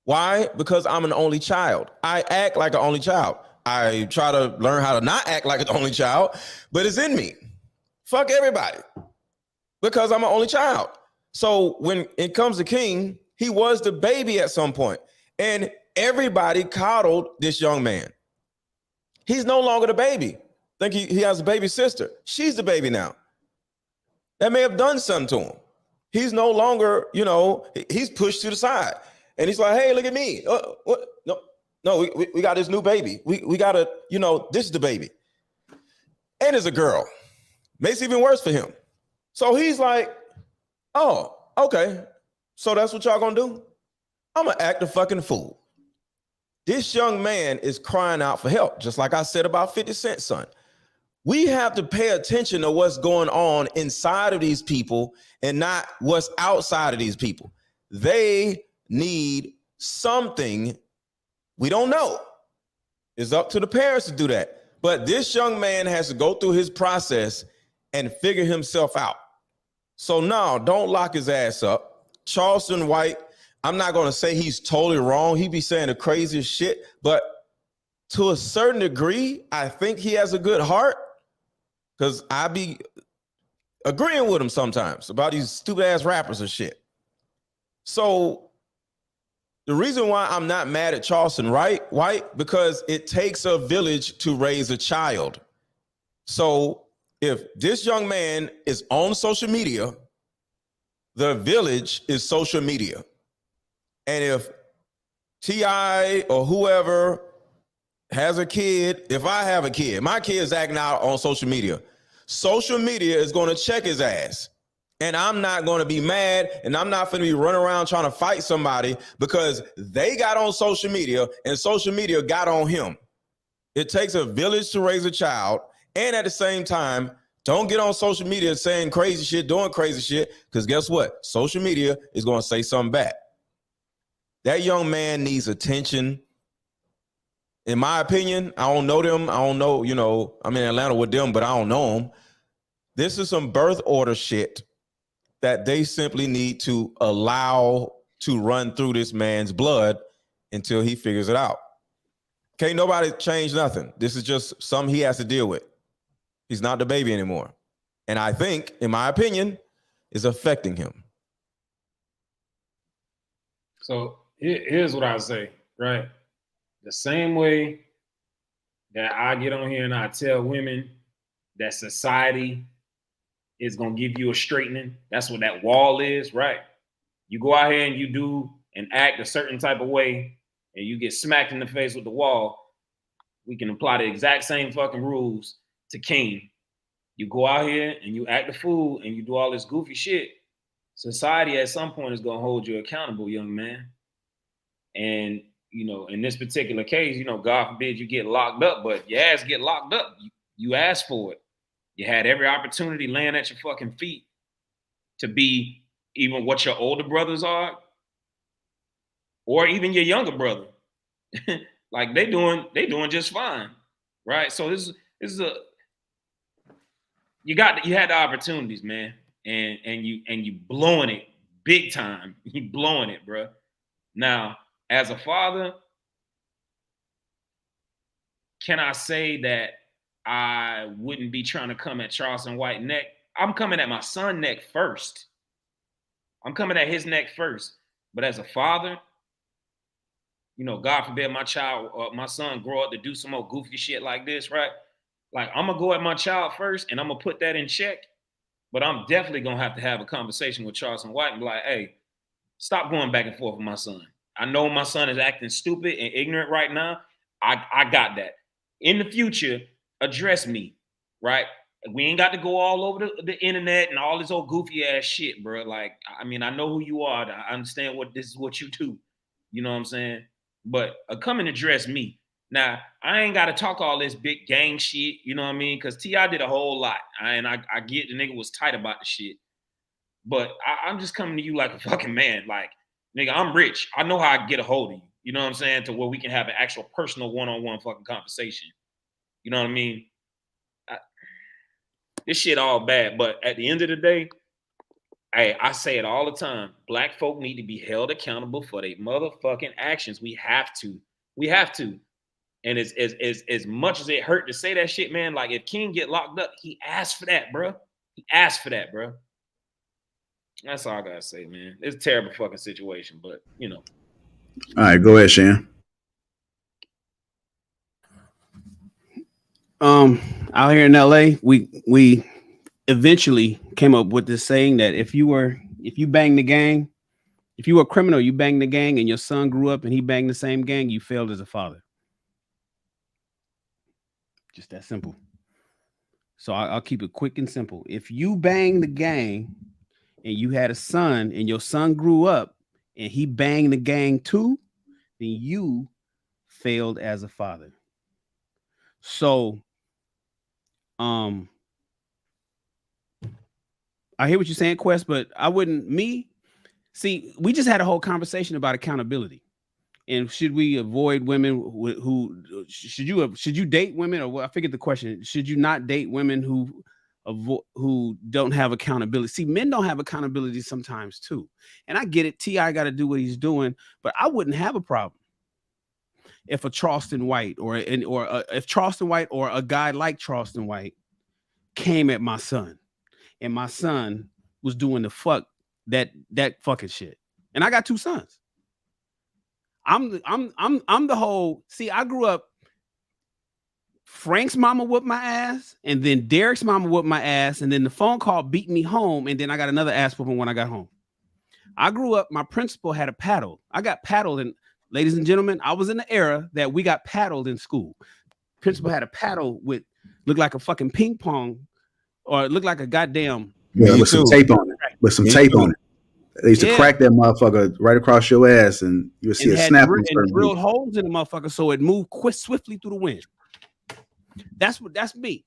Why? Because I'm an only child. I act like an only child. I try to learn how to not act like an only child, but it's in me. Fuck everybody. Because I'm an only child. So when it comes to King, he was the baby at some point. And everybody coddled this young man. He's no longer the baby. I think he has a baby sister. She's the baby now. That may have done something to him. He's no longer, he's pushed to the side. And he's like, hey, look at me. What? No, we got this new baby. We got to, this is the baby. And it's a girl. Makes it even worse for him. So he's like, oh, okay. So that's what y'all gonna do? I'm gonna act a fucking fool. This young man is crying out for help, just like I said about 50 Cent's son. We have to pay attention to what's going on inside of these people and not what's outside of these people. They need something we don't know. It's up to the parents to do that. But this young man has to go through his process and figure himself out. So no, don't lock his ass up. Charleston White, I'm not going to say he's totally wrong. He be saying the craziest shit, but to a certain degree, I think he has a good heart, because I be agreeing with him sometimes about these stupid ass rappers and shit. So the reason why I'm not mad at Charleston White, because it takes a village to raise a child. So if this young man is on social media, the village is social media. And if T.I. or whoever has a kid, if I have a kid, my kid is acting out on social media is going to check his ass. And I'm not going to be mad, and I'm not going to be running around trying to fight somebody because they got on social media and social media got on him. It takes a village to raise a child. And at the same time, don't get on social media saying crazy shit, doing crazy shit, because guess what? Social media is going to say something back. That young man needs attention. In my opinion, I don't know them. I don't know, I'm in Atlanta with them, but I don't know them. This is some birth order shit that they simply need to allow to run through this man's blood until he figures it out. Can't nobody change nothing. This is just something he has to deal with. He's not the baby anymore. And I think, in my opinion, is affecting him. So here's what I say, right? The same way that I get on here and I tell women that society is going to give you a straightening. That's what that wall is, right? You go out here and you do and act a certain type of way and you get smacked in the face with the wall. We can apply the exact same fucking rules to King. You go out here and you act a fool and you do all this goofy shit. Society at some point is going to hold you accountable, young man. And, you know, in this particular case, you know, God forbid you get locked up, but your ass get locked up. You asked for it. You had every opportunity laying at your fucking feet to be even what your older brothers are or even your younger brother. Like they doing just fine, right? So this is you had the opportunities, man, and you blowing it big time. You blowing it, bro. Now, as a father, can I say that I wouldn't be trying to come at Charleston White neck? I'm coming at my son neck first. I'm coming at his neck first. But as a father, you know, God forbid my son grow up to do some more goofy shit like this, right? Like, I'm going to go at my child first, and I'm going to put that in check. But I'm definitely going to have a conversation with Charleston White and be like, hey, stop going back and forth with my son. I know my son is acting stupid and ignorant right now. I got that. In the future, address me, right? We ain't got to go all over the internet and all this old goofy ass shit, bro. Like, I mean, I know who you are. I understand this is what you do. You know what I'm saying? But come and address me. Now, I ain't got to talk all this big gang shit, you know what I mean? Because T.I. did a whole lot. I get the nigga was tight about the shit. But I'm just coming to you like a fucking man. Like, nigga, I'm rich. I know how I get a hold of you. You know what I'm saying? To where we can have an actual personal one-on-one fucking conversation. You know what I mean? This shit all bad. But at the end of the day, I say it all the time. Black folk need to be held accountable for their motherfucking actions. We have to. We have to. And as much as it hurt to say that shit, man, like if King get locked up, he asked for that, bro. He asked for that, bro. That's all I gotta say, man. It's a terrible fucking situation, but you know. All right, go ahead, Shan. Out here in LA, we eventually came up with this saying that if you bang the gang, if you were a criminal, you bang the gang, and your son grew up and he banged the same gang, you failed as a father. Just that simple. So I'll keep it quick and simple. If you bang the gang and you had a son and your son grew up and he banged the gang too, then you failed as a father. So, I hear what you're saying, Quest, but I wouldn't, see, we just had a whole conversation about accountability. And should we avoid women who should you date women, or I forget the question. Should you not date women who don't have accountability? See, men don't have accountability sometimes too. And I get it. T.I. got to do what he's doing, but I wouldn't have a problem if a Charleston White if Charleston White or a guy like Charleston White came at my son and my son was doing that fucking shit. And I got two sons. I'm the whole, see, I grew up, Frank's mama whooped my ass, and then Derek's mama whooped my ass, and then the phone call beat me home, and then I got another ass whooping when I got home. I grew up, my principal had a paddle. I got paddled, and ladies and gentlemen, I was in the era that we got paddled in school. Principal had a paddle looked like a fucking ping pong, or it looked like a goddamn. Yeah, with some tape on it. With some tape on it. They used to crack that motherfucker right across your ass, and you would see it snap. And drilled holes in the motherfucker so it moved swiftly through the wind. That's me.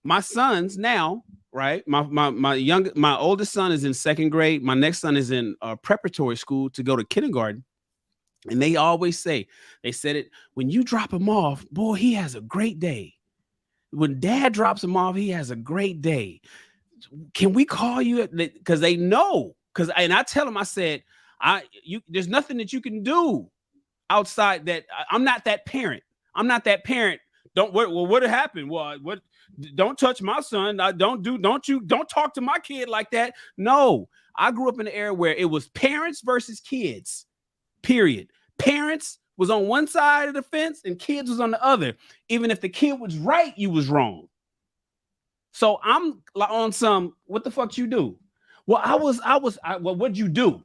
My sons now, right? My oldest son is in second grade. My next son is in preparatory school to go to kindergarten. And they always say, they said it, when you drop him off, boy, he has a great day. When dad drops him off, he has a great day. Can we call you? Because they know. And I tell them, I said, There's nothing that you can do outside that. I'm not that parent. I'm not that parent. What happened? What? Don't touch my son. Don't talk to my kid like that. No, I grew up in an era where it was parents versus kids. Period. Parents was on one side of the fence and kids was on the other. Even if the kid was right, you was wrong. So I'm on some. What the fuck you do? Well, well, what'd you do?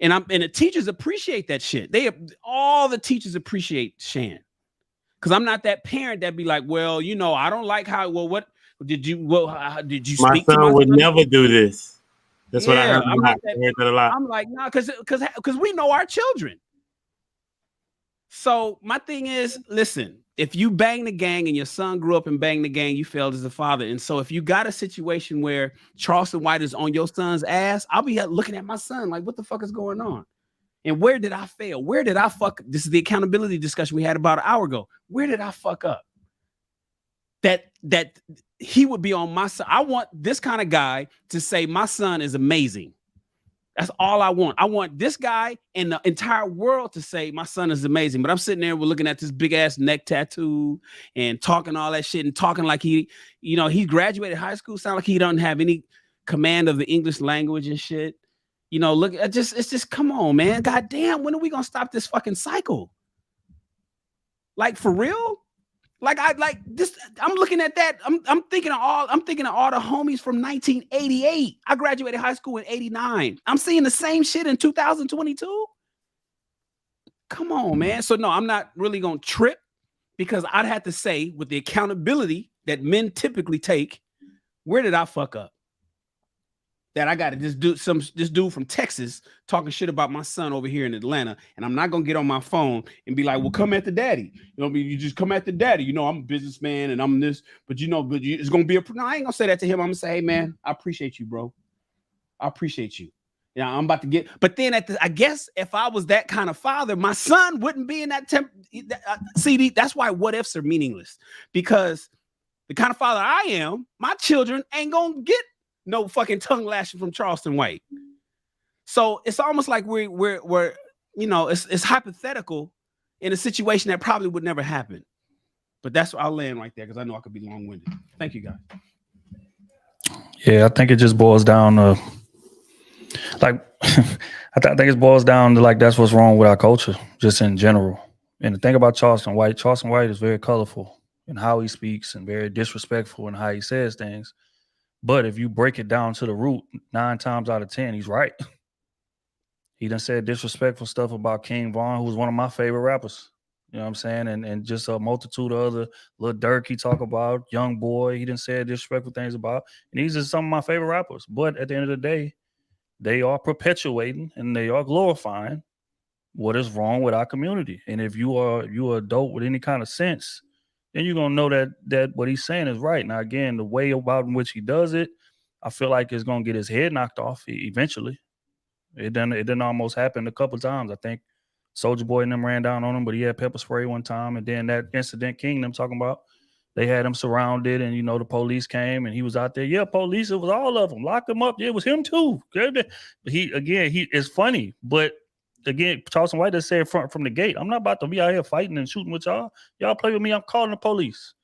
And the teachers appreciate that shit. All the teachers appreciate Shan. Because I'm not that parent that be like, well, I don't like how. Well, what did you? Well, did you speak to my son? Would never do this. That's what I heard. I'm not that, I heard that a lot. I'm like, nah, because we know our children. So my thing is, listen, if you bang the gang and your son grew up and banged the gang, you failed as a father. And so if you got a situation where Charleston White is on your son's ass, I'll be looking at my son like, what the fuck is going on? And where did I fail? Where did I fuck? This is the accountability discussion we had about an hour ago. Where did I fuck up? That he would be on my side. I want this kind of guy to say my son is amazing. That's all I want. I want this guy and the entire world to say my son is amazing. But I'm sitting there, we're looking at this big ass neck tattoo and talking all that shit and talking like he graduated high school, sound like he don't have any command of the English language and shit. Look, it's just come on, man. God damn, when are we gonna stop this fucking cycle? Like for real? I'm looking at that. I'm thinking of all the homies from 1988. I graduated high school in 89. I'm seeing the same shit in 2022. Come on, man. So no, I'm not really gonna trip because I'd have to say, with the accountability that men typically take, where did I fuck up? That I got this dude from Texas talking shit about my son over here in Atlanta, and I'm not gonna get on my phone and be like, "Well, come at the daddy." You just come at the daddy. I'm a businessman and I'm this, but it's gonna be no, I ain't gonna say that to him. I'm gonna say, "Hey, man, I appreciate you, bro. I appreciate you." I'm about to get. But then I guess if I was that kind of father, my son wouldn't be in that See, that's why what ifs are meaningless, because the kind of father I am, my children ain't gonna get no fucking tongue lashing from Charleston White. So it's almost like we're it's hypothetical in a situation that probably would never happen. But that's what I'll land right there because I know I could be long-winded. Thank you, guys. Yeah, I think it just boils down to like I think it boils down to like that's what's wrong with our culture, just in general. And the thing about Charleston White is very colorful in how he speaks and very disrespectful in how he says things. But if you break it down to the root, 9 times out of 10, he's right. He done said disrespectful stuff about King Von, who was one of my favorite rappers. You know what I'm saying? And just a multitude of other Lil Durk he talk about, Young Boy, he done said disrespectful things about. And these are some of my favorite rappers. But at the end of the day, they are perpetuating and they are glorifying what is wrong with our community. And if you are an adult with any kind of sense, then you're gonna know that what he's saying is right. Now, again, the way about in which he does it, I feel like it's gonna get his head knocked off eventually. It done almost happened a couple times. I think Soulja Boy and them ran down on him, but he had pepper spray one time. And then that incident King them talking about, they had him surrounded, and the police came and he was out there. Yeah, police, it was all of them. Locked him up. Yeah, it was him too. But he it's funny, but again, Charleston White just said from the gate, I'm not about to be out here fighting and shooting with y'all. Y'all play with me, I'm calling the police.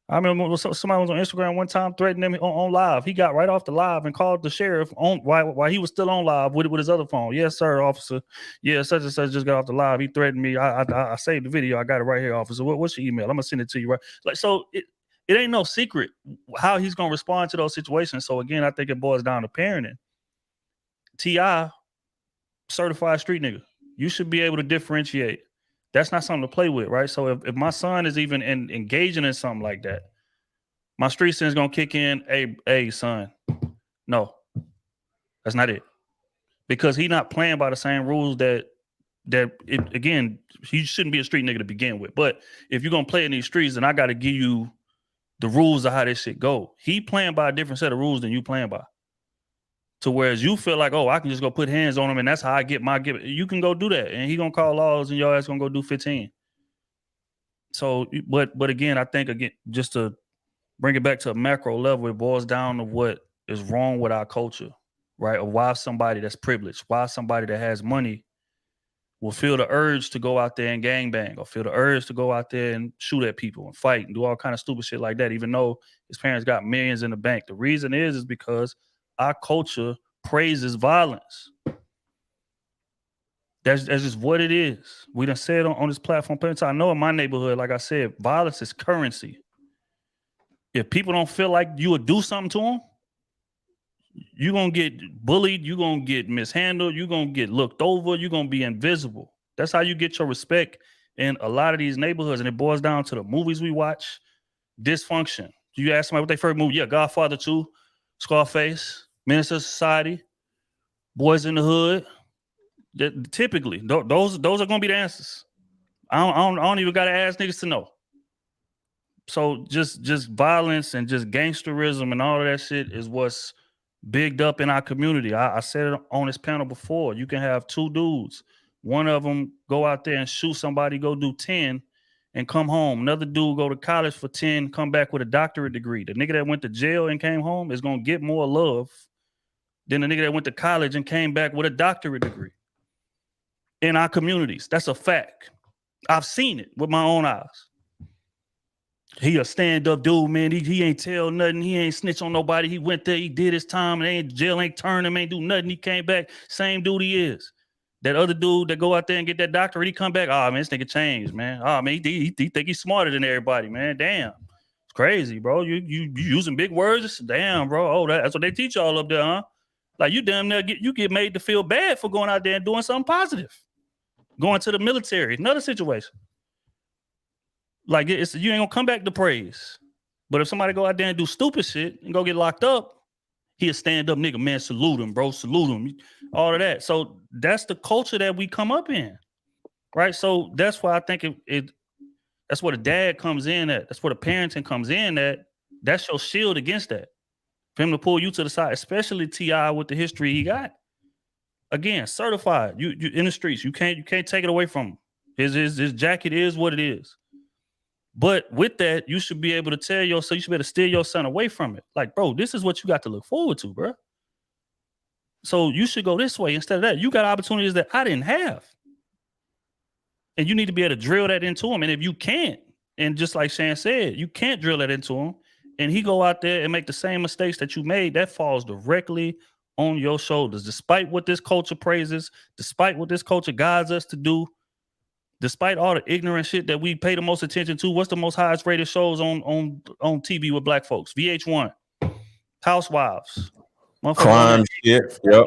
I remember somebody was on Instagram one time threatening him on live. He got right off the live and called the sheriff on while he was still on live with his other phone. Yes, sir, officer. Yeah, such and such just got off the live. He threatened me. I saved the video. I got it right here, officer. What's your email? I'm gonna send it to you. Right. Like, so it ain't no secret how he's gonna respond to those situations. So again, I think it boils down to parenting. T.I., certified street nigga. You should be able to differentiate. That's not something to play with, right? So if my son is even engaging in something like that, my street sense is gonna kick in. Hey, son, no, that's not it, because he's not playing by the same rules again, he shouldn't be a street nigga to begin with. But if you're gonna play in these streets, then I got to give you the rules of how this shit go. He playing by a different set of rules than you playing by. To whereas you feel like, oh, I can just go put hands on him and that's how I get my give. You can go do that and he gonna call laws and your ass gonna go do 15. So, but again, I think just to bring it back to a macro level, it boils down to what is wrong with our culture. right? Of why somebody that's privileged, why somebody that has money will feel the urge to go out there and gangbang, or feel the urge to go out there and shoot at people and fight and do all kind of stupid shit like that, even though his parents got millions in the bank. The reason is because our culture praises violence. That's just what it is. We done said on this platform plenty of times. I know in my neighborhood, like I said, violence is currency. If people don't feel like you would do something to them, you're going to get bullied, you're going to get mishandled, you're going to get looked over, you're going to be invisible. That's how you get your respect in a lot of these neighborhoods. And it boils down to the movies we watch, dysfunction. You ask somebody what their favorite movie? Yeah, Godfather 2, Scarface, Menace to Society, Boys in the Hood. Typically, those are going to be the answers. I don't even got to ask niggas to know. So just violence and just gangsterism and all of that shit is what's bigged up in our community. I said it on this panel before. You can have two dudes. One of them go out there and shoot somebody, go do 10 and come home. Another dude go to college for 10, come back with a doctorate degree. The nigga that went to jail and came home is going to get more love than the nigga that went to college and came back with a doctorate degree. In our communities, that's a fact. I've seen it with my own eyes. He a stand-up dude, man. He ain't tell nothing. He ain't snitch on nobody. He went there, he did his time, and jail ain't turned him, ain't do nothing. He came back, same dude he is. That other dude that go out there and get that doctorate, he come back, oh, man, this nigga changed, man. Oh, man, he think he's smarter than everybody, man. Damn. It's crazy, bro. You using big words? Damn, bro. Oh, that's what they teach y'all up there, huh? Like, you damn near get made to feel bad for going out there and doing something positive. Going to the military, another situation. Like, you ain't gonna come back to praise. But if somebody go out there and do stupid shit and go get locked up, he a stand-up nigga, man, salute him, bro, salute him, all of that. So that's the culture that we come up in, right? So that's why I think that's where the dad comes in at. That's where the parenting comes in at. That's your shield against that. For him to pull you to the side, especially T.I. with the history he got. Again, certified. You in the streets. You can't take it away from him. His jacket is what it is. But with that, you should be able to tell you should be able to steer your son away from it. Like, bro, this is what you got to look forward to, bro. So you should go this way instead of that. You got opportunities that I didn't have. And you need to be able to drill that into him. And if you can't, and just like Shan said, you can't drill that into him, and he go out there and make the same mistakes that you made, that falls directly on your shoulders. Despite what this culture praises, despite what this culture guides us to do, despite all the ignorant shit that we pay the most attention to, what's the most highest rated shows on TV with black folks? VH1, Housewives, crime shit. Yep.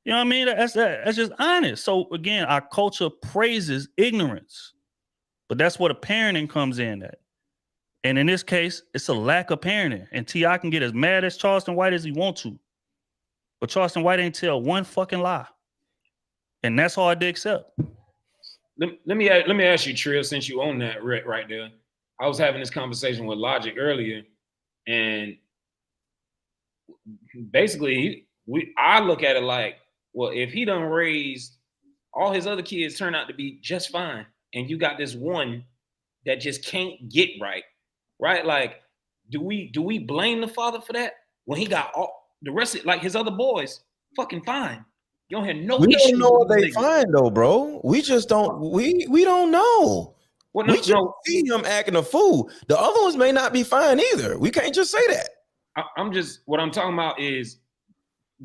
You know what I mean? That's just honest. So again, our culture praises ignorance, but that's where the parenting comes in at. And in this case, it's a lack of parenting. And T.I. can get as mad as Charleston White as he want to, but Charleston White ain't tell one fucking lie, and that's hard to accept. Let me ask you, Trill, since you own that right there. I was having this conversation with Logic earlier, and basically I look at it like, well, if he done raised all his other kids turn out to be just fine, and you got this one that just can't get right? Like, do we blame the father for that when he got all the rest of, like, his other boys fucking fine? You don't hear no we issues. don't know what they find though, bro. We just don't. We don't know. Well, we just see him acting a fool. The other ones may not be fine either. We can't just say that. What I'm talking about is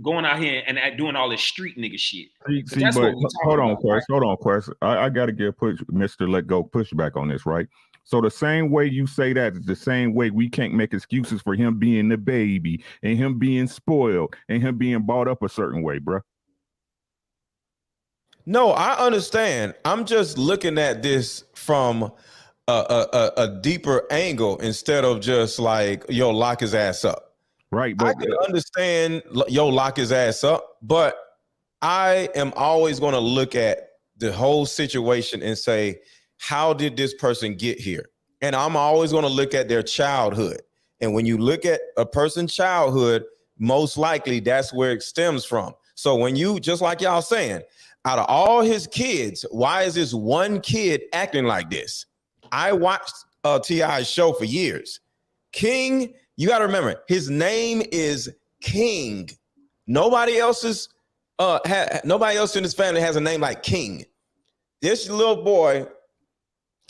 going out here and doing all this street nigga shit. See, but hold on, Quest. I got to give Mr. Let Go pushback on this, right? So the same way you say that is the same way we can't make excuses for him being the baby and him being spoiled and him being brought up a certain way, bro. No, I understand. I'm just looking at this from a deeper angle instead of just like, yo, lock his ass up. Right. But I can understand, yo, lock his ass up, but I am always going to look at the whole situation and say, how did this person get here? And I'm always going to look at their childhood. And when you look at a person's childhood, most likely that's where it stems from. So when you, just like y'all saying, out of all his kids, why is this one kid acting like this? I watched T.I.'s show for years. King, you got to remember, his name is King, Nobody else's nobody else in his family has a name like King. This little boy,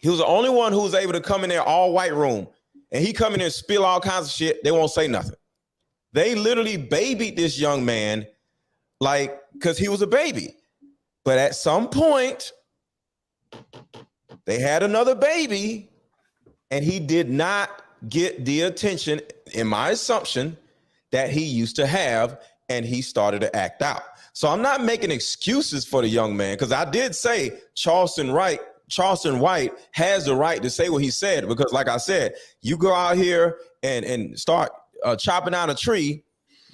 he was the only one who was able to come in there all white room, and he come in there and spill all kinds of shit. They won't say nothing. They literally babied this young man, like, because he was a baby. But at some point, they had another baby, and he did not get the attention, in my assumption, that he used to have, and he started to act out. So I'm not making excuses for the young man, because I did say Charleston White has the right to say what he said, because like I said, you go out here and start chopping down a tree,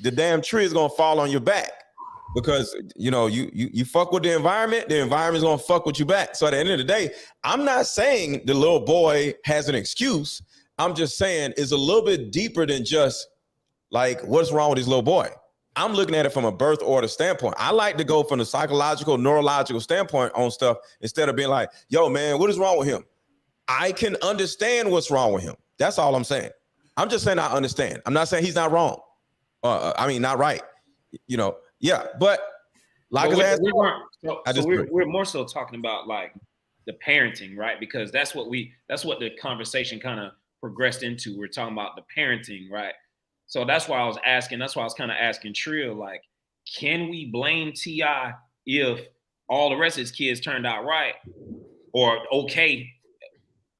the damn tree is gonna fall on your back, because you fuck with the environment's gonna fuck with you back. So at the end of the day, I'm not saying the little boy has an excuse. I'm just saying it's a little bit deeper than just like what's wrong with this little boy. I'm looking at it from a birth order standpoint. I like to go from the psychological, neurological standpoint on stuff instead of being like, yo, man, what is wrong with him? I can understand what's wrong with him. That's all I'm saying. I'm just saying I understand. I'm not saying he's not wrong. Not right. Yeah, but like we're more so talking about like the parenting, right? Because that's what the conversation kind of progressed into. We're talking about the parenting, right? So that's why I was kind of asking Trill, like, can we blame T.I. if all the rest of his kids turned out right or okay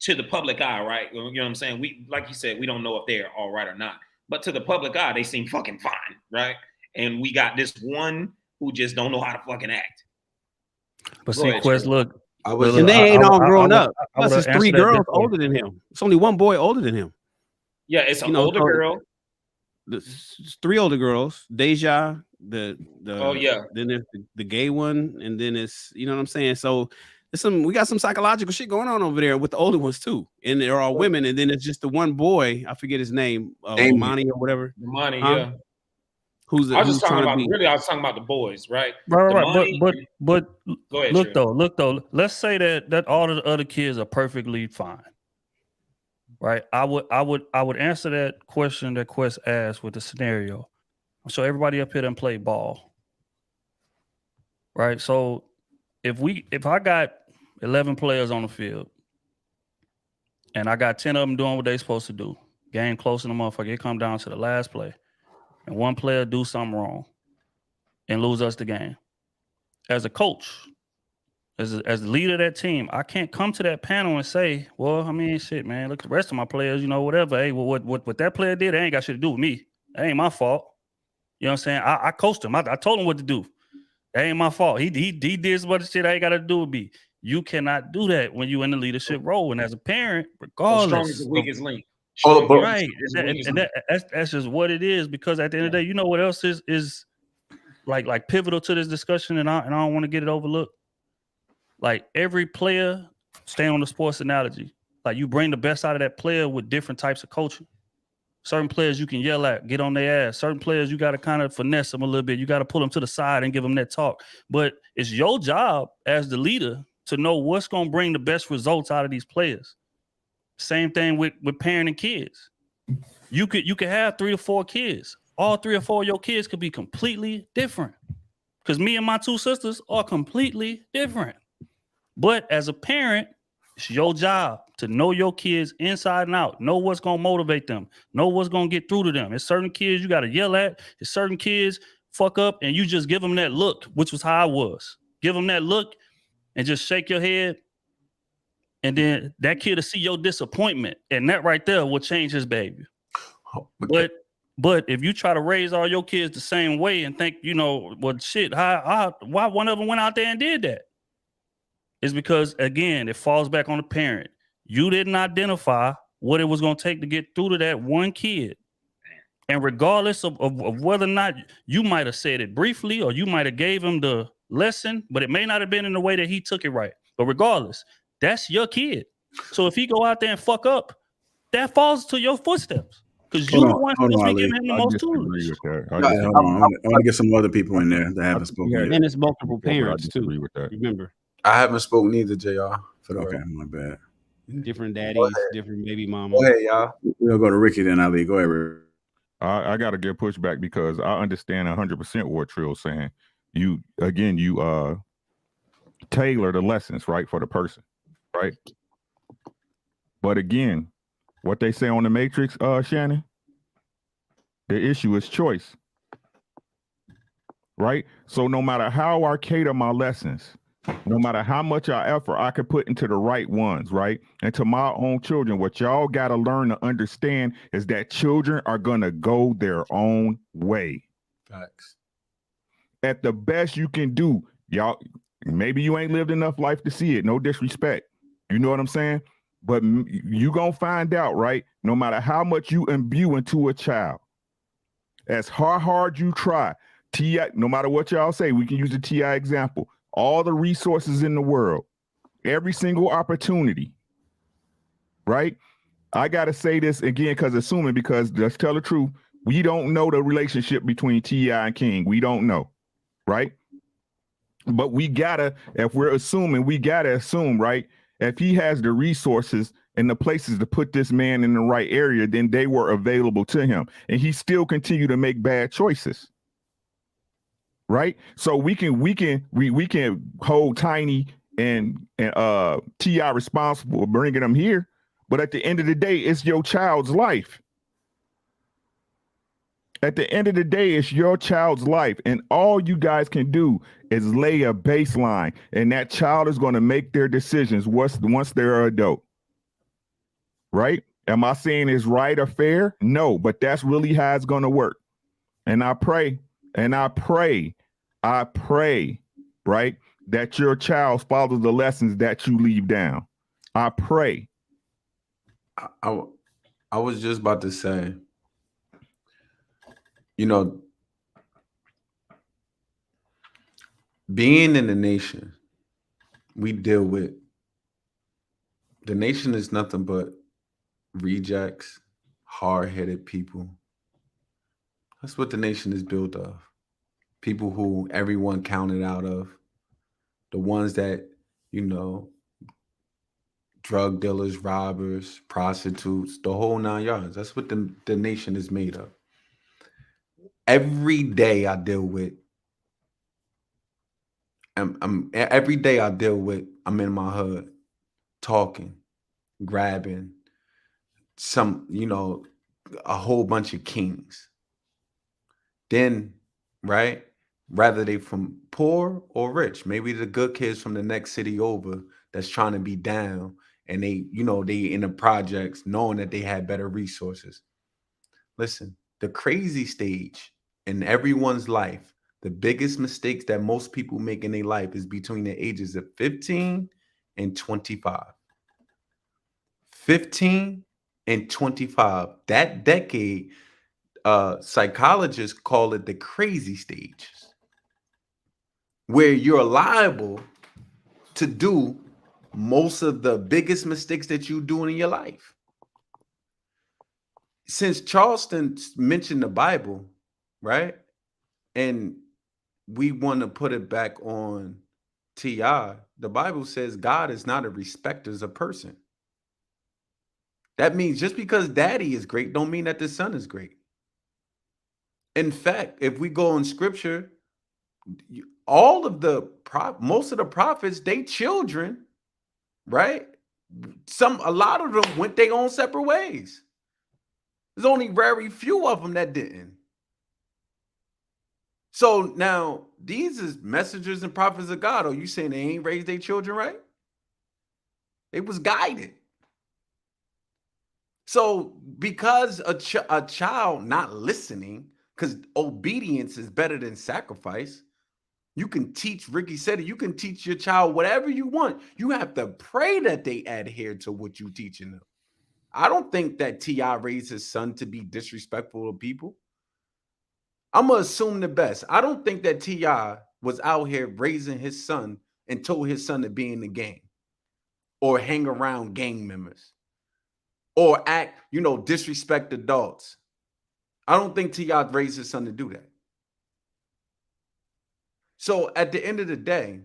to the public eye, right? You know what I'm saying? We, like you said, we don't know if they're all right or not, but to the public eye, they seem fucking fine, right? And we got this one who just don't know how to fucking act. But see, Quest, look. And they ain't all grown up. Plus, it's 3 girls older than him. It's only 1 boy older than him. Yeah, it's an older girl. There's 3 older girls. Deja, then there's the gay one, and then it's, you know what I'm saying? So we got some psychological shit going on over there with the older ones too. And they're all women, and then it's just the one boy, I forget his name, Imani or whatever. Imani, yeah. I was talking about the boys, right? Right. But go ahead, look though. Let's say that all of the other kids are perfectly fine. Right. I would answer that question that Quest asked with the scenario. So everybody up here done play ball. Right. So if I got 11 players on the field and I got 10 of them doing what they supposed to do, game close in the motherfucker, it come down to the last play, and one player do something wrong and lose us the game. As a coach, as the leader of that team, I can't come to that panel and say, well, I mean, shit, man, look at the rest of my players, whatever. Hey, well, what that player did, they ain't got shit to do with me. That ain't my fault. You know what I'm saying? I coached him. I told him what to do. That ain't my fault. He did some other shit I ain't got to do with me. You cannot do that when you're in the leadership role. And as a parent, regardless. Strong is the weakest link. Right. And that's just what it is, because at the end of the day, you know what else is like pivotal to this discussion, and I don't want to get it overlooked. Like every player, staying on the sports analogy, like you bring the best out of that player with different types of coaching. Certain players you can yell at, get on their ass. Certain players you got to kind of finesse them a little bit. You got to pull them to the side and give them that talk. But it's your job as the leader to know what's going to bring the best results out of these players. Same thing with parenting kids. You could have 3 or 4 kids. All 3 or 4 of your kids could be completely different. Because me and my 2 sisters are completely different. But as a parent, it's your job to know your kids inside and out. Know what's going to motivate them. Know what's going to get through to them. There's certain kids you got to yell at. There's certain kids fuck up and you just give them that look, which was how I was. Give them that look and just shake your head. And then that kid will see your disappointment. And that right there will change his behavior. But if you try to raise all your kids the same way and think, well, shit, why one of them went out there and did that? It's because, again, it falls back on the parent. You didn't identify what it was going to take to get through to that one kid. And regardless of whether or not you might have said it briefly or you might have gave him the lesson, but it may not have been in the way that he took it right. But regardless, that's your kid. So if he go out there and fuck up, that falls to your footsteps. Because you're the one supposed to be giving him the most tools. I want to get some other people in there that haven't spoken yet. And it's multiple parents, too. Remember. I haven't spoken either, JR. Okay, my bad. Different daddies, different baby mamas. Go ahead, y'all. We'll go to Ricky then, Ali. Go ahead, Ricky. I got to get pushback because I understand 100% what Trill's saying. You tailor the lessons, right, for the person, right? But again, what they say on the Matrix, Shannon, the issue is choice, right? So no matter how I cater my lessons, no matter how much effort I could put into the right ones, right? And to my own children, what y'all got to learn to understand is that children are going to go their own way. Facts. At the best you can do, y'all, maybe you ain't lived enough life to see it. No disrespect. You know what I'm saying? But you going to find out, right? No matter how much you imbue into a child, as hard you try, T.I., no matter what y'all say, we can use the T.I. example. All the resources in the world, every single opportunity, right? I got to say this again because let's tell the truth, we don't know the relationship between T.I. and King. We don't know, right? But if we're assuming, we got to assume, right? If he has the resources and the places to put this man in the right area, then they were available to him. And he still continued to make bad choices. Right, so we can hold Tiny and T.I. responsible for bringing them here, but at the end of the day, it's your child's life. At the end of the day, it's your child's life, and all you guys can do is lay a baseline, and that child is going to make their decisions once they're an adult. Right? Am I saying it's right or fair? No, but that's really how it's going to work. And I pray, right, that your child follows the lessons that you leave down. I pray. I was just about to say, you know, being in the nation, we deal with, the nation is nothing but rejects, hard-headed people. That's what the nation is built of. People who everyone counted out of. The ones that, drug dealers, robbers, prostitutes, the whole 9 yards. That's what the nation is made of. Every day I deal with, I'm in my hood talking, grabbing some, a whole bunch of kings. Then, right, rather they from poor or rich, maybe the good kids from the next city over that's trying to be down, and they in the projects knowing that they had better resources. Listen, the crazy stage in everyone's life, the biggest mistakes that most people make in their life is between the ages of 15 and 25. 15 and 25, that decade, psychologists call it the crazy stages, where you're liable to do most of the biggest mistakes that you do in your life. Since Charleston mentioned the Bible, right? And we want to put it back on T.I., the Bible says God is not a respecter of person. That means just because daddy is great don't mean that the son is great. In fact, if we go in scripture, most of the prophets, they children, right? A lot of them went their own separate ways. There's only very few of them that didn't. So now these is messengers and prophets of God. Are you saying they ain't raised their children right? They was guided. So because a child not listening, because obedience is better than sacrifice, you can teach, Ricky said it, you can teach your child whatever you want. You have to pray that they adhere to what you're teaching them. I don't think that T.I. raised his son to be disrespectful to people. I'm going to assume the best. I don't think that T.I. was out here raising his son and told his son to be in the gang or hang around gang members or act, disrespect adults. I don't think T.I. raised his son to do that. So at the end of the day,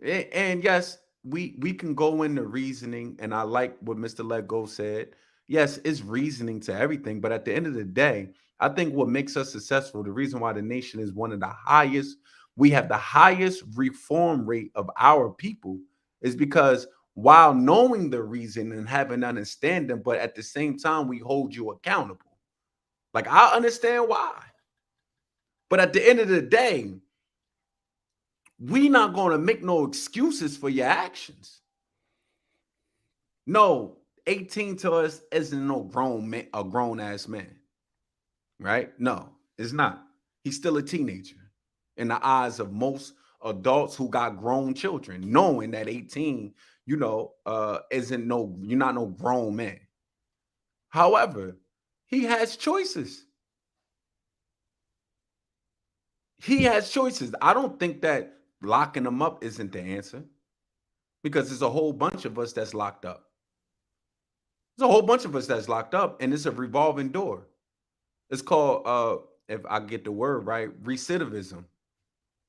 and yes, we can go into reasoning, and I like what Mr. Let Go said. Yes, it's reasoning to everything, but at the end of the day, I think what makes us successful, the reason why the nation is one of the highest, we have the highest reform rate of our people, is because while knowing the reason and having understanding, but at the same time, we hold you accountable. Like, I understand why. But at the end of the day, we not going to make no excuses for your actions. No, 18 to us isn't no grown man, a grown ass man. Right? No, it's not. He's still a teenager in the eyes of most adults who got grown children, knowing that 18, isn't no, you're not no grown man. However, he has choices. He has choices. I don't think that locking him up isn't the answer, because there's a whole bunch of us that's locked up. There's a whole bunch of us that's locked up, and it's a revolving door. It's called, if I get the word right, recidivism.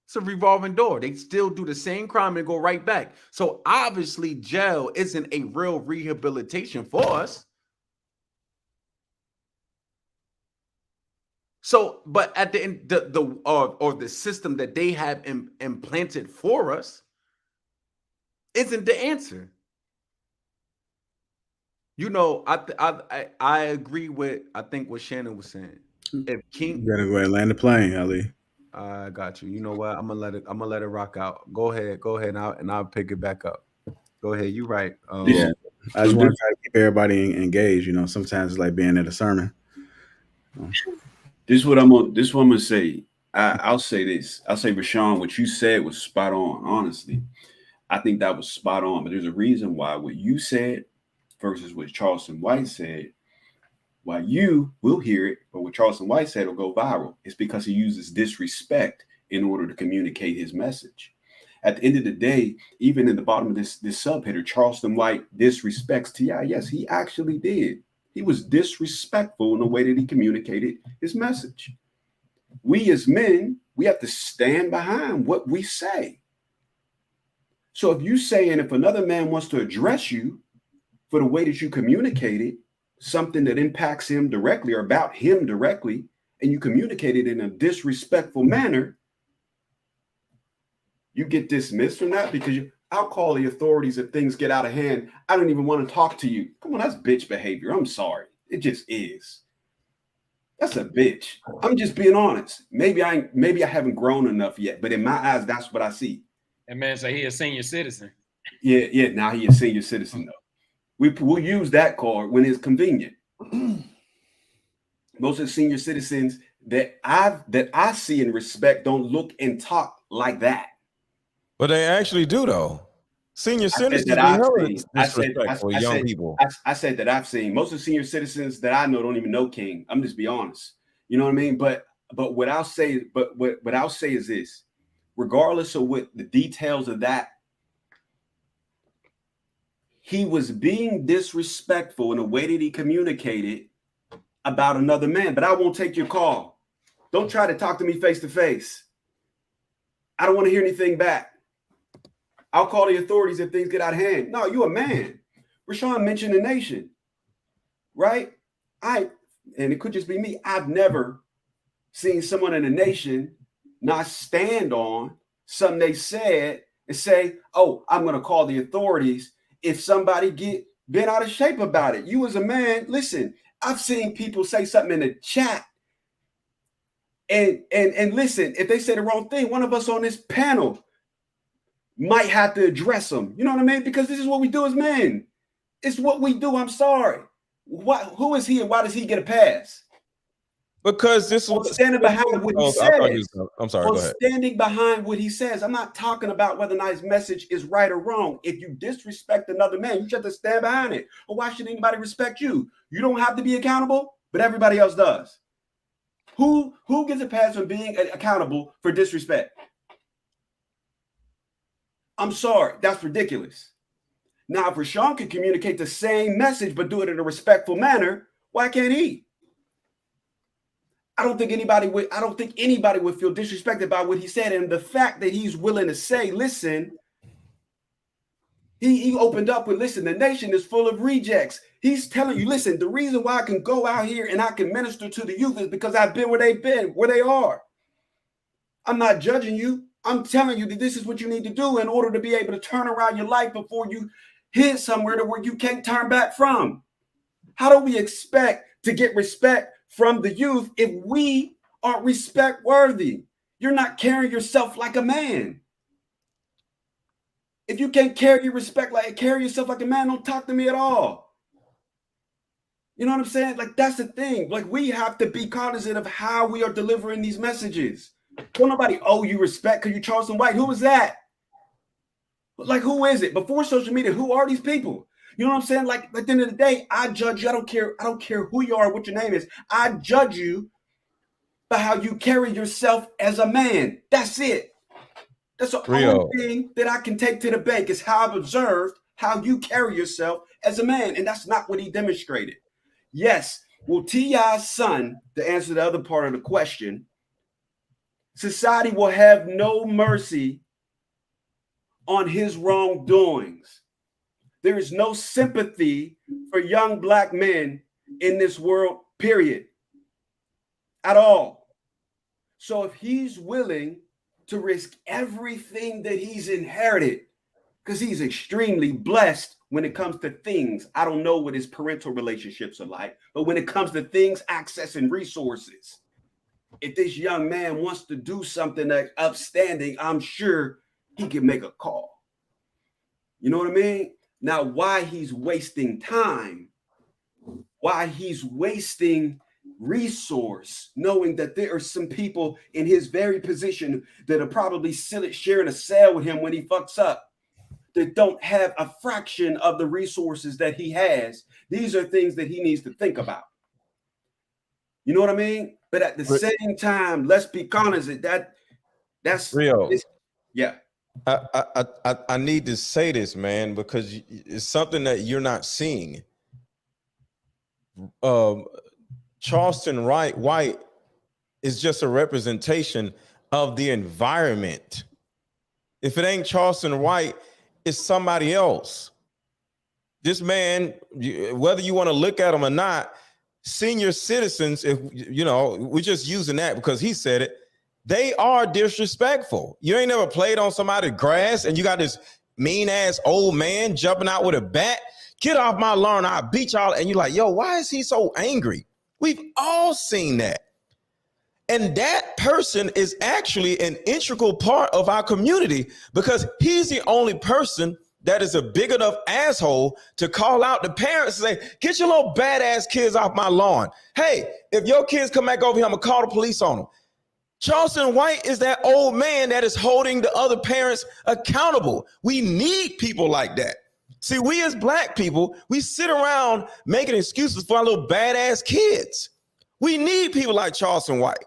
It's a revolving door. They still do the same crime and go right back. So obviously, jail isn't a real rehabilitation for us. So, but at the end, the system that they have implanted for us isn't the answer. I agree with, I think, what Shannon was saying. If King, You gotta go ahead and land the plane, Ali. I got you. You know what? I'm gonna let it rock out. Go ahead, and I'll pick it back up. Go ahead. You right. Yeah, I just want to try to keep everybody engaged. Sometimes it's like being at a sermon. This is what I'm gonna say. I'll say this. I'll say, Rashawn, what you said was spot on. Honestly, I think that was spot on. But there's a reason why what you said versus what Charleston White said, why you will hear it, but what Charleston White said will go viral. It's because he uses disrespect in order to communicate his message. At the end of the day, even in the bottom of this subheader, Charleston White disrespects T.I. Yes, he actually did. He was disrespectful in the way that he communicated his message. We as men, we have to stand behind what we say. So if you say, and if another man wants to address you for the way that you communicated, something that impacts him directly or about him directly, and you communicate it in a disrespectful manner, you get dismissed from that because I'll call the authorities if things get out of hand. I don't even want to talk to you. Come on, that's bitch behavior. I'm sorry. It just is. That's a bitch. I'm just being honest. Maybe I haven't grown enough yet, but in my eyes, that's what I see. That man say he a senior citizen. Yeah. Now he a senior citizen though. We'll use that card when it's convenient. Most of the senior citizens that I see and respect don't look and talk like that. But they actually do, though. Senior citizens disrespectful young people. I said that I've seen. Most of the senior citizens that I know don't even know King. I'm just be honest. You know what I mean? But what I'll say is this: regardless of what the details of that, he was being disrespectful in the way that he communicated about another man. But I won't take your call. Don't try to talk to me face to face. I don't want to hear anything back. I'll call the authorities if things get out of hand. No, you're a man. Rashawn mentioned the nation, right? And it could just be me. I've never seen someone in the nation not stand on something they said and say, oh, I'm going to call the authorities if somebody get bent out of shape about it. You as a man, listen, I've seen people say something in the chat and listen, if they say the wrong thing, one of us on this panel might have to address them. You know what I mean? Because this is what we do as men. It's what we do. I'm sorry. Who is he and why does he get a pass? Because this was standing behind what he says. I'm sorry. Go ahead. Standing behind what he says. I'm not talking about whether or not his message is right or wrong. If you disrespect another man, you have to stand behind it. Or why should anybody respect you? You don't have to be accountable, but everybody else does. Who gets a pass for being accountable for disrespect? I'm sorry, that's ridiculous. Now, if Rashawn can communicate the same message but do it in a respectful manner, why can't he? I don't think anybody would feel disrespected by what he said, and the fact that he's willing to say, listen, He opened up with, listen, the nation is full of rejects. He's telling you, listen, the reason why I can go out here and I can minister to the youth is because I've been where they've been, where they are. I'm not judging you. I'm telling you that this is what you need to do in order to be able to turn around your life before you hit somewhere to where you can't turn back from. How do we expect to get respect from the youth if we aren't respect worthy? You're not carrying yourself like a man. If you can't carry yourself like a man, don't talk to me at all. You know what I'm saying? Like, that's the thing. Like, we have to be cognizant of how we are delivering these messages. Don't nobody owe you respect because you're Charleston White. Who is that? Like, who is it? Before social media, who are these people? You know what I'm saying? Like, at the end of the day, I judge you. I don't care who you are, what your name is. I judge you by how you carry yourself as a man. That's it. That's the only thing that I can take to the bank is how I've observed how you carry yourself as a man. And that's not what he demonstrated. Yes. Well, T.I.'s son, to answer the other part of the question, society will have no mercy on his wrongdoings. There is no sympathy for young black men in this world, period, at all. So if he's willing to risk everything that he's inherited, because he's extremely blessed when it comes to things. I don't know what his parental relationships are like, but when it comes to things, access, and resources, if this young man wants to do something that's upstanding, I'm sure he can make a call. You know what I mean? Now, why he's wasting time, why he's wasting resource, knowing that there are some people in his very position that are probably sharing a cell with him when he fucks up, that don't have a fraction of the resources that he has. These are things that he needs to think about. You know what I mean? But at the same time, let's be honest, that's real. Yeah. I need to say this, man, because it's something that you're not seeing. Charleston White is just a representation of the environment. If it ain't Charleston White, it's somebody else. This man, whether you want to look at him or not, senior citizens, if you know, we're just using that because he said it, they are disrespectful. You ain't never played on somebody's grass and you got this mean ass old man jumping out with a bat. Get off my lawn, I'll beat y'all. And you're like, yo, why is he so angry? We've all seen that. And that person is actually an integral part of our community because he's the only person that is a big enough asshole to call out the parents and say, get your little badass kids off my lawn. Hey, if your kids come back over here, I'm gonna call the police on them. Charleston White is that old man that is holding the other parents accountable. We need people like that. See, we as black people, we sit around making excuses for our little badass kids. We need people like Charleston White.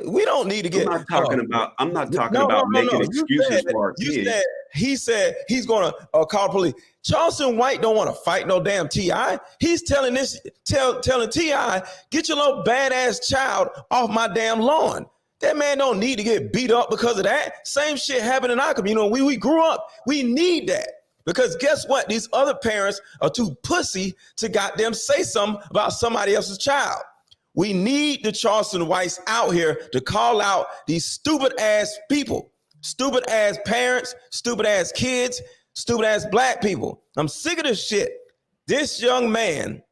We don't need to get. I'm not talking about making excuses for our kids. He said he's gonna call the police. Charleston White don't want to fight no damn T.I. He's telling T.I., get your little badass child off my damn lawn. That man don't need to get beat up because of that. Same shit happened in our community. When we grew up, we need that. Because guess what? These other parents are too pussy to goddamn say something about somebody else's child. We need the Charleston Whites out here to call out these stupid ass people, stupid ass parents, stupid ass kids, stupid ass black people. I'm sick of this shit. This young man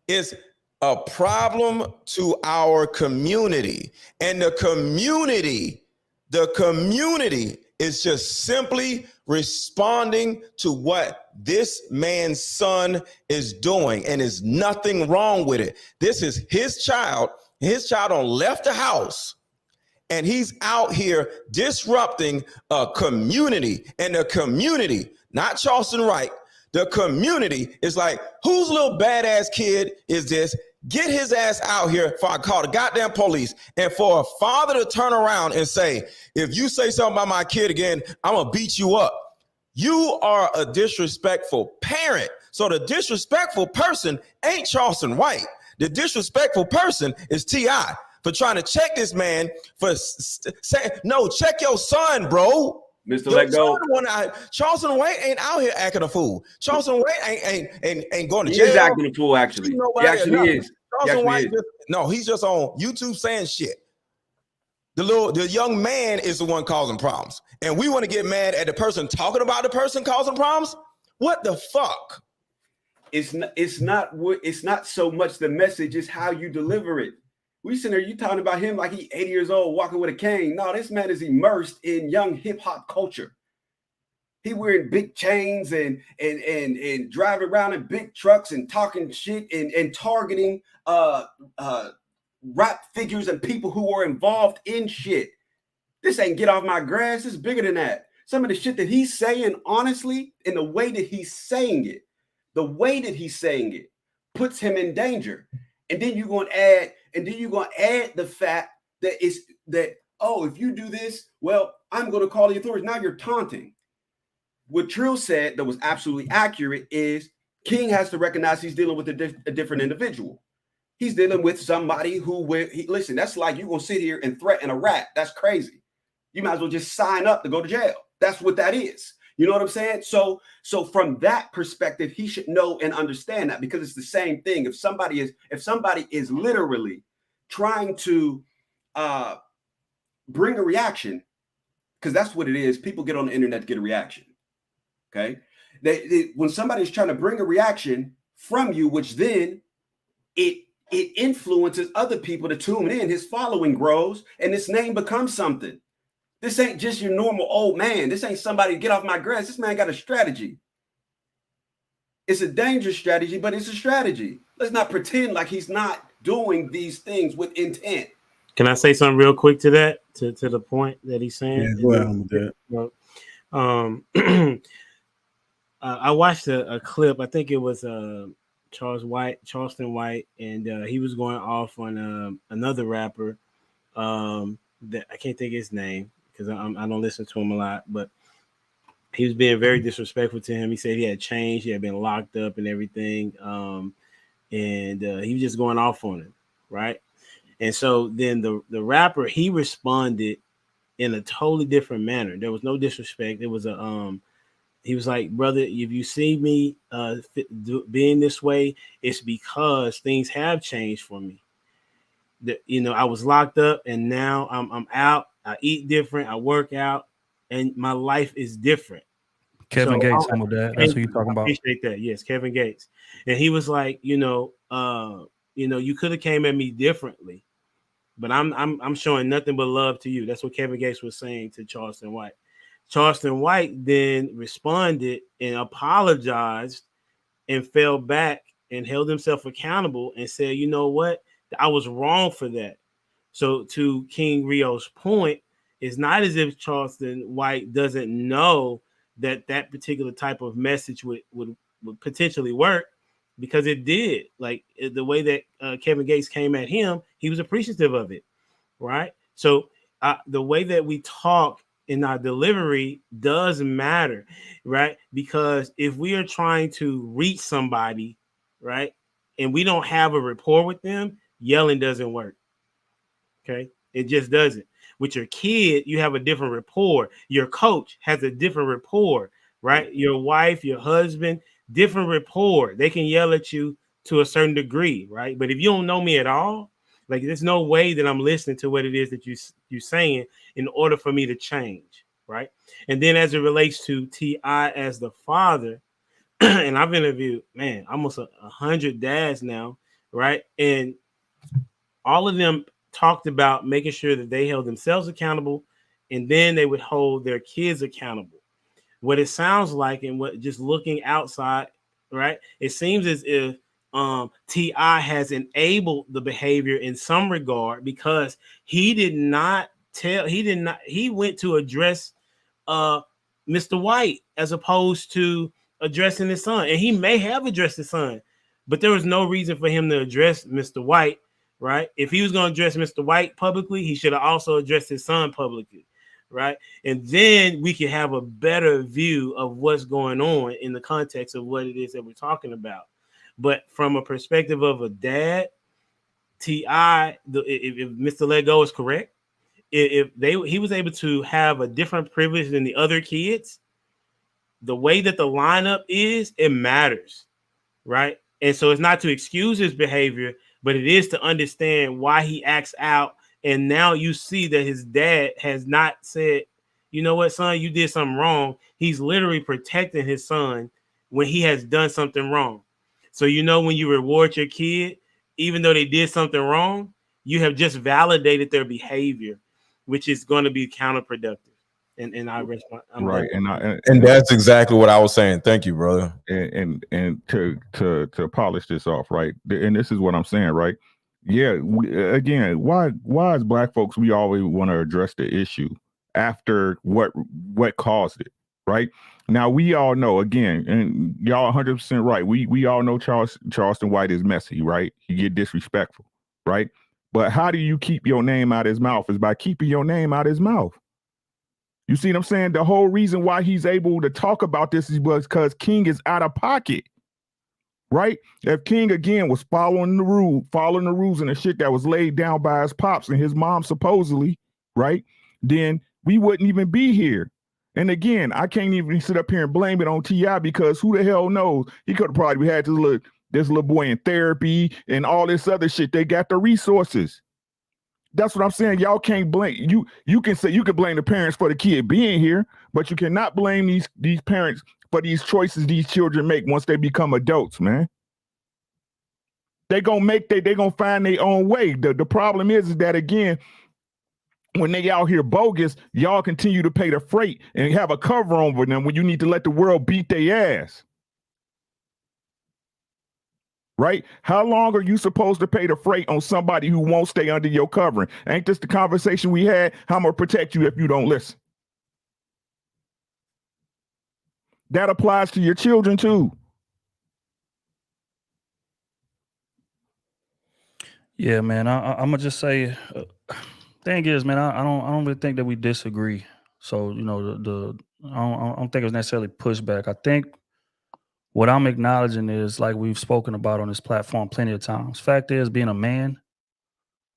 is a problem to our community. And the community is just simply responding to what this man's son is doing, and there's nothing wrong with it. This is his child. His child on left the house, and he's out here disrupting a community. And the community, not Charleston Wright, the community is like, whose little badass kid is this? Get his ass out here before I call the goddamn police. And for a father to turn around and say, if you say something about my kid again, I'm gonna beat you up. You are a disrespectful parent. So the disrespectful person ain't Charleston White. The disrespectful person is T.I. for trying to check this man for saying, no, check your son, bro. Mr. Your Let Go. son the one Charleston White ain't out here acting a fool. Charleston White ain't going to He jail. is acting a fool, actually. He actually is. Charleston White he's just on YouTube saying shit. The young man is the one causing problems. And we want to get mad at the person talking about the person causing problems? What the fuck? It's not so much the message, it's how you deliver it. We sitting there, you talking about him like he 80 years old walking with a cane. No, this man is immersed in young hip hop culture. He wearing big chains and driving around in big trucks and talking shit and targeting rap figures and people who are involved in shit. This ain't get off my grass. It's bigger than that. Some of the shit that he's saying, honestly, in the way that he's saying it, puts him in danger. And then you're going to add the fact that oh, if you do this, well, I'm going to call the authorities. Now you're taunting. What Trill said that was absolutely accurate is King has to recognize he's dealing with a different individual. He's dealing with somebody listen, that's like you're going to sit here and threaten a rat. That's crazy. You might as well just sign up to go to jail. That's what that is. You know what I'm saying? So from that perspective, he should know and understand that, because it's the same thing. If somebody is literally trying to bring a reaction, because that's what it is. People get on the internet to get a reaction. Okay. When somebody's trying to bring a reaction from you, which then it influences other people to tune in, his following grows and his name becomes something. This ain't just your normal old man. This ain't somebody to get off my grass. This man got a strategy. It's a dangerous strategy, but it's a strategy. Let's not pretend like he's not doing these things with intent. Can I say something real quick to that, to the point that he's saying? Yeah, go ahead. I watched a clip. I think it was Charleston White, and he was going off on another rapper that I can't think of his name because I don't listen to him a lot, but he was being very disrespectful to him. He said he had changed, he had been locked up and everything, and he was just going off on him, right? And so then the rapper, he responded in a totally different manner. There was no disrespect. It was he was like, brother, if you see me being this way, it's because things have changed for me. I was locked up and now I'm out. I eat different. I work out, and my life is different. Kevin Gates, some of that. That's what you're talking about. I appreciate that. Yes, Kevin Gates. And he was like, you could have came at me differently, but I'm showing nothing but love to you. That's what Kevin Gates was saying to Charleston White. Charleston White then responded and apologized and fell back and held himself accountable and said, you know what? I was wrong for that. So to King Rio's point, it's not as if Charleston White doesn't know that particular type of message would potentially work, because it did. Like the way that Kevin Gates came at him, he was appreciative of it, right? So the way that we talk in our delivery does matter, right? Because if we are trying to reach somebody, right, and we don't have a rapport with them, yelling doesn't work. Okay, it just doesn't. With your kid, you have a different rapport. Your coach has a different rapport, right? Your wife, your husband, different rapport. They can yell at you to a certain degree, right? But if you don't know me at all, like there's no way that I'm listening to what it is that you're saying in order for me to change, right? And then as it relates to T.I. as the father, and I've interviewed, man, almost 100 dads now, right? And all of them talked about making sure that they held themselves accountable, and then they would hold their kids accountable. What it sounds like, and what just looking outside, right? It seems as if T.I. has enabled the behavior in some regard, because he went to address Mr. White as opposed to addressing his son. And he may have addressed his son, but there was no reason for him to address Mr. White, right? If he was going to address Mr. White publicly, he should have also addressed his son publicly, right? And then we could have a better view of what's going on in the context of what it is that we're talking about. But from a perspective of a dad, T.I., if Mr. Let Go is correct, if he was able to have a different privilege than the other kids, the way that the lineup is, it matters, right? And so it's not to excuse his behavior, but it is to understand why he acts out. And now you see that his dad has not said, you know what, son, you did something wrong. He's literally protecting his son when he has done something wrong. So, you know, when you reward your kid, even though they did something wrong, you have just validated their behavior, which is going to be counterproductive. And I rest my, I'm right, done. And that's exactly what I was saying. Thank you, brother. And to polish this off, right? And this is what I'm saying, right? Yeah, again, why as Black folks we always want to address the issue after what caused it, right? Now we all know, again, and y'all 100% right. We all know Charleston White is messy, right? He get disrespectful, right? But how do you keep your name out of his mouth? Is by keeping your name out of his mouth. You see what I'm saying? The whole reason why he's able to talk about this is because King is out of pocket, right? If King, again, was following the rules and the shit that was laid down by his pops and his mom, supposedly, right? Then we wouldn't even be here. And again, I can't even sit up here and blame it on T.I. because who the hell knows? He could have probably had this little boy in therapy and all this other shit. They got the resources. That's what I'm saying. Y'all can't blame you can say you can blame the parents for the kid being here, but you cannot blame these parents for these choices these children make once they become adults, man. They gonna find their own way. The problem is that, again, when they out here bogus, y'all continue to pay the freight and have a cover over them when you need to let the world beat their ass. Right? How long are you supposed to pay the freight on somebody who won't stay under your covering? Ain't this the conversation we had? How I'm gonna protect you if you don't listen? That applies to your children too. Yeah, man. I'm gonna just say, thing is, man, I don't really think that we disagree. So you know, I don't think it was necessarily pushback. I think what I'm acknowledging is, like we've spoken about on this platform plenty of times. Fact is, being a man,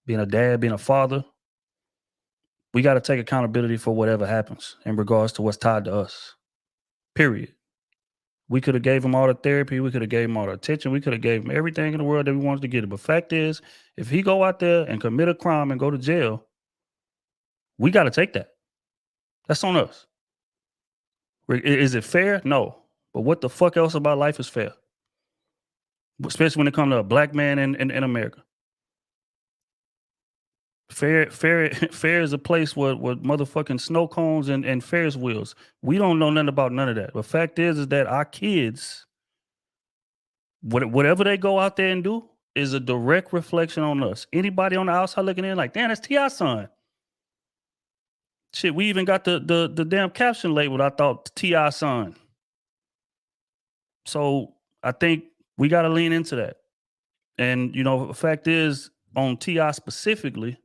being a dad, being a father, we got to take accountability for whatever happens in regards to what's tied to us. Period. We could have gave him all the therapy. We could have gave him all the attention. We could have gave him everything in the world that we wanted to get him. But fact is, if he go out there and commit a crime and go to jail, we got to take that. That's on us. Is it fair? No. But what the fuck else about life is fair? Especially when it comes to a black man in America. Fair is a place with motherfucking snow cones and Ferris wheels. We don't know nothing about none of that. But fact is that our kids, whatever they go out there and do, is a direct reflection on us. Anybody on the outside looking in like, damn, that's T.I.'s son. Shit, we even got the damn caption labeled, I thought, T.I.'s son. So I think we got to lean into that. And, you know, the fact is, on T.I. specifically,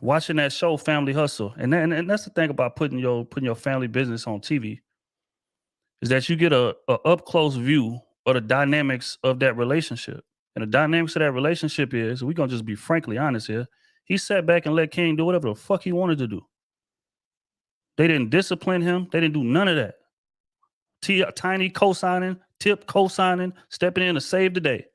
watching that show, Family Hustle, and that's the thing about putting your family business on TV, is that you get a up close view of the dynamics of that relationship. And the dynamics of that relationship is, we're gonna just be frankly honest here, he sat back and let King do whatever the fuck he wanted to do. They didn't discipline him. They didn't do none of that. Tiny co-signing, Tip co-signing, stepping in to save the day.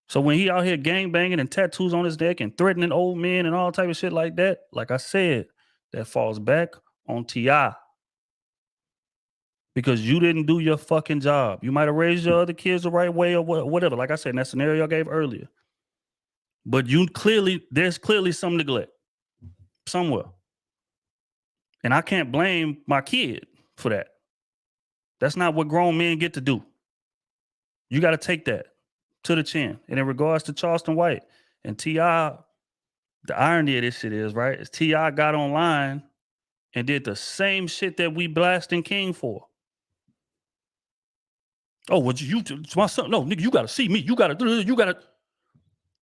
So when he out here gangbanging and tattoos on his neck and threatening old men and all type of shit like that, like I said, that falls back on T.I. Because you didn't do your fucking job. You might have raised your other kids the right way or whatever. Like I said, in that scenario I gave earlier. But there's clearly some neglect somewhere. And I can't blame my kid for that. That's not what grown men get to do. You got to take that to the chin. And in regards to Charleston White and T.I., the irony of this shit is, right, is T.I. got online and did the same shit that we blasting King for. Oh, what you my son? No, nigga, you got to see me. You got to.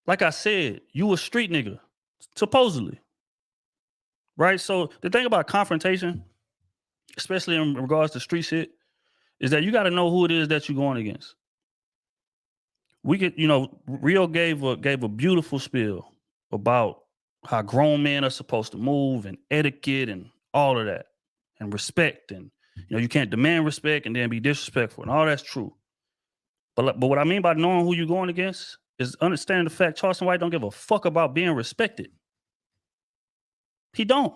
Like I said, you a street nigga, supposedly. Right? So the thing about confrontation, especially in regards to street shit, is that you got to know who it is that you're going against. We could, Rio gave a beautiful spiel about how grown men are supposed to move and etiquette and all of that and respect. And, you can't demand respect and then be disrespectful. And all that's true. But what I mean by knowing who you're going against is understanding the fact Charleston White don't give a fuck about being respected. He don't.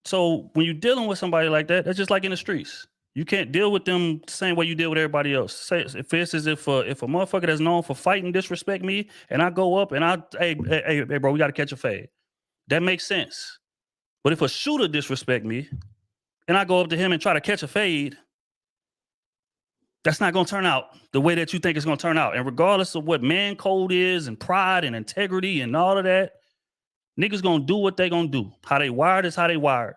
So when you're dealing with somebody like that, that's just like in the streets. You can't deal with them the same way you deal with everybody else. Say, if a motherfucker that's known for fighting disrespect me, and I go up and hey, bro, we got to catch a fade. That makes sense. But if a shooter disrespect me, and I go up to him and try to catch a fade, that's not going to turn out the way that you think it's going to turn out. And regardless of what man code is and pride and integrity and all of that, niggas going to do what they going to do. How they wired is how they wired.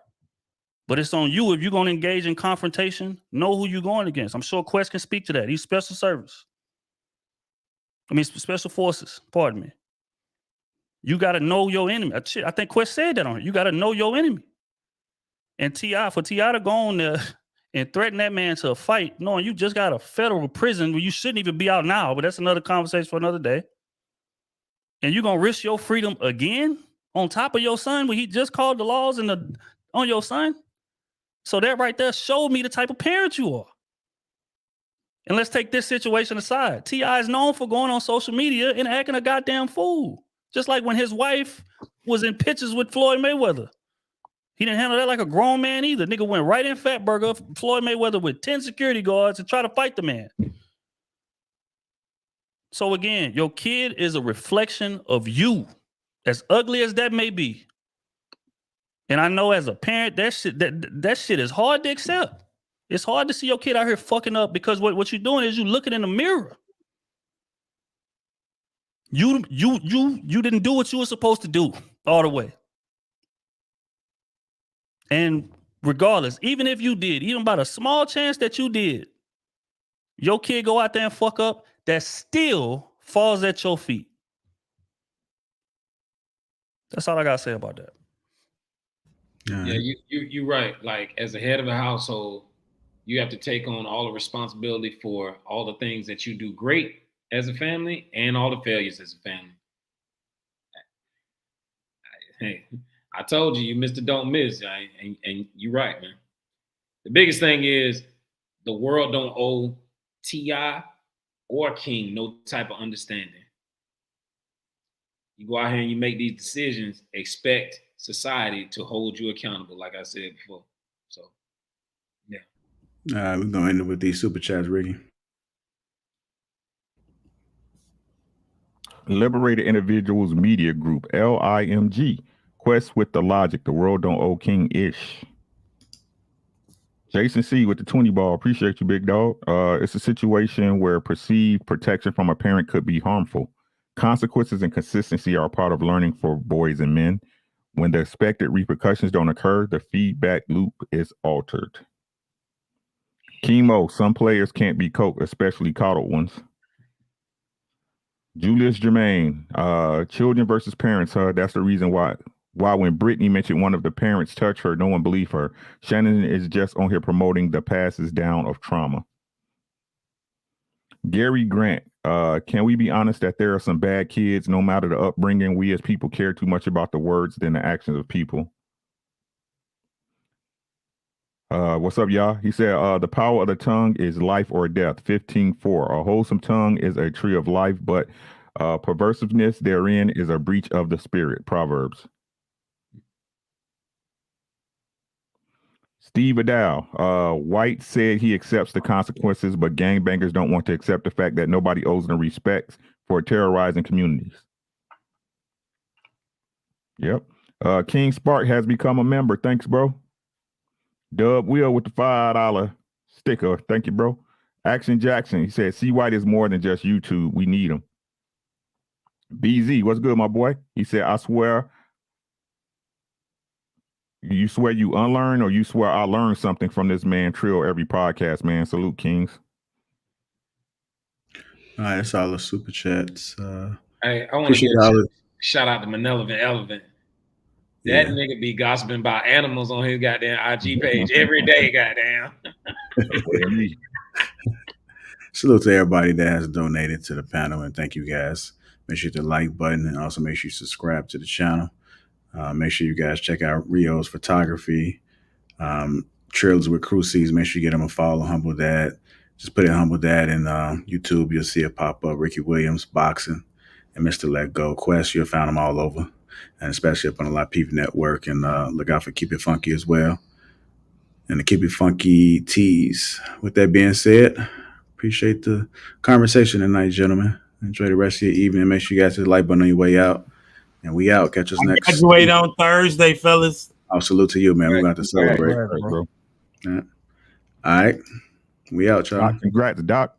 But it's on you if you're going to engage in confrontation, know who you're going against. I'm sure Quest can speak to that. He's special service. Special forces, pardon me. You got to know your enemy. I think Quest said that on it. You got to know your enemy. And for T.I. to go on there and threaten that man to a fight, knowing you just got a federal prison where you shouldn't even be out now, but that's another conversation for another day. And you're going to risk your freedom again on top of your son when he just called the laws on your son? So that right there showed me the type of parent you are. And let's take this situation aside. T.I. is known for going on social media and acting a goddamn fool. Just like when his wife was in pictures with Floyd Mayweather. He didn't handle that like a grown man either. Nigga went right in Fatburger, Floyd Mayweather with 10 security guards and try to fight the man. So again, your kid is a reflection of you, as ugly as that may be. And I know as a parent, that shit is hard to accept. It's hard to see your kid out here fucking up because what you're doing is you looking in the mirror. You didn't do what you were supposed to do all the way. And regardless, even if you did, even by the small chance that you did, your kid go out there and fuck up, that still falls at your feet. That's all I gotta say about that. Yeah, you're right. Like as a head of a household, you have to take on all the responsibility for all the things that you do great as a family and all the failures as a family. Hey, I told you, Mr. Don't Miss, and you're right, man. The biggest thing is the world don't owe T.I. or King no type of understanding. You go out here and you make these decisions, expect society to hold you accountable, like I said before. So, yeah. We're going to end it with these super chats, Ricky. Liberated Individuals Media Group, LIMG. Quest with the logic. The world don't owe King ish. Jason C with the 20 ball. Appreciate you, big dog. It's a situation where perceived protection from a parent could be harmful. Consequences and consistency are part of learning for boys and men. When the expected repercussions don't occur, the feedback loop is altered. Chemo, some players can't be coached, especially coddled ones. Julius Jermaine, children versus parents, that's the reason why when Brittany mentioned one of the parents touched her, no one believed her. Shannon is just on here promoting the passes down of trauma. Gary Grant, can we be honest that there are some bad kids? No matter the upbringing, we as people care too much about the words than the actions of people. What's up, y'all? He said, the power of the tongue is life or death. 15:4. A wholesome tongue is a tree of life, but perversiveness therein is a breach of the spirit. Proverbs. Steve Adao, White said he accepts the consequences, but gangbangers don't want to accept the fact that nobody owes them respect for terrorizing communities. Yep. King Spark has become a member. Thanks, bro. Dub Will with the $5 sticker. Thank you, bro. Action Jackson, he said, C. White is more than just YouTube. We need him. BZ, what's good, my boy? He said, I swear. You swear you unlearn, or you swear I learned something from this man Trill every podcast, man. Salute, Kings. All right, that's all the super chats. Hey, I want to give a shout out to Manelevant Elephant. That nigga be gossiping about animals on his goddamn IG page every day, goddamn. Salute to everybody that has donated to the panel, and thank you guys make sure you hit the like button, and also make sure you subscribe to the channel. Make sure you guys check out Rio's photography. Trailers with Cruises. Make sure you get him a follow. Humble Dad. Just put in Humble Dad in YouTube. You'll see it pop up. Ricky Williams, boxing, and Mr. Let Go. Quest, you'll find them all over, and especially up on the Lapeef Network. And look out for Keep It Funky as well, and the Keep It Funky tees. With that being said, appreciate the conversation tonight, gentlemen. Enjoy the rest of your evening. Make sure you guys hit the like button on your way out. And we out. Catch us next. Graduate on Thursday, fellas. I'll salute to you, man. We're going to have to celebrate. Right, bro. All right. We out, y'all. Congrats, Doc.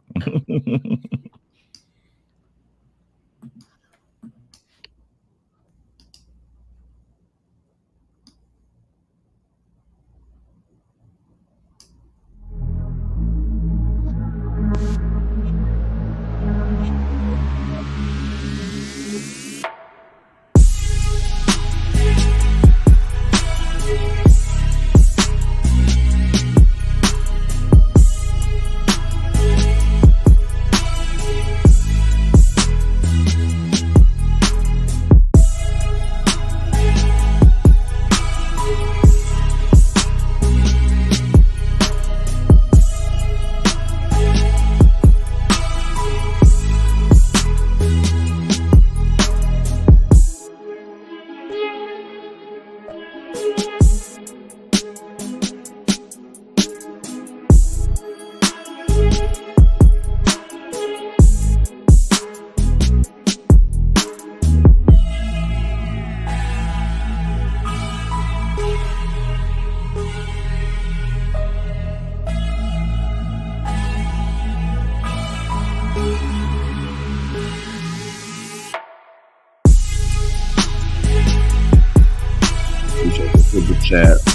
Chat.